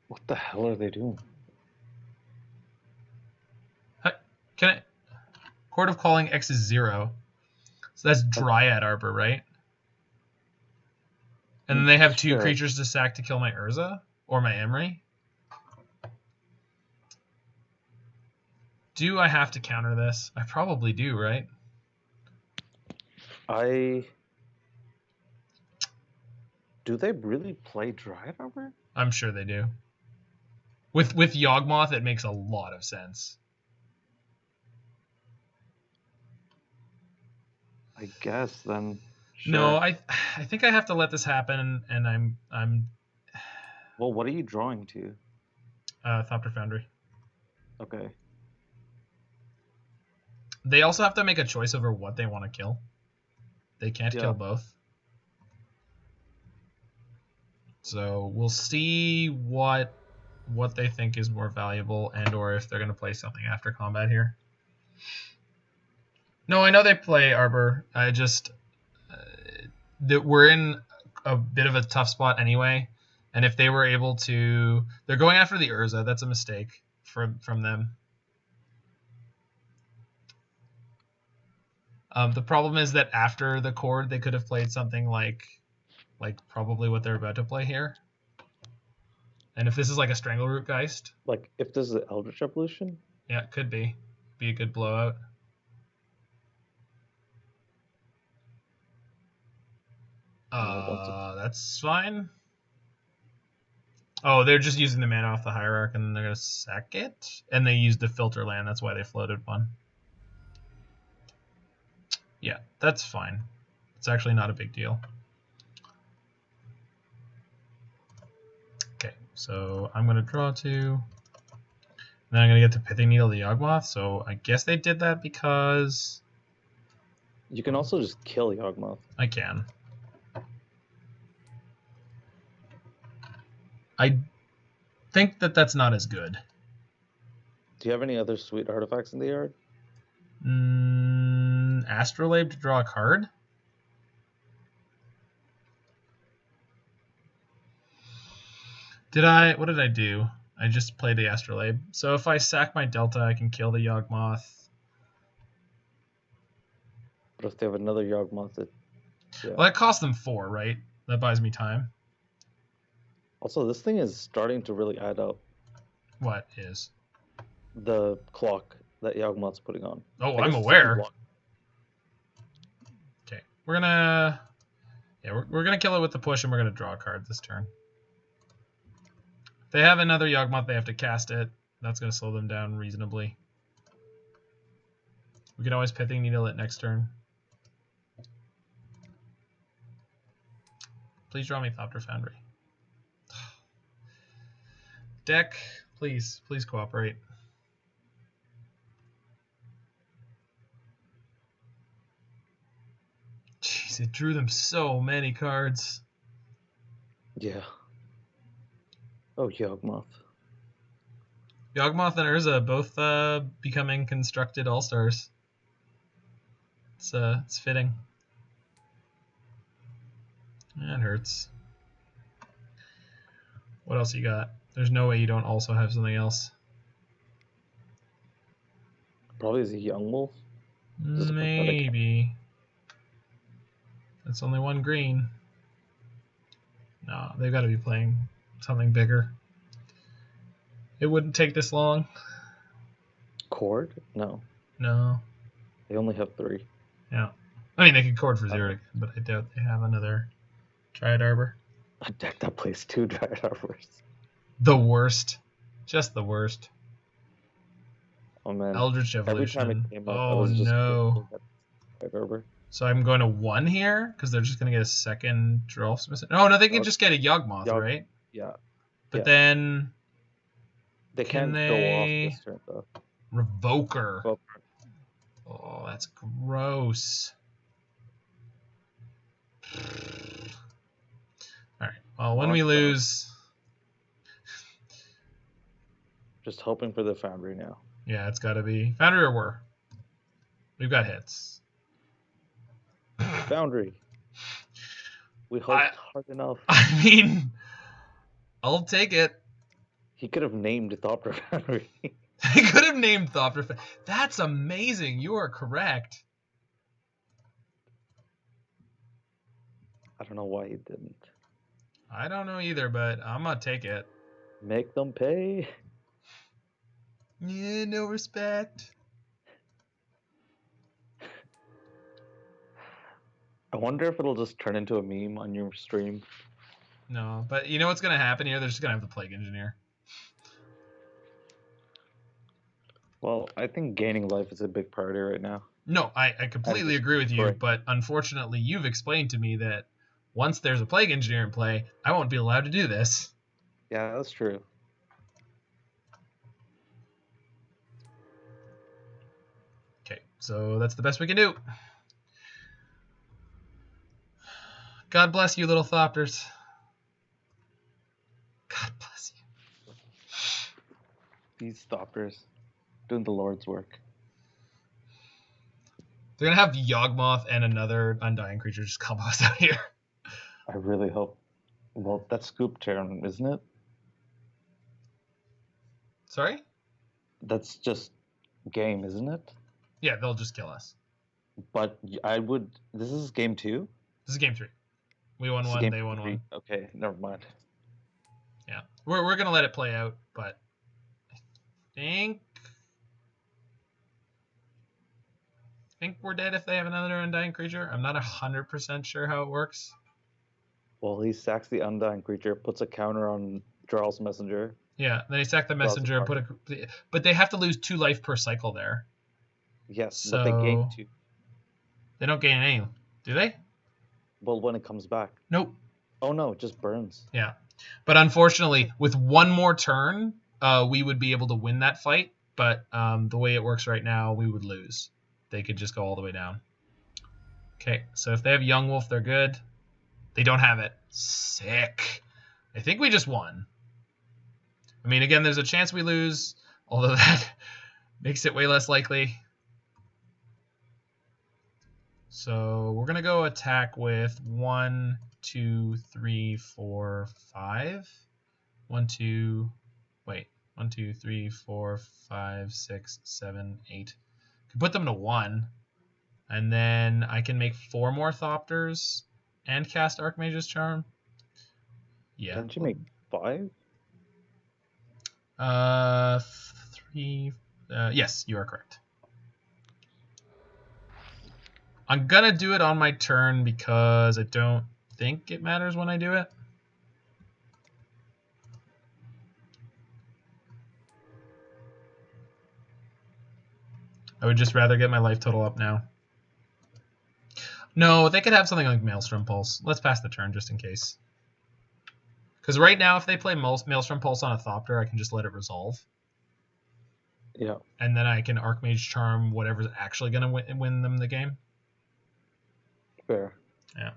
What the hell are they doing? Can I? Chord of Calling X is 0. So that's Dryad Arbor, right? And then they have 2 creatures to sack to kill my Urza or my Emry. Do I have to counter this? I probably do, right? Do they really play Dryad Arbor? I'm sure they do. With Yawgmoth, it makes a lot of sense. I guess then. Sure. No, I think I have to let this happen, and I'm. Well, what are you drawing to? Thopter Foundry. Okay. They also have to make a choice over what they want to kill. They can't kill both. So we'll see what they think is more valuable, and or if they're going to play something after combat here. No, I know they play Arbor. I just that we're in a bit of a tough spot anyway, and if they were able to, they're going after the Urza. That's a mistake from them. The problem is that after the Chord, they could have played something like probably what they're about to play here. And if this is like a Strangleroot Geist, like if this is an Eldritch Evolution, yeah, it could be a good blowout. That's fine. Oh, they're just using the mana off the Hierarch, and then they're gonna sack it, and they used the filter land. That's why they floated 1. Yeah, that's fine. It's actually not a big deal. Okay, so I'm gonna draw 2. And then I'm gonna get to Pithing Needle the Yawgmoth. So I guess they did that because you can also just kill Yawgmoth. I can. I think that that's not as good. Do you have any other sweet artifacts in the yard? Astrolabe to draw a card? What did I do? I just played the Astrolabe. So if I sack my Delta, I can kill the Yawgmoth. But if they have another Yawgmoth, Well, that costs them 4, right? That buys me time. Also, this thing is starting to really add up. What is? The clock that Yawgmoth's putting on. Oh, I'm aware. Okay, we're gonna kill it with the push, and we're gonna draw a card this turn. If they have another Yawgmoth, they have to cast it. That's gonna slow them down reasonably. We can always Pithing Needle it next turn. Please draw me Thopter Foundry. Deck, please cooperate. Jeez, it drew them so many cards. Yeah. Oh, Yawgmoth. Yawgmoth and Urza both becoming constructed all-stars. It's fitting. That hurts. What else you got? There's no way you don't also have something else. Probably is a young wolf. Maybe. That's only 1 green. No, they've got to be playing something bigger. It wouldn't take this long. Cord? No. No. They only have 3. Yeah. I mean, they could cord for 0, but I doubt they have another Dryad Arbor. A deck that plays 2 Dryad Arbors. The worst. Just the worst. Oh man. Eldritch Evolution. Every time it came up, I Oh was just no. Dryad Arbor. So I'm going to 1 here because they're just going to get a second Drolfsmith. Oh no, they can just get a Yawgmoth, right? Yeah. But then they can can't go off this turn though. Revoker. Oh, that's gross. Alright, well, when we lose... Just hoping for the Foundry now. Yeah, it's got to be... Foundry or Whir? We've got hits. Foundry. We hoped hard enough. I mean, I'll take it. He could have named Thopter Foundry. He could have named Thopter Foundry. That's amazing. You are correct. I don't know why he didn't. I don't know either, but I'm going to take it. Make them pay. Yeah, no respect. I wonder if it'll just turn into a meme on your stream. No, but you know what's going to happen here? They're just going to have the Plague Engineer. Well, I think gaining life is a big priority right now. No, I completely agree with you, but unfortunately you've explained to me that once there's a Plague Engineer in play, I won't be allowed to do this. Yeah, that's true. Okay, so that's the best we can do. God bless you, little Thopters. God bless you. These Thopters doing the Lord's work. They're going to have Yawgmoth and another Undying Creature just combo us out here. I really hope. Well, that's Scoop turn, isn't it? Sorry? That's just game, isn't it? Yeah, they'll just kill us. But I would... This is game 2? This is game 3. We won 1, they won 1. Okay, never mind. Yeah. We're going to let it play out, but I think we're dead if they have another Undying Creature. I'm not 100% sure how it works. Well, he sacks the Undying Creature, puts a counter on Jarl's Messenger. Yeah, then he sacked the Messenger, but they have to lose 2 life per cycle there. Yes, so but they gain 2. They don't gain any, do they? Well, when it comes back. Nope. Oh no, it just burns. Yeah. But unfortunately, with 1 more turn, we would be able to win that fight. But the way it works right now, we would lose. They could just go all the way down. Okay, so if they have Young Wolf, they're good. They don't have it. Sick. I think we just won. I mean, again, there's a chance we lose, although that makes it way less likely. So we're going to go attack with 1, 2, 3, 4, 5. 1, 2, 3, 4, 5, 6, 7, 8. Can put them to 1. And then I can make 4 more Thopters and cast Archmage's Charm. Yeah. Can't you make 5? 3. Yes, you are correct. I'm going to do it on my turn because I don't think it matters when I do it. I would just rather get my life total up now. No, they could have something like Maelstrom Pulse. Let's pass the turn just in case. Because right now, if they play Maelstrom Pulse on a Thopter, I can just let it resolve. Yeah. And then I can Archmage Charm whatever's actually going to win them the game. Fair. Yeah.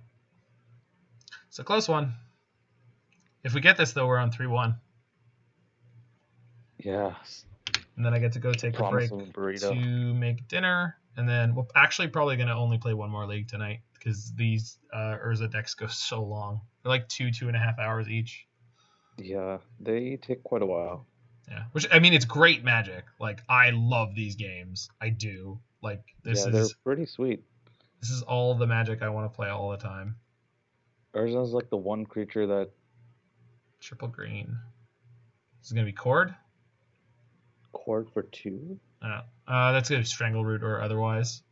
It's a close one. If we get this, though, we're on 3-1. Yes. And then I get to go take a break to make dinner. And then we're actually probably going to only play 1 more league tonight because these Urza decks go so long. They're like 2.5 hours each. Yeah, they take quite a while. Yeah, which, I mean, it's great Magic. Like, I love these games. I do. Like, they're pretty sweet. This is all the Magic I want to play all the time. Urza's like the one creature that... Triple green. This is going to be Cord? Cord for 2? That's a Strangle Root or otherwise.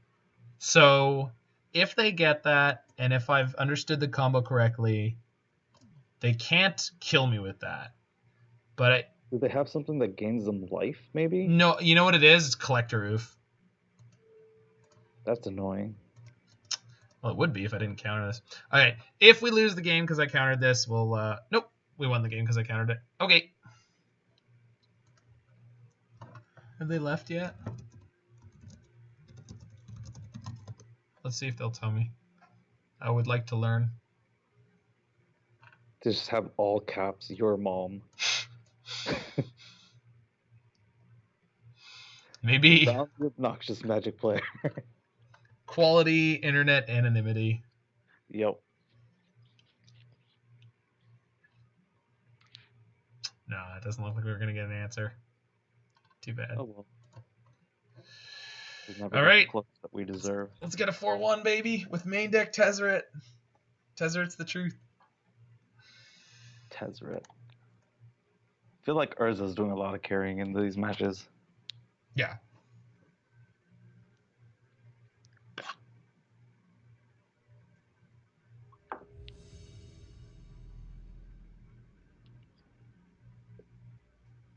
So if they get that, and if I've understood the combo correctly, they can't kill me with that. But Do they have something that gains them life, maybe? no, you know what it is? It's Collector Roof. That's annoying. Well, it would be if I didn't counter this. Okay, if we lose the game because I countered this, we'll... Nope, we won the game because I countered it. Okay. Have they left yet? Let's see if they'll tell me. I would like to learn. Just have all caps, your mom. Maybe. Found the obnoxious Magic player. Quality internet anonymity. Yep. No, it doesn't look like we're going to get an answer. Too bad. Oh well. All right. Close that we deserve. Let's get a 4-1, baby, with main deck Tezzeret. Tezzeret's the truth. Tezzeret. I feel like Urza's doing a lot of carrying in these matches. Yeah.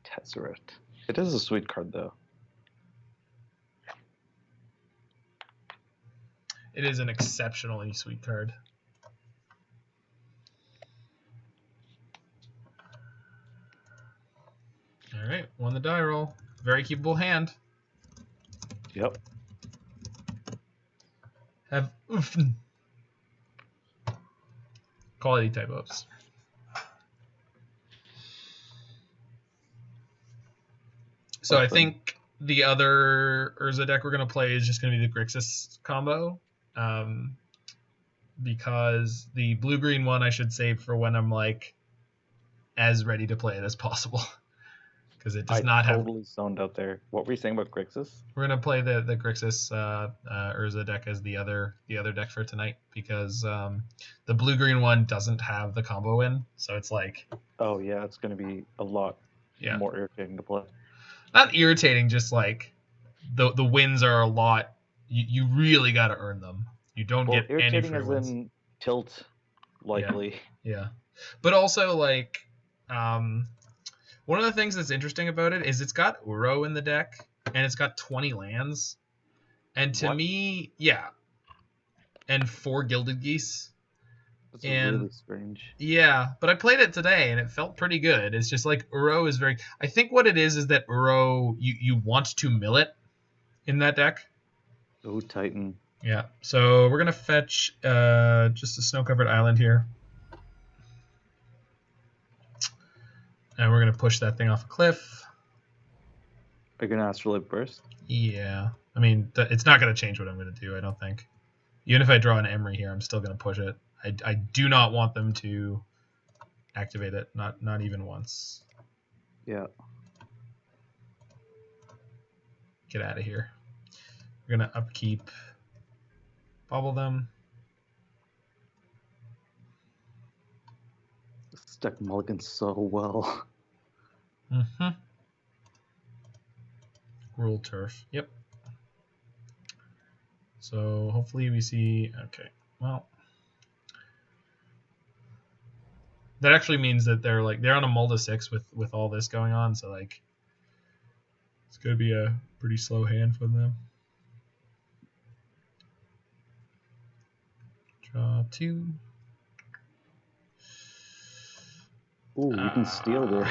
Tezzeret. It is a sweet card, though. It is an exceptionally sweet card. All right, won the die roll. Very keepable hand. Yep. Have quality type ups. So I think the other Urza deck we're going to play is just going to be the Grixis combo. Because the blue-green one I should save for when I'm like as ready to play it as possible. Because it does not have... I totally zoned out there. What were you saying about Grixis? We're going to play the Grixis Urza deck as the other deck for tonight. Because the blue-green one doesn't have the combo in. So it's like... Oh yeah, it's going to be a lot more irritating to play. Not irritating, just like the wins are a lot. You really got to earn them. You don't get any free wins. Irritating as in tilt, likely. Yeah. But also, like, one of the things that's interesting about it is it's got Uro in the deck, and it's got 20 lands. And to me, and 4 Gilded Geese. That's really strange. Yeah, but I played it today, and it felt pretty good. It's just like Uro is very... I think what it is that Uro, you want to mill it in that deck. Oh, Titan. Yeah, so we're going to fetch just a snow-covered island here. And we're going to push that thing off a cliff. Are you going to Astrolabe first? Yeah. I mean, it's not going to change what I'm going to do, I don't think. Even if I draw an Emry here, I'm still going to push it. I do not want them to activate it, not even once. Yeah. Get out of here. We're going to upkeep... Bauble them. This deck mulligans so well. Mm-hmm. Rule turf. Yep. So hopefully we see... Okay, well... That actually means that they're on a Mulda 6 with all this going on, so like it's gonna be a pretty slow hand for them. Draw 2. Ooh, you can steal there.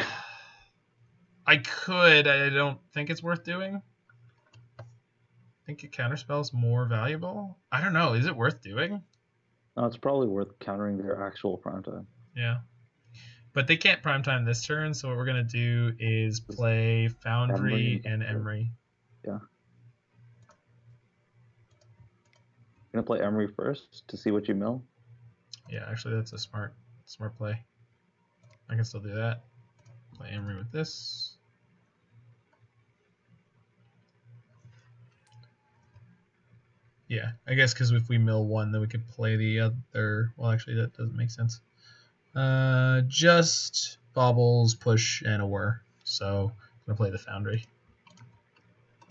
I could. I don't think it's worth doing. I think a counterspell's more valuable. I don't know. Is it worth doing? No, it's probably worth countering their actual primetime. Yeah. But they can't primetime this turn, so what we're going to do is play Foundry and Emry. Yeah. Gonna play Emry first to see what you mill? Yeah, actually that's a smart play. I can still do that. Play Emry with this. Yeah, I guess because if we mill 1, then we could play the other... Well, actually, that doesn't make sense. Just Baubles, push, and a Whir. So I'm going to play the Foundry.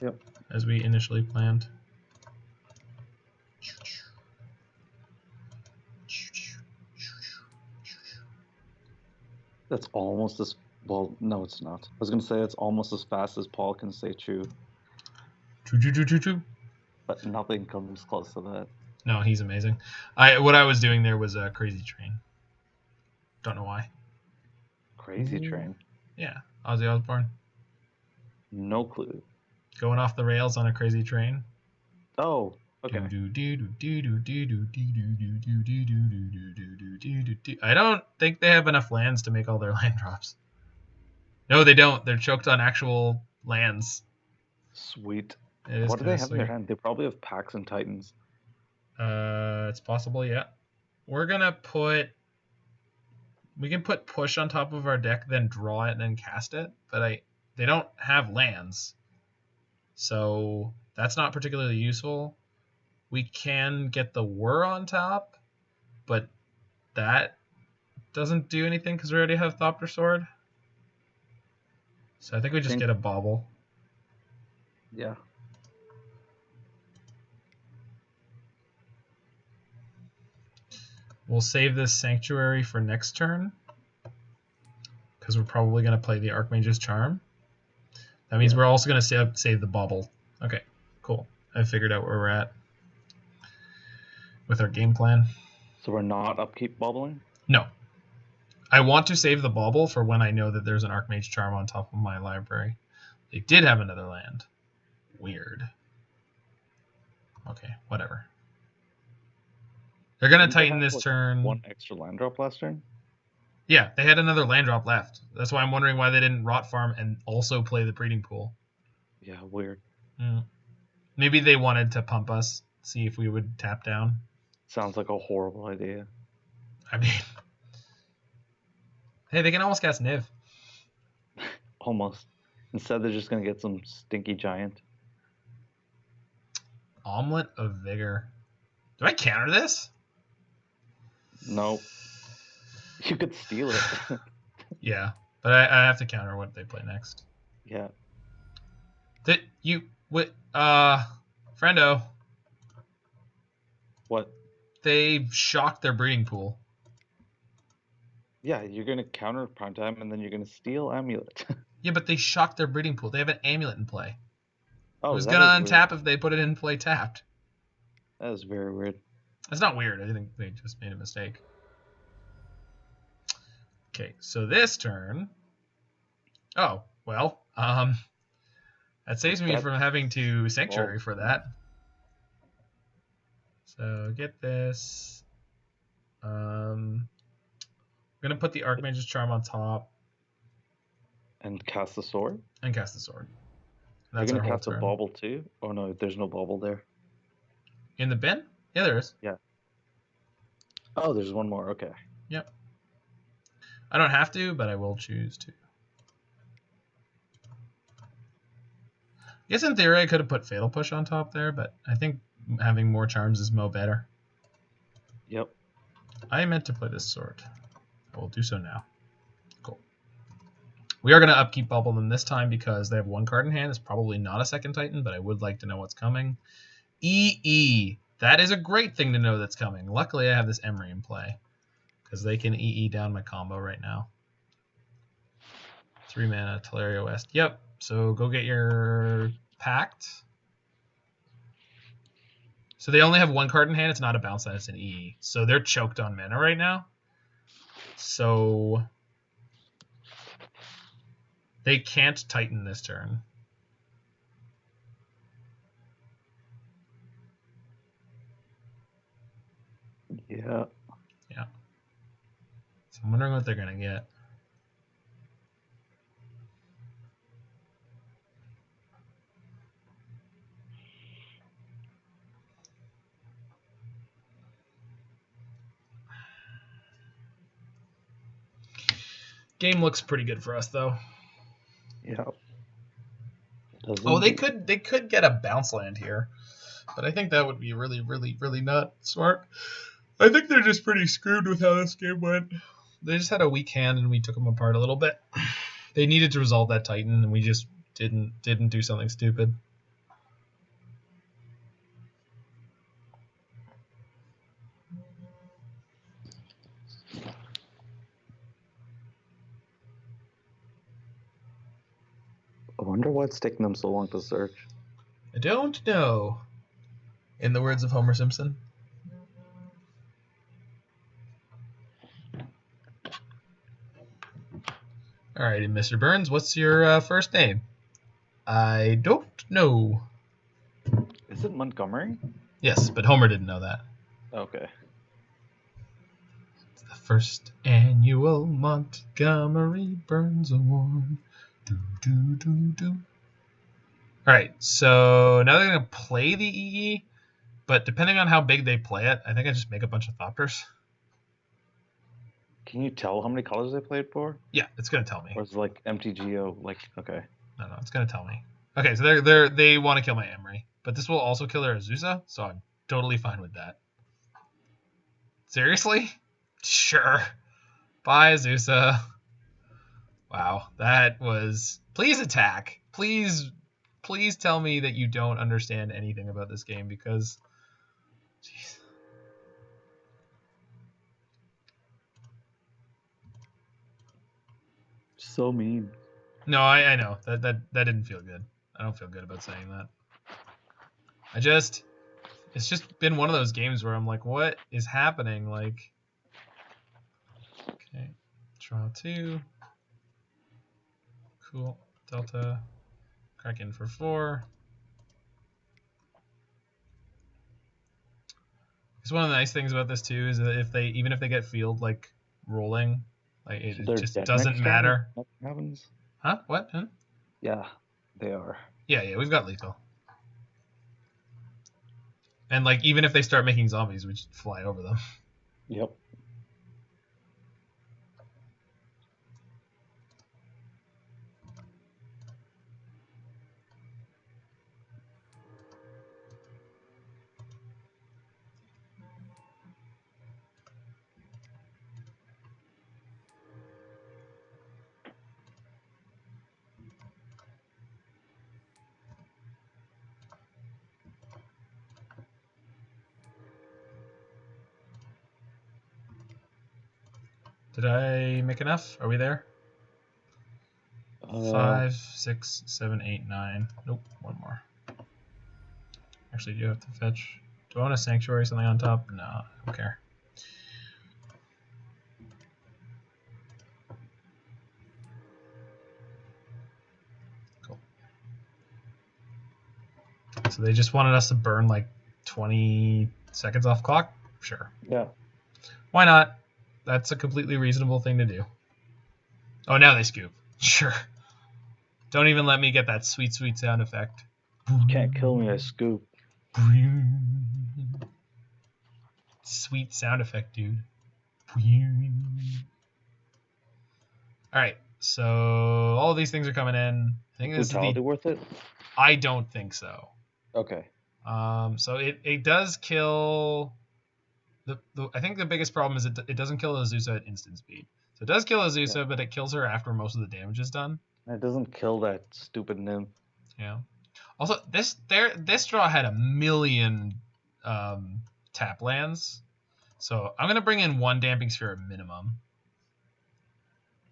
Yep. As we initially planned. That's almost as well. No, it's not. I was gonna say it's almost as fast as Paul can say "choo," Choo. but nothing comes close to that. No, he's amazing. What I was doing there was a crazy train. Don't know why. Crazy train. Yeah, Ozzy Osbourne. No clue. Going off the rails on a crazy train. Oh, okay. I don't think they have enough lands to make all their land drops. No, they don't. They're choked on actual lands. Sweet. It is What do they have in their sweet. hand? They probably have Pax and Titans. It's possible, yeah. We're gonna put. We can put push on top of our deck, then draw it, and then cast it. But they don't have lands, so that's not particularly useful. We can get the Whir on top, but that doesn't do anything because we already have Thopter Sword. So I think we just get a Bauble. Yeah. We'll save this Sanctuary for next turn because we're probably going to play the Archmage's Charm. That means we're also going to save the Bauble. Okay, cool. I figured out where we're at with our game plan. So we're not upkeep bubbling? No. I want to save the Bauble for when I know that there's an Archmage Charm on top of my library. They did have another land. Weird. Okay, whatever. They're going to tighten this turn. One extra land drop last turn? Yeah, they had another land drop left. That's why I'm wondering why they didn't rot farm and also play the breeding pool. Yeah, weird. Maybe they wanted to pump us, see if we would tap down. Sounds like a horrible idea. I mean, hey, they can almost cast Niv. Almost. Instead, they're just going to get some stinky giant. Omelet of Vigor. Do I counter this? No. You could steal it. Yeah, but I have to counter what they play next. Yeah. Friendo. What? They shocked their breeding pool. Yeah, you're going to counter Primetime, and then you're going to steal Amulet. Yeah, but they shocked their breeding pool. They have an Amulet in play. Oh, it was going to untap if they put it in play tapped. That is very weird. That's not weird. I think they just made a mistake. Okay, so this turn... Oh, well, that saves me from having to Sanctuary for that. So get this. I'm going to put the Archmage's Charm on top. And cast the sword? And cast the sword. You're going to cast a Bauble too? Oh no, there's no Bauble there. In the bin? Yeah, there is. Yeah. Oh, there's one more. Okay. Yep. I don't have to, but I will choose to. I guess in theory I could have put Fatal Push on top there, but I think having more charms is better. Yep. I meant to play this sword. I will do so now. Cool. We are going to upkeep Bauble them this time because they have one card in hand. It's probably not a second Titan, but I would like to know what's coming. EE. That is a great thing to know that's coming. Luckily, I have this Emry in play because they can EE down my combo right now. 3 mana, Teleria West. Yep. So go get your Pact. So they only have one card in hand. It's not a bounce line. It's an EE. So they're choked on mana right now. So they can't Titan this turn. Yeah. Yeah. So I'm wondering what they're going to get. Game looks pretty good for us, though. Yeah. Oh, they could get a bounce land here, but I think that would be really, really, really not smart. I think they're just pretty screwed with how this game went. They just had a weak hand, and we took them apart a little bit. They needed to resolve that Titan, and we just didn't do something stupid. wonder why it's taking them so long to search. I don't know. In the words of Homer Simpson. Alrighty, Mr. Burns, what's your first name? I don't know. Is it Montgomery? Yes, but Homer didn't know that. Okay. It's the first annual Montgomery Burns Award. Do, do, do, do. Alright, so now they're going to play the EE, but depending on how big they play it, I think I just make a bunch of Thopters. Can you tell how many colors they played for? Yeah, it's going to tell me. Or is it like MTGO? Like, okay. No, it's going to tell me. Okay, so they want to kill my Emry, but this will also kill their Azusa, so I'm totally fine with that. Seriously? Sure. Bye, Azusa. Wow, that was... Please attack. Please tell me that you don't understand anything about this game, because... Jeez. So mean. No, I know. That didn't feel good. I don't feel good about saying that. It's just been one of those games where I'm like, what is happening? Like, okay, draw 2. Cool. Delta. Crack in for 4. Because one of the nice things about this too is that even if they get field like rolling, like it just doesn't matter. What happens? Huh? What? Huh? Yeah, they are. Yeah, we've got lethal. And like even if they start making zombies, we just fly over them. Yep. Did I make enough? Are we there? 5, 6, 7, 8, 9. Nope, one more. Actually, do you have to fetch? Do I want a sanctuary, something on top? No, I don't care. Cool. So they just wanted us to burn like 20 seconds off clock? Sure. Yeah. Why not? That's a completely reasonable thing to do. Oh, now they scoop. Sure. Don't even let me get that sweet, sweet sound effect. You can't kill me, I scoop. Sweet sound effect, dude. Alright, so all these things are coming in. I think this Brutality is worth it? I don't think so. Okay. So it does kill... I think the biggest problem is it doesn't kill Azusa at instant speed. So it does kill Azusa, yeah, but it kills her after most of the damage is done. It doesn't kill that stupid nymph. Yeah. Also, this draw had a million tap lands. So I'm going to bring in 1 Damping Sphere at minimum.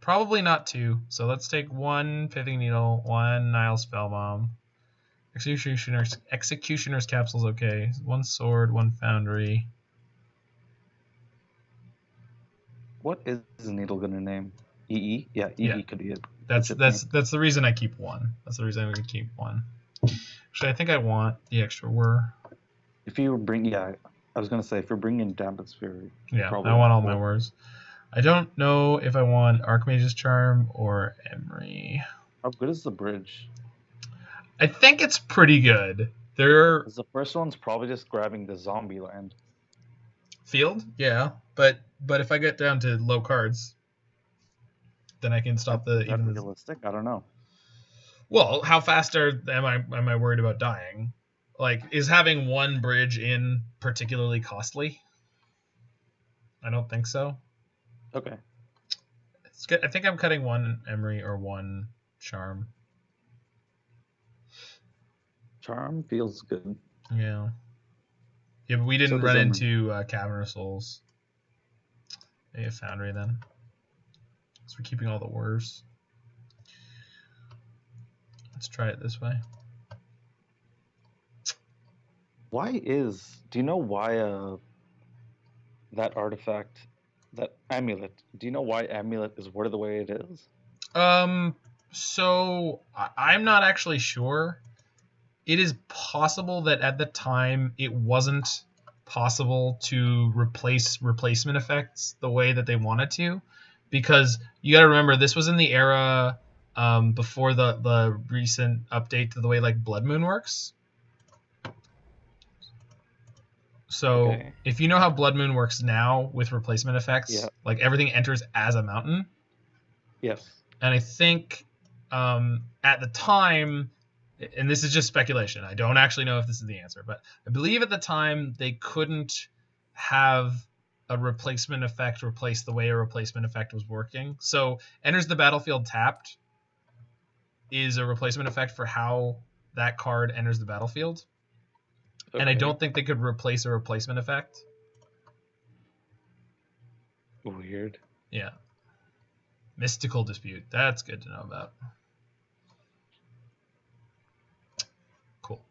Probably not 2. So let's take 1 Pithing Needle, 1 Nihil Spellbomb. Executioner's Capsule's okay. 1 Sword, 1 Foundry. What is Needle going to name? EE? Yeah, EE yeah. could be it. That's the reason I keep 1. That's the reason I'm going to keep 1. Actually, I think I want the extra Whir. If you bring... Yeah, I was going to say, if you're bringing Damping Sphere... Yeah, I want all my Whirs. I don't know if I want Archmage's Charm or Emry. How good is the bridge? I think it's pretty good. The first one's probably just grabbing the zombie land. Field? Yeah, but if I get down to low cards, then I can stop Is that realistic? I don't know. Well, how fast am I worried about dying? Like, is having 1 bridge in particularly costly? I don't think so. Okay. It's good. I think I'm cutting 1 Emry or 1 Charm. Charm feels good. Yeah. Yeah, but we didn't run into Cavern of Souls. Maybe a Foundry then. So we're keeping all the Whirs. Let's try it this way. Do you know why that artifact, that amulet, do you know why amulet is worded the way it is? So I'm not actually sure. It is possible that at the time it wasn't possible to replace replacement effects the way that they wanted to, because you got to remember this was in the era before the recent update to the way like Blood Moon works. So Okay. if you know how Blood Moon works now with replacement effects, Yeah. like everything enters as a mountain. Yes. And I think at the time, and this is just speculation, I don't actually know if this is the answer, but I believe at the time they couldn't have a replacement effect replace the way a replacement effect was working. So enters the battlefield tapped is a replacement effect for how that card enters the battlefield. Okay. And I don't think they could replace a replacement effect. Weird. Yeah. Mystical Dispute. That's good to know about. Cool.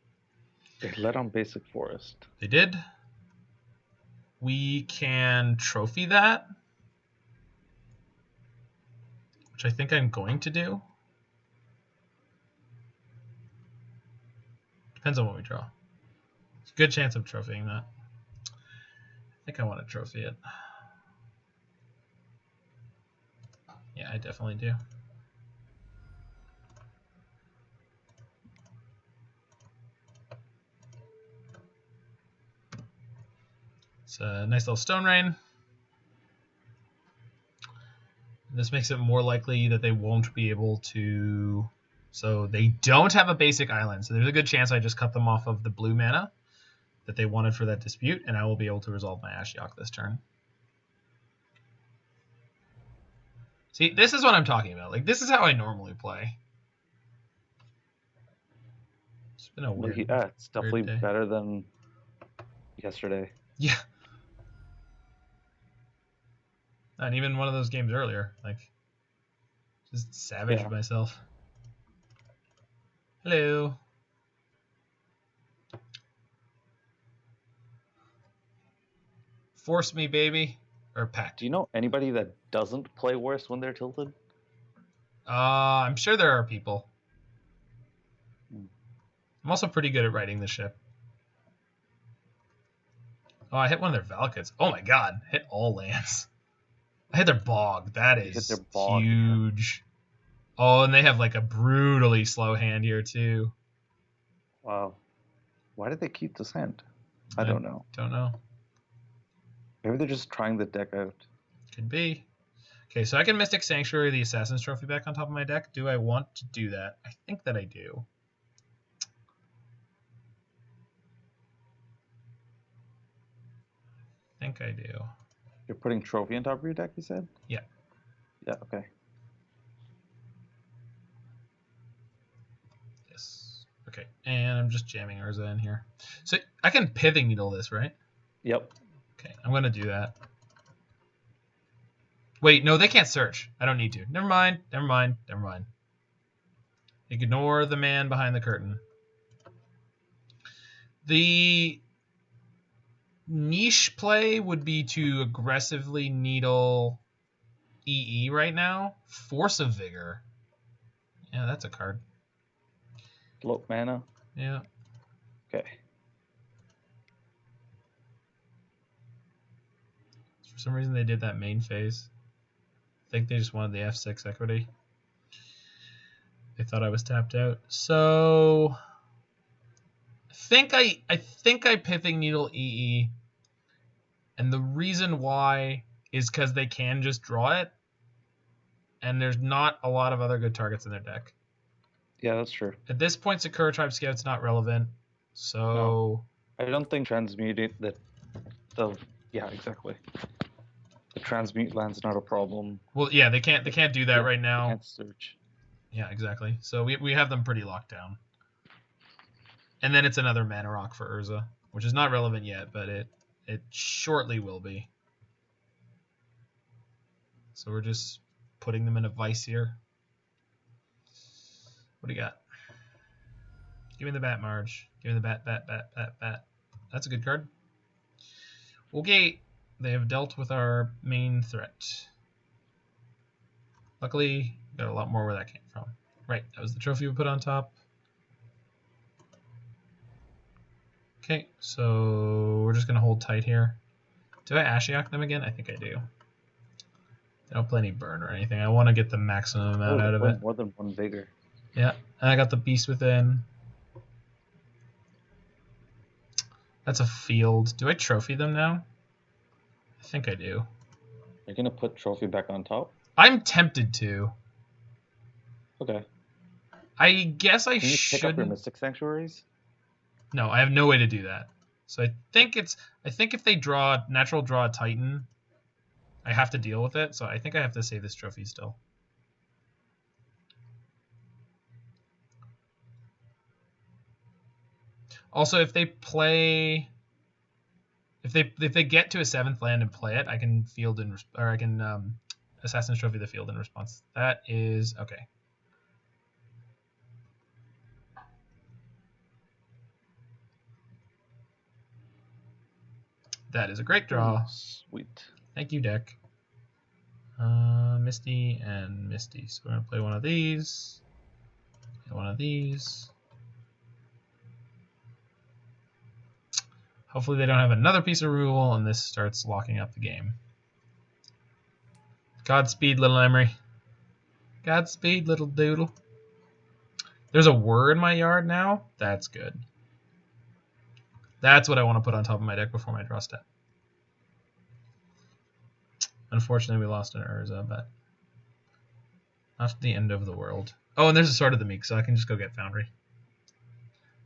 They let on basic forest. They did. We can trophy that, which I think I'm going to do. Depends on what we draw. It's a good chance of trophying that. I think I want to trophy it. Yeah, I definitely do. It's a nice little stone rain. This makes it more likely that they won't be able to... So they don't have a basic island, so there's a good chance I just cut them off of the blue mana that they wanted for that dispute, and I will be able to resolve my Ashiok this turn. See, this is what I'm talking about. Like, this is how I normally play. It's been a weird, Yeah, it's definitely day. better than yesterday. Yeah. And even one of those games earlier. Like, just savaged myself. Hello. Force me, baby. Or pact. Do you know anybody that doesn't play worse when they're tilted? I'm sure there are people. I'm also pretty good at riding the ship. Oh, I hit one of their Valakutes. Oh my god. Hit all lands. I hit their Bog. That is bog, huge. Yeah. Oh, and they have like a brutally slow hand here too. Wow. Why did they keep this hand? I don't know. Don't know. Maybe they're just trying the deck out. Could be. Okay, so I can Mystic Sanctuary the Assassin's Trophy back on top of my deck. Do I want to do that? I think that I do. I think I do. You're putting Trophy on top of your deck, you said? Yeah. Yeah, okay. Yes. Okay, and I'm just jamming Urza in here. So I can Pithing Needle this, right? Yep. Okay, I'm going to do that. Wait, no, they can't search. I don't need to. Never mind. Never mind. Never mind. Ignore the man behind the curtain. The niche play would be to aggressively needle EE right now. Force of Vigor. Yeah, that's a card. Float mana. Yeah. Okay. For some reason they did that main phase. I think they just wanted the F6 equity. They thought I was tapped out. So I think I Pithing Needle EE. And the reason why is because they can just draw it. And there's not a lot of other good targets in their deck. Yeah, that's true. At this point, Sakura Tribe Scout's not relevant. So no. I don't think transmuting yeah, exactly. The transmute land's not a problem. Well, yeah, they can't do that right now. They can't search. Yeah, exactly. So we have them pretty locked down. And then it's another mana rock for Urza, which is not relevant yet, but it shortly will be. So we're just putting them in a vice here. What do you got? Give me the bat, Marge. Give me the bat. That's a good card. Okay, they have dealt with our main threat. Luckily, got a lot more where that came from. Right, that was the trophy we put on top. Okay, so we're just going to hold tight here. Do I Ashiok them again? I think I do. They don't play any burn or anything. I want to get the maximum amount out of it. More than one vigor. Yeah, and I got the Beast Within. That's a field. Do I trophy them now? I think I do. You're going to put trophy back on top? I'm tempted to. Okay. I guess I Can you should. pick up your Mystic Sanctuaries? No, I have no way to do that. So I think if they natural draw a Titan, I have to deal with it. So I think I have to save this trophy still. Also, if they get to a 7th land and play it, I can Assassin's Trophy the field in response. That is okay. That is a great draw. Sweet. Thank you, deck. Misty and Misty. So we're gonna play one of these. And one of these. Hopefully they don't have another piece of removal and this starts locking up the game. Godspeed, little Emry. Godspeed, little doodle. There's a Whir in my yard now. That's good. That's what I want to put on top of my deck before my draw step. Unfortunately, we lost an Urza, but not the end of the world. Oh, and there's a Sword of the Meek, so I can just go get Foundry.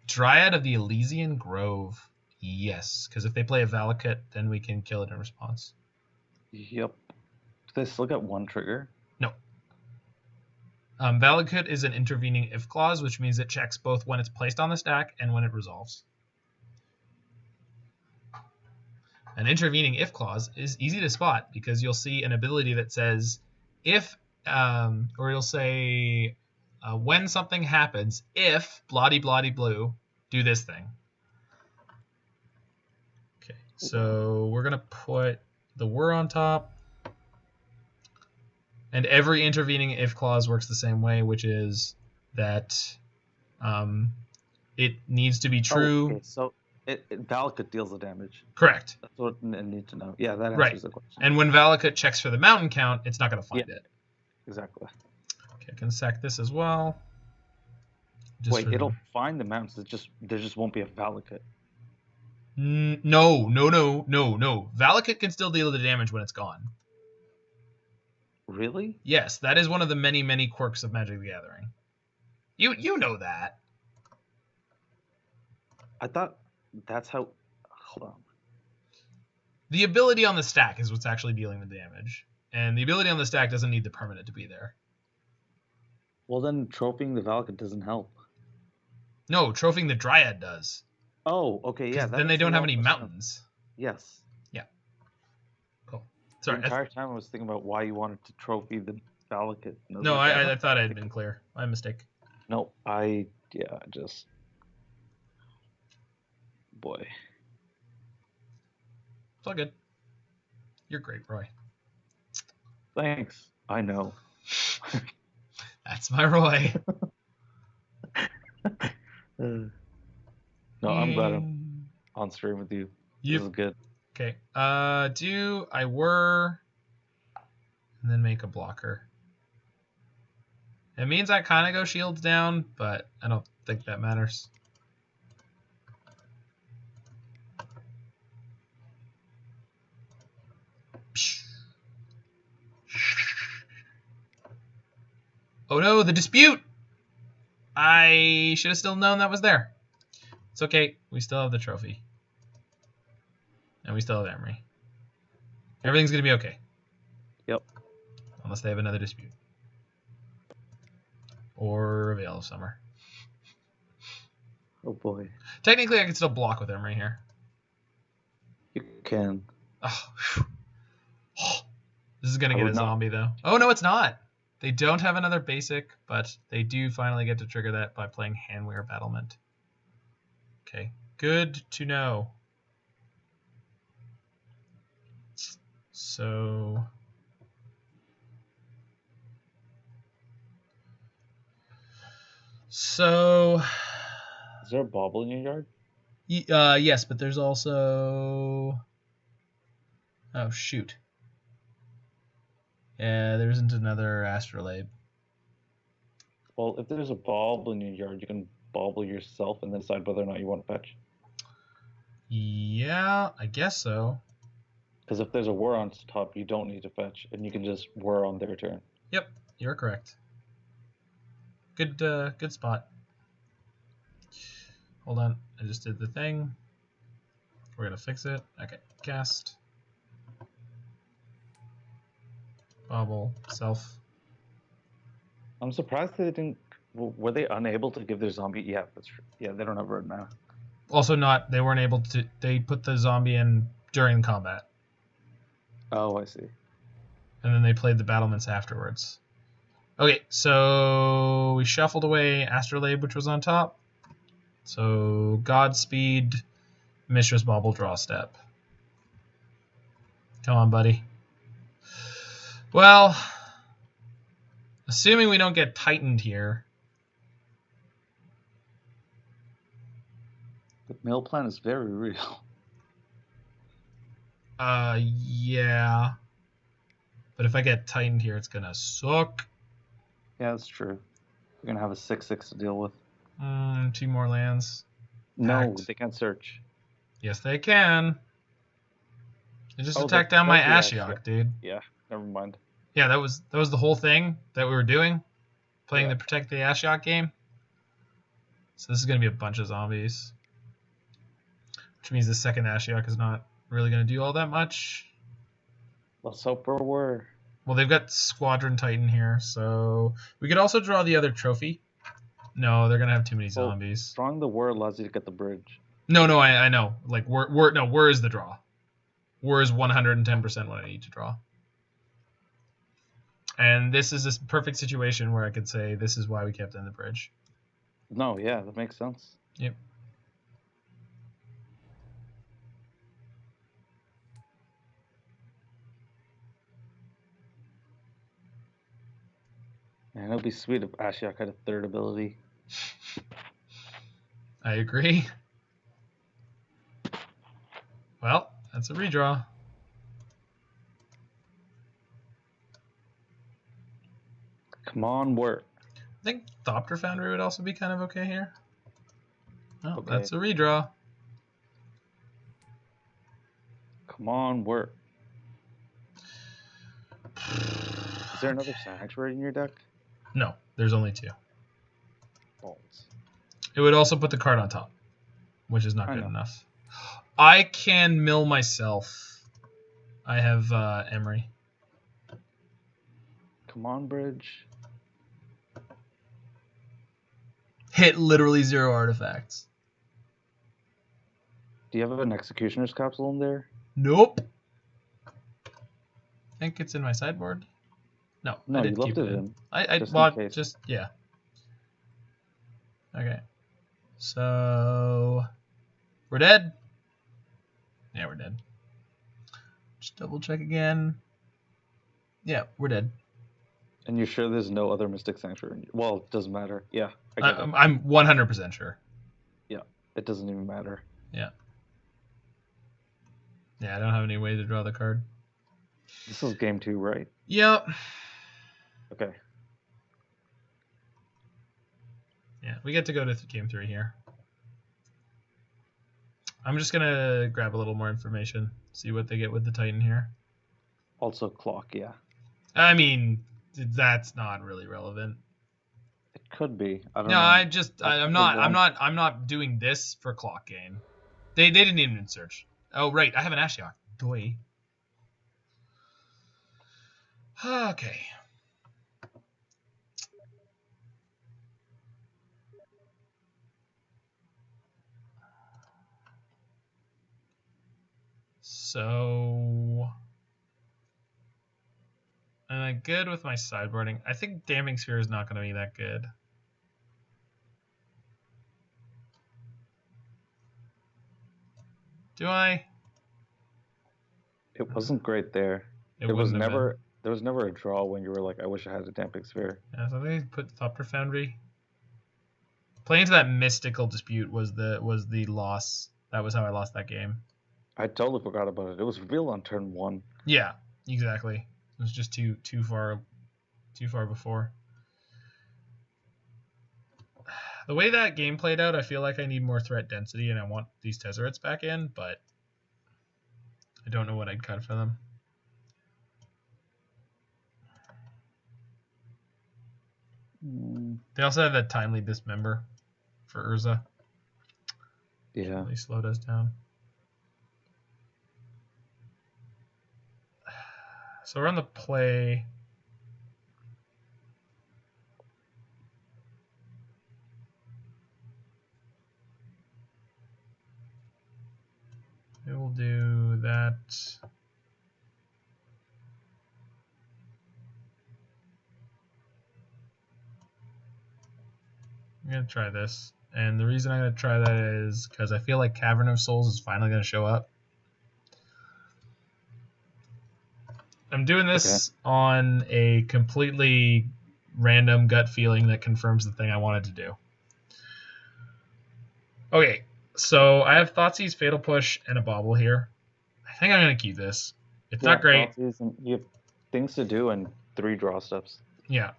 Dryad of the Elysian Grove. Yes, because if they play a Valakut, then we can kill it in response. Yep. Do they still get one trigger? No. Valakut is an intervening if clause, which means it checks both when it's placed on the stack and when it resolves. An intervening if clause is easy to spot because you'll see an ability that says if, or you'll say when something happens, if bloody blue, do this thing. Okay, so we're gonna put the Whir on top, and every intervening if clause works the same way, which is that it needs to be true. Oh, okay, so Valakut deals the damage. Correct. That's what I need to know. Yeah, that answers the question. And when Valakut checks for the mountain count, it's not going to find it. Exactly. Okay, I can sack this as well. Wait, it'll find the mountains. There just won't be a Valakut. No. Valakut can still deal the damage when it's gone. Really? Yes, that is one of the many quirks of Magic the Gathering. You know that. I thought that's how... Hold on. The ability on the stack is what's actually dealing the damage. And the ability on the stack doesn't need the permanent to be there. Well, then trophying the Valakut doesn't help. No, trophying the Dryad does. Oh, okay, yeah. Then they don't have any mountains. Yes. Yeah. Cool. Sorry. The entire time I was thinking about why you wanted to trophy the Valakut. No, I thought I had been clear. My mistake. No, just... Boy. It's all good. You're great, Roy. Thanks. I know. That's my Roy. No, I'm glad I'm on stream with you. This is good. Okay. Do I Whir and then make a blocker. It means I kind of go shields down, but I don't think that matters. Oh no, the dispute! I should have still known that was there. It's okay. We still have the trophy. And we still have Emry. Everything's going to be okay. Yep. Unless they have another dispute. Or a Veil of Summer. Oh boy. Technically, I can still block with Emry here. You can. Oh, this is going to get a zombie, though. Oh, no, it's not. They don't have another basic, but they do finally get to trigger that by playing Handwear Battlement. Okay, good to know. So Is there a Bauble in your yard? yes, but there's also, oh shoot. Yeah, there isn't another Astrolabe. Well, if there's a Bauble in your yard, you can Bauble yourself and then decide whether or not you want to fetch. Yeah, I guess so. Because if there's a Whir on top, you don't need to fetch, and you can just Whir on their turn. Yep, you're correct. Good spot. Hold on, I just did the thing. We're gonna fix it. Okay, cast. Bauble, self. I'm surprised they didn't. Were they unable to give their zombie? Yeah, that's true. Yeah, they don't have Road now. Also, they weren't able to. They put the zombie in during combat. Oh, I see. And then they played the battlements afterwards. Okay, so we shuffled away Astrolabe, which was on top. So Godspeed, Mishra's Bauble, draw step. Come on, buddy. Well, assuming we don't get tightened here. The mill plan is very real. Yeah. But if I get tightened here, it's gonna suck. Yeah, that's true. You're gonna have a 6/6 to deal with. 2 more lands. No, Packed. they can't search. Yes, they can. They just attacked down my Ashiok, dude. Yeah, never mind. Yeah, that was the whole thing that we were doing, playing the Protect the Ashiok game. So this is gonna be a bunch of zombies, which means the second Ashiok is not really gonna do all that much. Let's hope for a Whir. Well, they've got Squadron Titan here, so we could also draw the other trophy. No, they're gonna have too many zombies. Drawing the Whir allows you to get the bridge. No, I know. Like Whir is the draw. Whir is 110% what I need to draw. And this is a perfect situation where I could say this is why we kept in the bridge. No, yeah, that makes sense. Yep. Man, it would be sweet if Ashiok had a third ability. I agree. Well, that's a redraw. Come on, Whir. I think Thopter Foundry would also be kind of okay here. Oh, Okay. That's a redraw. Come on, Whir. Is there another Sanctuary in your deck? No, there's only 2. Balls. It would also put the card on top, which is not good know. enough. I can mill myself. I have Emry. Come on, Bridge. Hit literally 0 artifacts. Do you have an Executioner's Capsule in there? Nope. I think it's in my sideboard. No, No, I you did left keep it in. Yeah. Okay. So we're dead. Yeah, we're dead. Just double check again. Yeah, we're dead. And you're sure there's no other Mystic Sanctuary? Well, it doesn't matter. Yeah, I'm 100% sure. Yeah, it doesn't even matter. Yeah. Yeah, I don't have any way to draw the card. This is game 2, right? Yep. Okay. Yeah, we get to go to game 3 here. I'm just going to grab a little more information, see what they get with the Titan here. Also clock, yeah. I mean, that's not really relevant. It could be. I don't No, know. I'm not doing this for clock gain. They didn't even search. Oh, right, I have an Ashiok. Doy. Okay. So, am I good with my sideboarding? I think Damning Sphere is not going to be that good. Do I? It wasn't great there. It was wouldn't have been. never. There was never a draw when you were like, I wish I had a Damping Sphere. Yeah, so I think I put Thopter Foundry. Playing into that mystical dispute was the loss. That was how I lost that game. I totally forgot about it. It was real on turn 1. Yeah, exactly. It was just too far before. The way that game played out, I feel like I need more threat density, and I want these Tezzerets back in, but I don't know what I'd cut for them. They also have that timely dismember for Urza. Yeah. Really slowed us down. So we're on the play. We will do that. I'm going to try this. And the reason I'm going to try that is because I feel like Cavern of Souls is finally going to show up. I'm doing this on a completely random gut feeling that confirms the thing I wanted to do. Okay, so I have Thoughtseize, Fatal Push, and a Bauble here. I think I'm going to keep this. It's not great. And you have things to do and 3 draw steps. Yeah.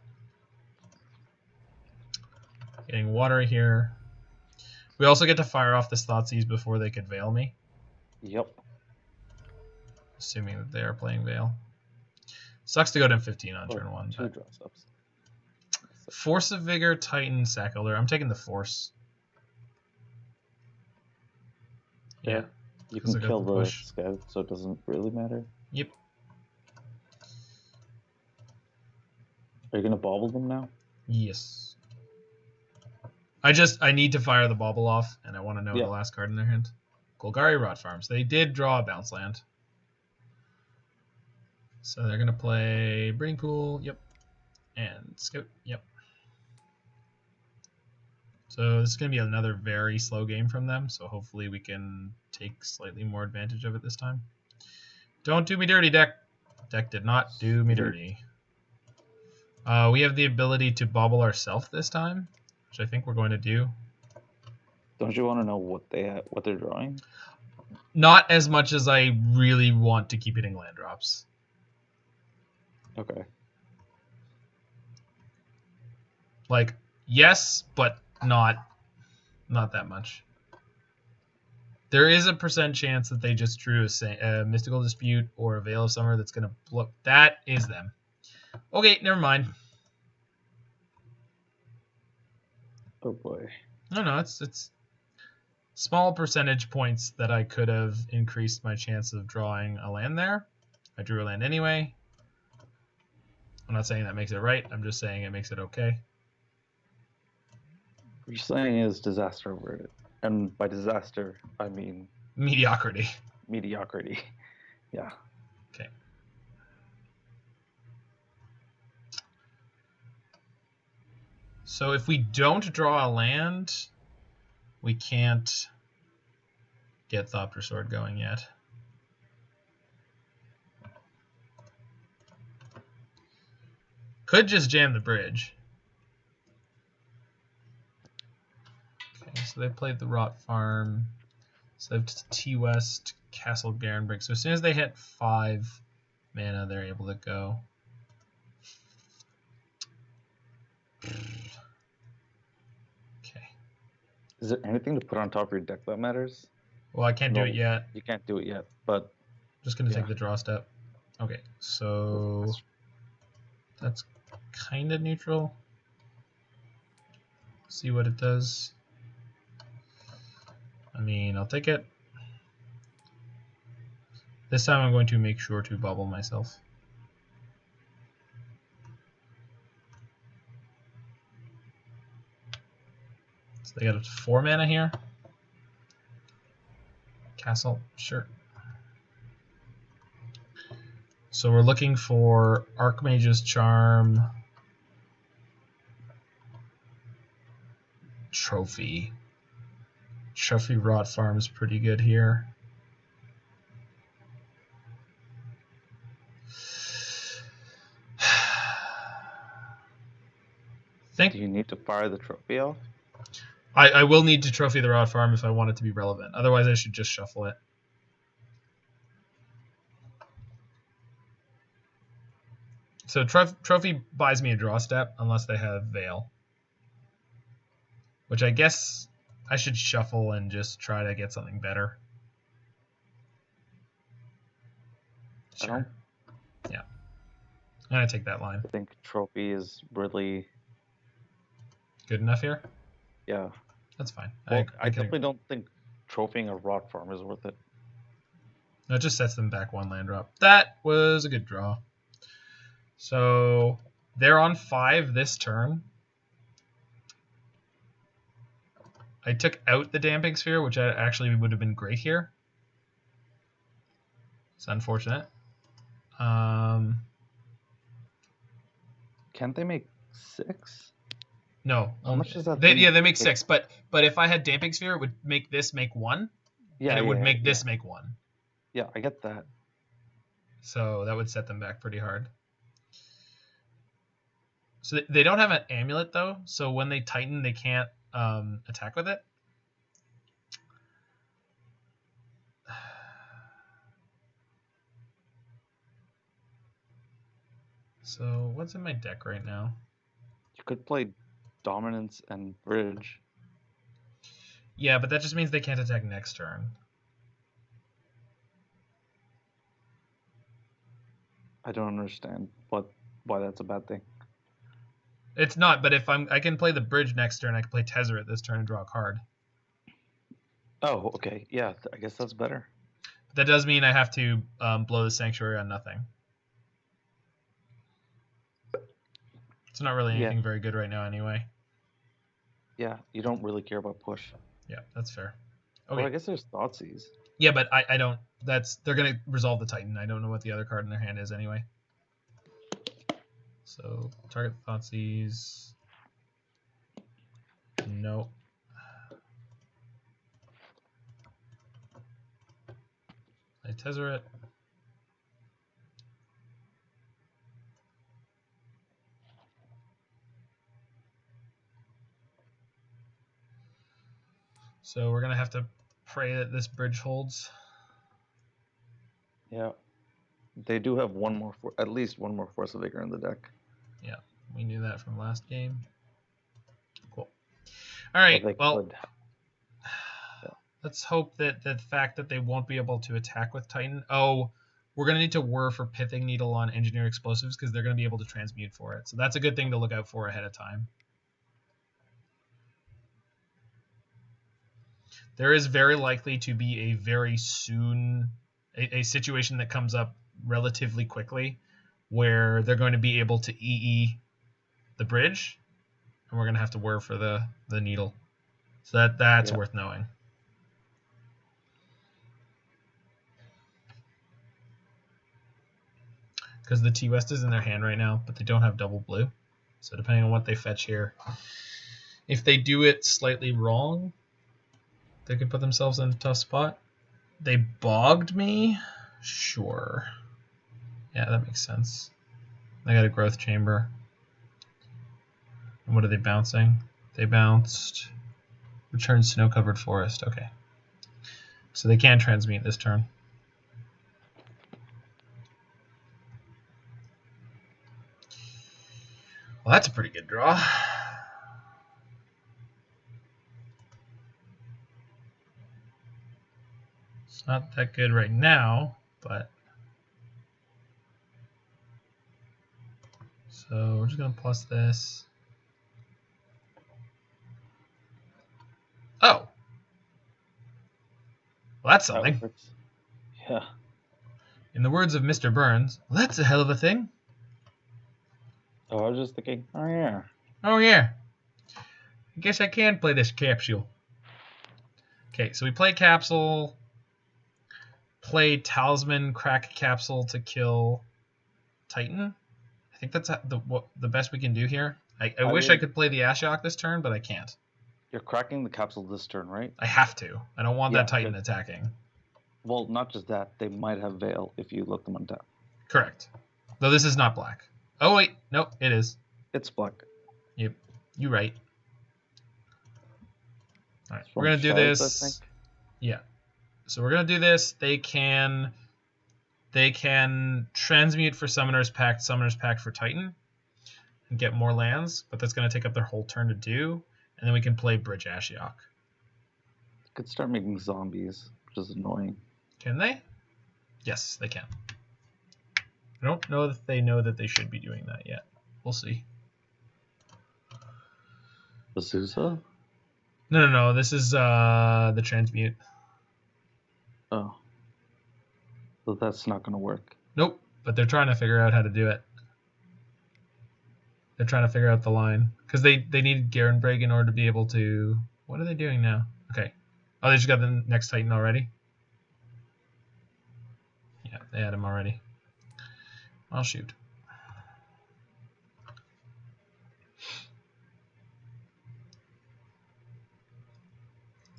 Getting Watery here. We also get to fire off this Thoughtseize before they could Veil me. Yep. Assuming that they are playing Veil. Sucks to go to 15 on turn 1. 2 draw steps. Force of Vigor, Titan, Sack Elder. I'm taking the Force. Yeah. You can kill the Scav, so it doesn't really matter. Yep. Are you going to Bauble them now? Yes. I need to fire the Bauble off, and I want to know the last card in their hand. Golgari Rot Farms. They did draw a bounce land. So they're going to play Breeding Pool, yep. And Scout, yep. So this is going to be another very slow game from them, so hopefully we can take slightly more advantage of it this time. Don't do me dirty, deck. Deck did not do me dirty. We have the ability to Bauble ourselves this time, which I think we're going to do. Don't you want to know what they're drawing? Not as much as I really want to keep hitting land drops. Okay. Like, yes, but not that much. There is a % chance that they just drew a Mystical Dispute or a Veil of Summer that's going to blow. That is them. Okay, never mind. Oh boy. No, it's small percentage points that I could have increased my chance of drawing a land there. I drew a land anyway. I'm not saying that makes it right. I'm just saying it makes it okay. What you're saying is disaster averted. And by disaster, I mean... mediocrity. Mediocrity. Yeah. Okay. So if we don't draw a land, we can't get Thopter Sword going yet. Could just jam the bridge. Okay, so they played the Rot Farm. So they have T-West, Castle Garenbrick. So as soon as they hit 5 mana, they're able to go. Okay. Is there anything to put on top of your deck that matters? Well, I can't do it yet. You can't do it yet, but... Just going to take the draw step. Okay, so... that's kind of neutral. See what it does. I mean, I'll take it. This time I'm going to make sure to Bauble myself. So they got 4 mana here. Castle, sure. So we're looking for Archmage's Charm, Trophy. Trophy Rot Farm is pretty good here. think Do you need to fire the trophy off? I will need to trophy the Rod Farm if I want it to be relevant. Otherwise, I should just shuffle it. So trophy buys me a draw step unless they have Veil. Which I guess I should shuffle and just try to get something better. Sure. Yeah. I'm going to take that line. I think trophy is really good enough here? Yeah. That's fine. Well, I definitely don't think trophying a Rod Farm is worth it. No, it just sets them back one land drop. That was a good draw. So they're on 5 this turn. I took out the Damping Sphere, which actually would have been great here. It's unfortunate. Can't they make 6? No. How much does that? They make 6, but if I had Damping Sphere, it would make this make 1. Yeah, and it would make this make 1. Yeah, I get that. So that would set them back pretty hard. So they don't have an amulet though, so when they Titan, they can't attack with it. So what's in my deck right now? You could play Dominance and Bridge. Yeah, but that just means they can't attack next turn. I don't understand why that's a bad thing. It's not, but if I can play the Bridge next turn, I can play Tezzeret this turn and draw a card. Oh, okay. Yeah, I guess that's better. That does mean I have to blow the Sanctuary on nothing. It's not really anything very good right now anyway. Yeah, you don't really care about push. Yeah, that's fair. Okay. Well, I guess there's Thoughtseize. Yeah, but I don't. They're gonna resolve the Titan. I don't know what the other card in their hand is anyway. So target Thoughtseize. No. Play Tezzeret. So we're gonna have to pray that this Bridge holds. Yeah, they do have at least one more Force of Vigor in the deck. Yeah, we knew that from last game. Cool. All right. Well, let's hope that the fact that they won't be able to attack with Titan. Oh, we're gonna need to whir for Pithing Needle on Engineer Explosives because they're gonna be able to transmute for it. So that's a good thing to look out for ahead of time. There is very likely to be a very soon a situation that comes up relatively quickly where they're going to be able to EE the Bridge, and we're going to have to whir for the needle. So that's worth knowing. Because the T-West is in their hand right now, but they don't have double blue. So depending on what they fetch here, if they do it slightly wrong, they could put themselves in a tough spot. They bogged me? Sure. Yeah, that makes sense. I got a Growth Chamber. And what are they bouncing? They bounced Return Snow-Covered Forest. Okay. So they can transmute this turn. Well, that's a pretty good draw. It's not that good right now, but... So we're just going to plus this. Oh! Well, that's something. Yeah. In the words of Mr. Burns, well, that's a hell of a thing. Oh, I was just thinking, oh yeah. Oh yeah. I guess I can play this Capsule. Okay, so we play Capsule. Play Talisman, crack Capsule to kill Titan. I think that's the best we can do here. I wish I could play the Ashiok this turn, but I can't. You're cracking the Capsule this turn, right? I have to. I don't want that Titan attacking. Well, not just that. They might have Veil if you look them on tap. Correct. Though this is not black. Oh, wait. Nope, it is. It's black. Yep. You right. All right, we're From gonna do Shards, I this. think. Yeah. So we're gonna do this. They can transmute for Summoner's Pact for Titan, and get more lands, but that's gonna take up their whole turn to do, and then we can play Bridge Ashiok. Could start making zombies, which is annoying. Can they? Yes, they can. I don't know that they know that they should be doing that yet. We'll see. Azusa? No. This is the transmute. Oh. So that's not going to work. Nope. But they're trying to figure out how to do it. They're trying to figure out the line. Because they need Garenbreg in order to be able to... What are they doing now? Okay. Oh, they just got the next Titan already? Yeah, they had him already. I'll shoot.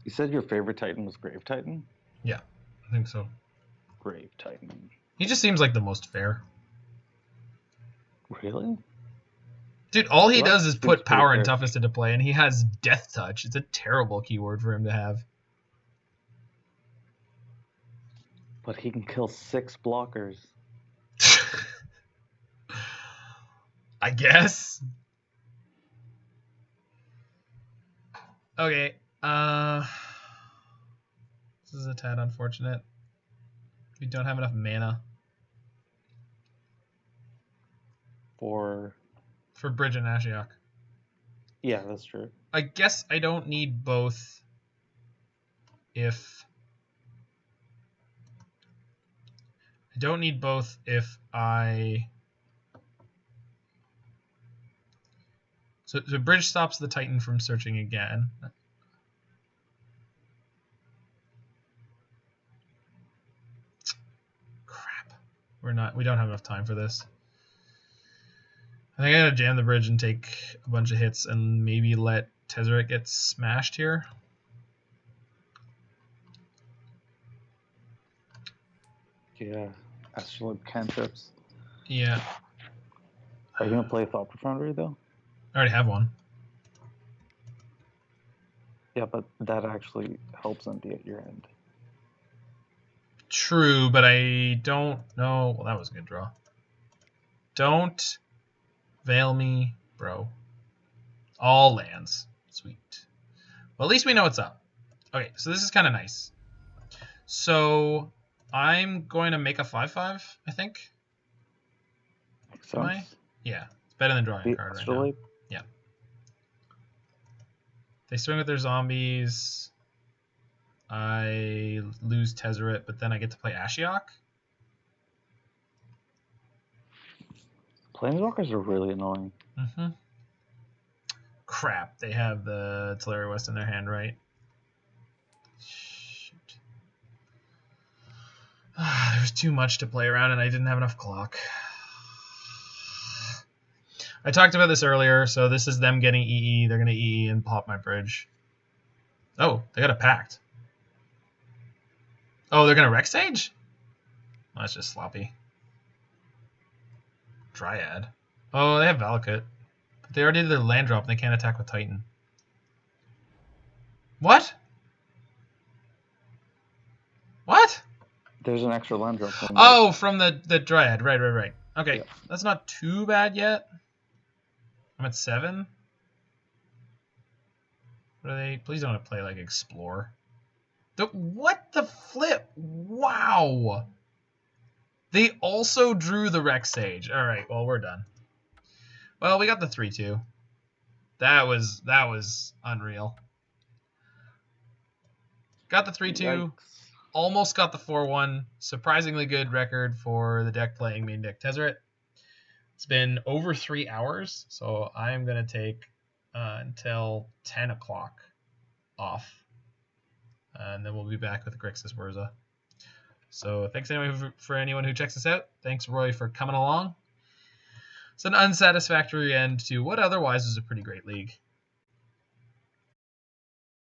You said your favorite Titan was Grave Titan? Yeah, I think so. Grave Titan. He just seems like the most fair. Really? Dude, all he Well, does is seems put power pretty and fair. toughness into play, and he has Death Touch. It's a terrible keyword for him to have. But he can kill 6 blockers. I guess. Okay. This is a tad unfortunate. We don't have enough mana For... Bridge and Ashiok. Yeah, that's true. I guess I don't need both if... I don't need both if I... So Bridge stops the Titan from searching again. Crap. We don't have enough time for this. I think I gotta jam the Bridge and take a bunch of hits and maybe let Tezzeret get smashed here. Yeah. Astrolabe cantrips. Yeah. Are you going to play Thopter Foundry, though? I already have one. Yeah, but that actually helps empty at your end. True, but I don't know. Well, that was a good draw. Don't veil me, bro. All lands. Sweet. Well, at least we know what's up. Okay, so this is kind of nice. So I'm going to make a 5/5, I think. Makes Am sense. I? Yeah, it's better than drawing a card right now. Astrolabe? Yeah. They swing with their zombies. I lose Tezzeret, but then I get to play Ashiok. Planeswalkers are really annoying. Mm-hmm. Crap, they have the Tezzeret West in their hand, right? Shoot. There's too much to play around, and I didn't have enough clock. I talked about this earlier, so this is them getting EE. They're going to EE and pop my Bridge. Oh, they got a Pact. Oh, they're going to Rex Sage? Oh, that's just sloppy. Dryad. Oh, they have Valakut. But they already did their land drop, and they can't attack with Titan. What? What? There's an extra land drop. Oh, from the Dryad. Right. Okay, Yeah. That's not too bad yet. I'm at 7. What are they? Please don't play like Explore. What the flip? Wow. They also drew the Rex Sage. All right, well, we're done. Well, we got the 3/2. That was unreal. Got the 3/2. Yikes. Almost got the 4/1. Surprisingly good record for the deck playing main deck Tezzeret. It's been over 3 hours, so I'm going to take until 10 o'clock off. And then we'll be back with Grixis Urza. So thanks anyway for anyone who checks us out. Thanks, Roy, for coming along. It's an unsatisfactory end to what otherwise was a pretty great league.